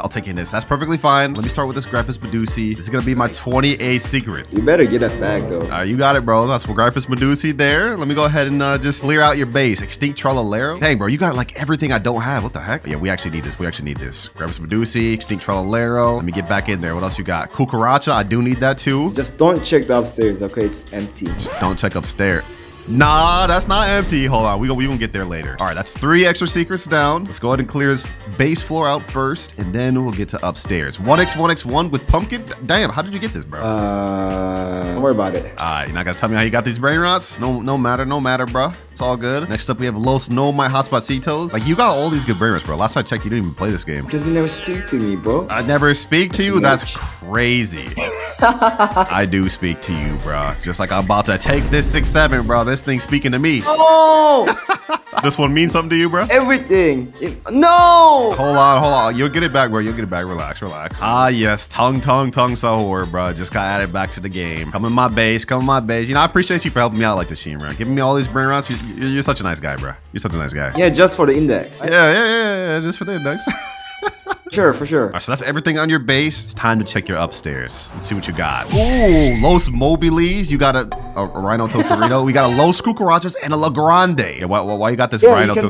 S1: That's perfectly fine. Let me start with this Gripus Medusi. This is going to be my 28th secret.
S6: You better get that back, though.
S1: You got it, bro. That's for Gripus Medusi there. Let me go ahead and just clear out your base. Extinct Trollalero. Dang, bro. You got like everything I don't have. What the heck? Yeah, we actually need this. Gripus Medusi, Extinct Trollalero. Let me get back in there. What else you got? Cucaracha. I do need that too.
S6: Just don't check the upstairs, okay? It's empty.
S1: Just don't check upstairs. Nah, that's not empty. Hold on, we gonna get there later. All right, that's 3 extra secrets down. Let's go ahead and clear this base floor out first, and then we'll get to upstairs. 1x1x1 with pumpkin. Damn, how did you get this, bro?
S6: Don't worry about it.
S1: You're not gonna tell me how you got these brain rots? No matter, bro. It's all good. Next up, we have Los No My Hotspot-citos. Like, you got all these good brain rots, bro. Last time I checked, you didn't even play this game.
S6: Because you never speak to me, bro.
S1: I never speak to you? That's crazy. I do speak to you, bro. Just like I'm about to take this 6-7, bro. This thing's speaking to me.
S6: Oh!
S1: This one means something to you, bro?
S6: Everything. No!
S1: Hold on. You'll get it back, bro. You'll get it back. Relax. Ah, yes. Tongue, sahur, bro. Just got added back to the game. Come in my base. You know, I appreciate you for helping me out like this, Sheen, bro. Giving me all these brain rots. You're such a nice guy, bro. You're such a nice guy.
S6: Yeah, just for the index.
S1: Yeah. Just for the index.
S6: Sure, for sure.
S1: All right, so that's everything on your base. It's time to check your upstairs. Let's see what you got. Ooh, Los Mobiles. You got a Rhino Tostarino. We got a Los Cucarachas and a La Grande. Yeah, why you got this Rhino
S6: Tostarino?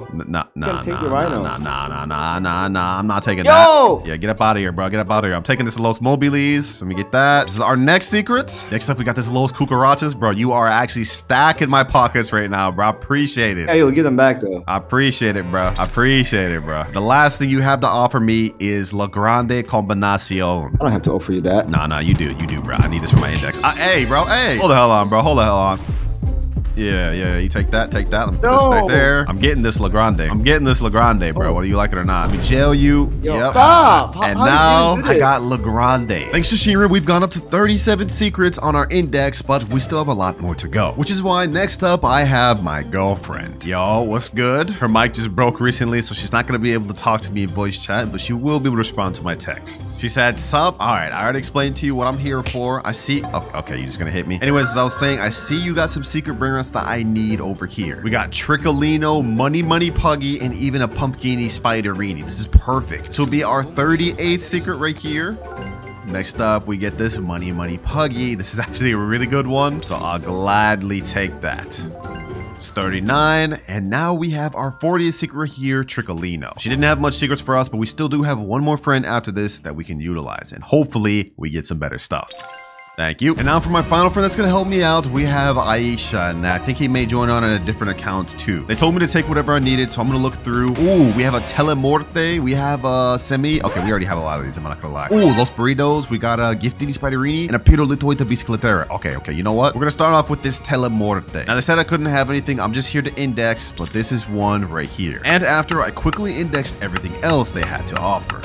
S1: Tostarino?
S6: Take the Rhino.
S1: Nah. I'm not taking
S6: Yo!
S1: that. Yeah, get up out of here, bro. Get up out of here. I'm taking this Los Mobiles. Let me get that. This is our next secret. Next up, we got this Los Cucarachas. Bro, you are actually stacking my pockets right now, bro. I appreciate it.
S6: Yeah, you'll get them back, though.
S1: I appreciate it, bro. The last thing you have to offer me is La Grande Combinacion.
S6: I don't have to offer you that.
S1: Nah, you do, bro. I need this for my index. Hey, bro, hey. Hold the hell on, bro. Yeah, you take that. Let me put this right there. I'm getting this La Grande, bro, whether you like it or not. Let me jail you.
S6: Yo, stop.
S1: And now I got La Grande. Thanks to Shira, we've gone up to 37 secrets on our index, but we still have a lot more to go. Which is why next up I have my girlfriend. Yo, what's good? Her mic just broke recently, so she's not gonna be able to talk to me in voice chat, but she will be able to respond to my texts. She said, sup? All right, I already explained to you what I'm here for. I see. Oh, okay, you're just gonna hit me. Anyways, as I was saying, I see you got some secret bringers that I need over here. We got Triccolino, Money Puggy, and even a Pumpkini Spiderini. This is perfect. So it'll be our 38th secret right here. Next up, we get this Money Puggy. This is actually a really good one, so I'll gladly take that. It's 39, and now we have our 40th secret right here, Triccolino. She didn't have much secrets for us, but we still do have one more friend after this that we can utilize, and hopefully we get some better stuff. Thank you. And now for my final friend that's going to help me out, we have Aisha, and I think he may join on a different account too. They told me to take whatever I needed, so I'm going to look through. Ooh, we have a Telemorte, we have a Semi. Okay, we already have a lot of these, I'm not going to lie. Ooh, Los Burritos, we got a Giftini Spiderini, and a Pirolitoita Bicicletera. Okay, you know what? We're going to start off with this Telemorte. Now, they said I couldn't have anything. I'm just here to index, but this is one right here. And after I quickly indexed everything else they had to offer.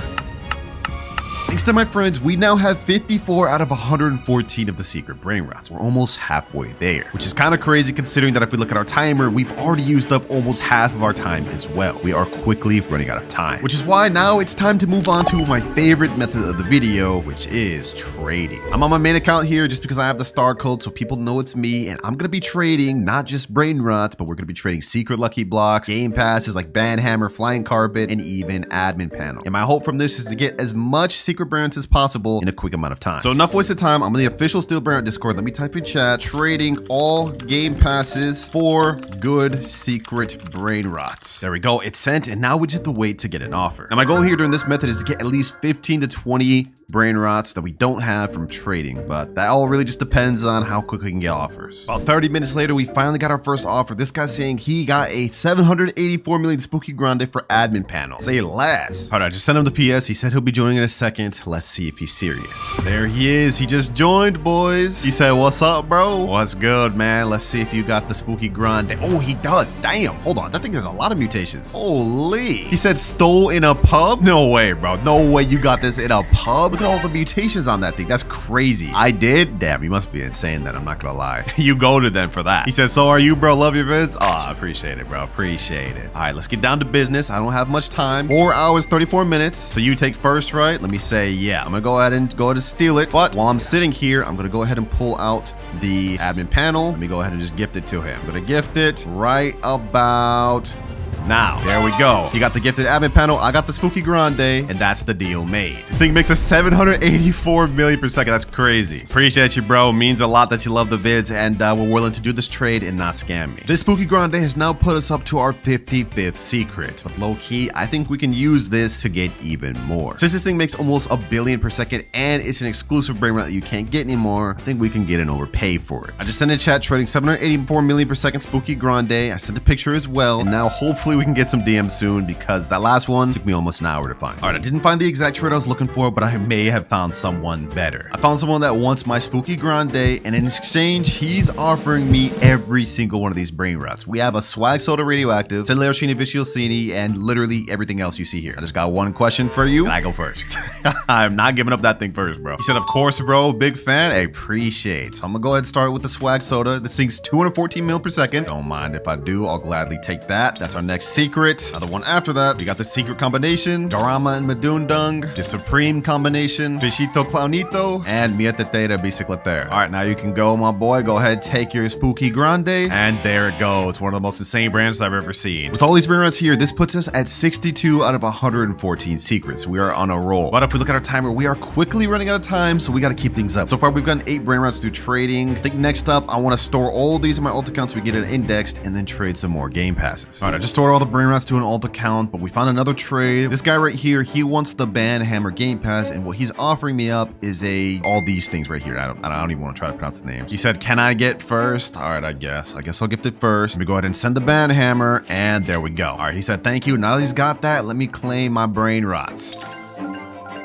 S1: Thanks to my friends, we now have 54 out of 114 of the secret brain rots. We're almost halfway there, which is kind of crazy considering that if we look at our timer, we've already used up almost half of our time as well. We are quickly running out of time, which is why now it's time to move on to my favorite method of the video, which is trading. I'm on my main account here just because I have the star code so people know it's me, and I'm going to be trading not just brain rots, but we're going to be trading secret lucky blocks, game passes like Banhammer, flying carpet, and even admin panel. And my hope from this is to get as much secret brain rots as possible in a quick amount of time. So enough wasted time. I'm in the official Steel Brainrot Discord. Let me type in chat. Trading all game passes for good secret brain rots. There we go. It's sent, and now we just have to wait to get an offer. Now my goal here during this method is to get at least 15 to 20 brain rots that we don't have from trading, but that all really just depends on how quick we can get offers. About 30 minutes later, we finally got our first offer. This guy's saying he got a 784 million Spooky Grande for admin panel. Say less. All right, I just sent him the PS. He said he'll be joining in a second. Let's see if he's serious. There he is. He just joined, boys. He said, what's up, bro? What's good, man? Let's see if you got the Spooky Grande. Oh, he does. Damn. Hold on. That thing has a lot of mutations. Holy. He said stole in a pub? No way, bro. No way you got this in a pub. Look at all the mutations on that thing. That's crazy. I did? Damn, you must be insane then. I'm not gonna lie. You go to them for that. He said, so are you, bro? Love your vids? Oh, I appreciate it, bro. Appreciate it. All right, let's get down to business. I don't have much time. 4 hours, 34 minutes. So you take first, right? Let me say, yeah, I'm gonna go ahead and steal it. But while I'm sitting here, I'm gonna go ahead and pull out the admin panel. Let me go ahead and just gift it to him. I'm gonna gift it right about Now, there we go. You got the gifted admin panel, I got the Spooky Grande, and that's the deal made. This thing makes a 784 million per second. That's crazy. Appreciate you, bro. Means a lot that you love the vids, and we're willing to do this trade and not scam me. This Spooky Grande has now put us up to our 55th secret, but low-key, I think we can use this to get even more. Since this thing makes almost a billion per second, and it's an exclusive Brainrot that you can't get anymore, I think we can get an overpay for it. I just sent a chat trading 784 million per second Spooky Grande. I sent a picture as well, and now hopefully we can get some DMs soon, because that last one took me almost an hour to find. All right, I didn't find the exact trade I was looking for, but I may have found someone better. I found someone that wants my Spooky Grande, and in exchange, he's offering me every single one of these Brainrots. We have a Swag Soda Radioactive, Celeoshini Viciosini, and literally everything else you see here. I just got one question for you, and I go first. I'm not giving up that thing first, bro. He said, of course, bro, big fan. I appreciate. So I'm gonna go ahead and start with the Swag Soda. This thing's 214 mil per second. Don't mind if I do, I'll gladly take that. That's our next secret. Now the one after that, we got the secret combination, Dorama and Madundung, the Supreme combination, Fishito Clownito, and Mietetera Bicicletera. All right, now you can go, my boy. Go ahead, take your Spooky Grande, and there it goes. One of the most insane brands I've ever seen. With all these Brainrots here, this puts us at 62 out of 114 secrets. We are on a roll. But if we look at our timer, we are quickly running out of time, so we got to keep things up. So far, we've gotten 8 Brainrots through trading. I think next up, I want to store all these in my alt account so we get it indexed, and then trade some more game passes. All right, I just stored all the Brainrots to an alt account, but we found another trade. This guy right here, he wants the Banhammer game pass, and what he's offering me up is all these things right here. I don't even want to try to pronounce the names. He said, can I get first? All right, I guess I'll gift it first. Let me go ahead and send the Banhammer, and there we go. All right, he said, thank you. Now that he's got that, let me claim my Brainrots.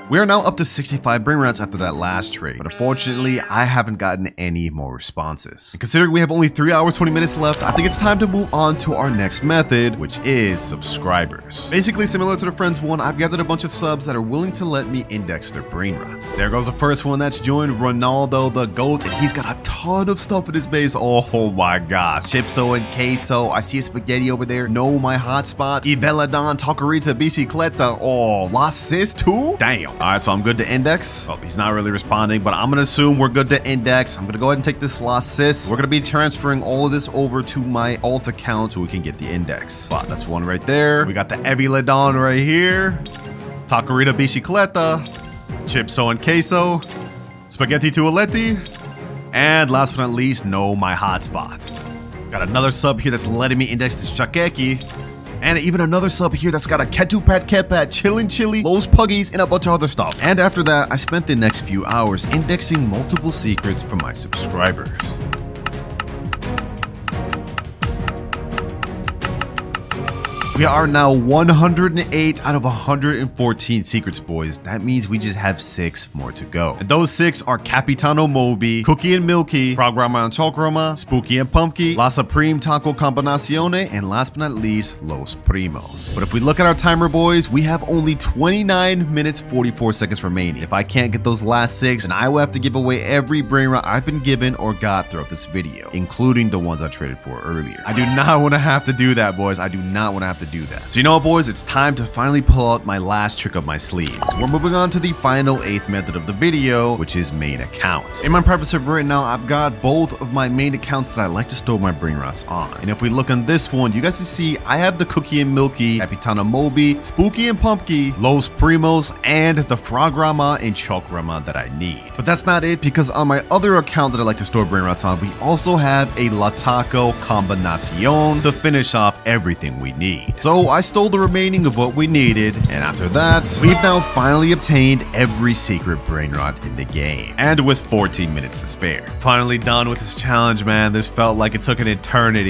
S1: We are now up to 65 Brainrots after that last trade, but unfortunately, I haven't gotten any more responses. And considering we have only 3 hours, 20 minutes left, I think it's time to move on to our next method, which is subscribers. Basically, similar to the Friends one, I've gathered a bunch of subs that are willing to let me index their Brainrots. There goes the first one that's joined, Ronaldo the GOAT, and he's got a ton of stuff in his base. Oh my gosh. Chipso and queso. I see a spaghetti over there. No, my hotspot. Iveladon, Takarita, Bicicleta. Oh, La Sis too? Damn. All right, so I'm good to index. Oh, he's not really responding, but I'm gonna assume we're good to index. I'm gonna go ahead and take this La Sis. We're gonna be transferring all of this over to my alt account so we can get the index. Wow, that's one right there. We got the Eviladon right here. Takarita Bicicleta. Chipso and queso. Spaghetti Tualetti. And last but not least, no, my hotspot. Got another sub here that's letting me index this Chakeki. And even another sub here that's got a Ketupat Kepat, Chillin' Chili, Los Puggies, and a bunch of other stuff. And after that, I spent the next few hours indexing multiple secrets for my subscribers. We are now 108 out of 114 secrets, boys. That means we just have 6 more to go. And those 6 are Capitano Moby, Cookie and Milky, Programa and Chocrama, Spooky and Pumpkin, La Supreme Taco Combinacione, and last but not least, Los Primos. But if we look at our timer, boys, we have only 29 minutes, 44 seconds remaining. If I can't get those last 6, then I will have to give away every Brainrot I've been given or got throughout this video, including the ones I traded for earlier. I do not want to have to do that, boys. I do not want to have to do that. So you know what, boys, it's time to finally pull out my last trick up my sleeve. So we're moving on to the final 8th method of the video, which is main account. In my private server right now, I've got both of my main accounts that I like to store my Brainrots on. And if we look on this one, you guys can see I have the Cookie and Milky, Capitana Moby, Spooky and Pumpkin, Los Primos, and the Frograma and Chocrama that I need. But that's not it, because on my other account that I like to store Brainrots on, we also have a La Taco Combinacion to finish off everything we need. So I stole the remaining of what we needed, and after that, we've now finally obtained every secret Brainrot in the game, and with 14 minutes to spare. Finally done with this challenge, man. This felt like it took an eternity.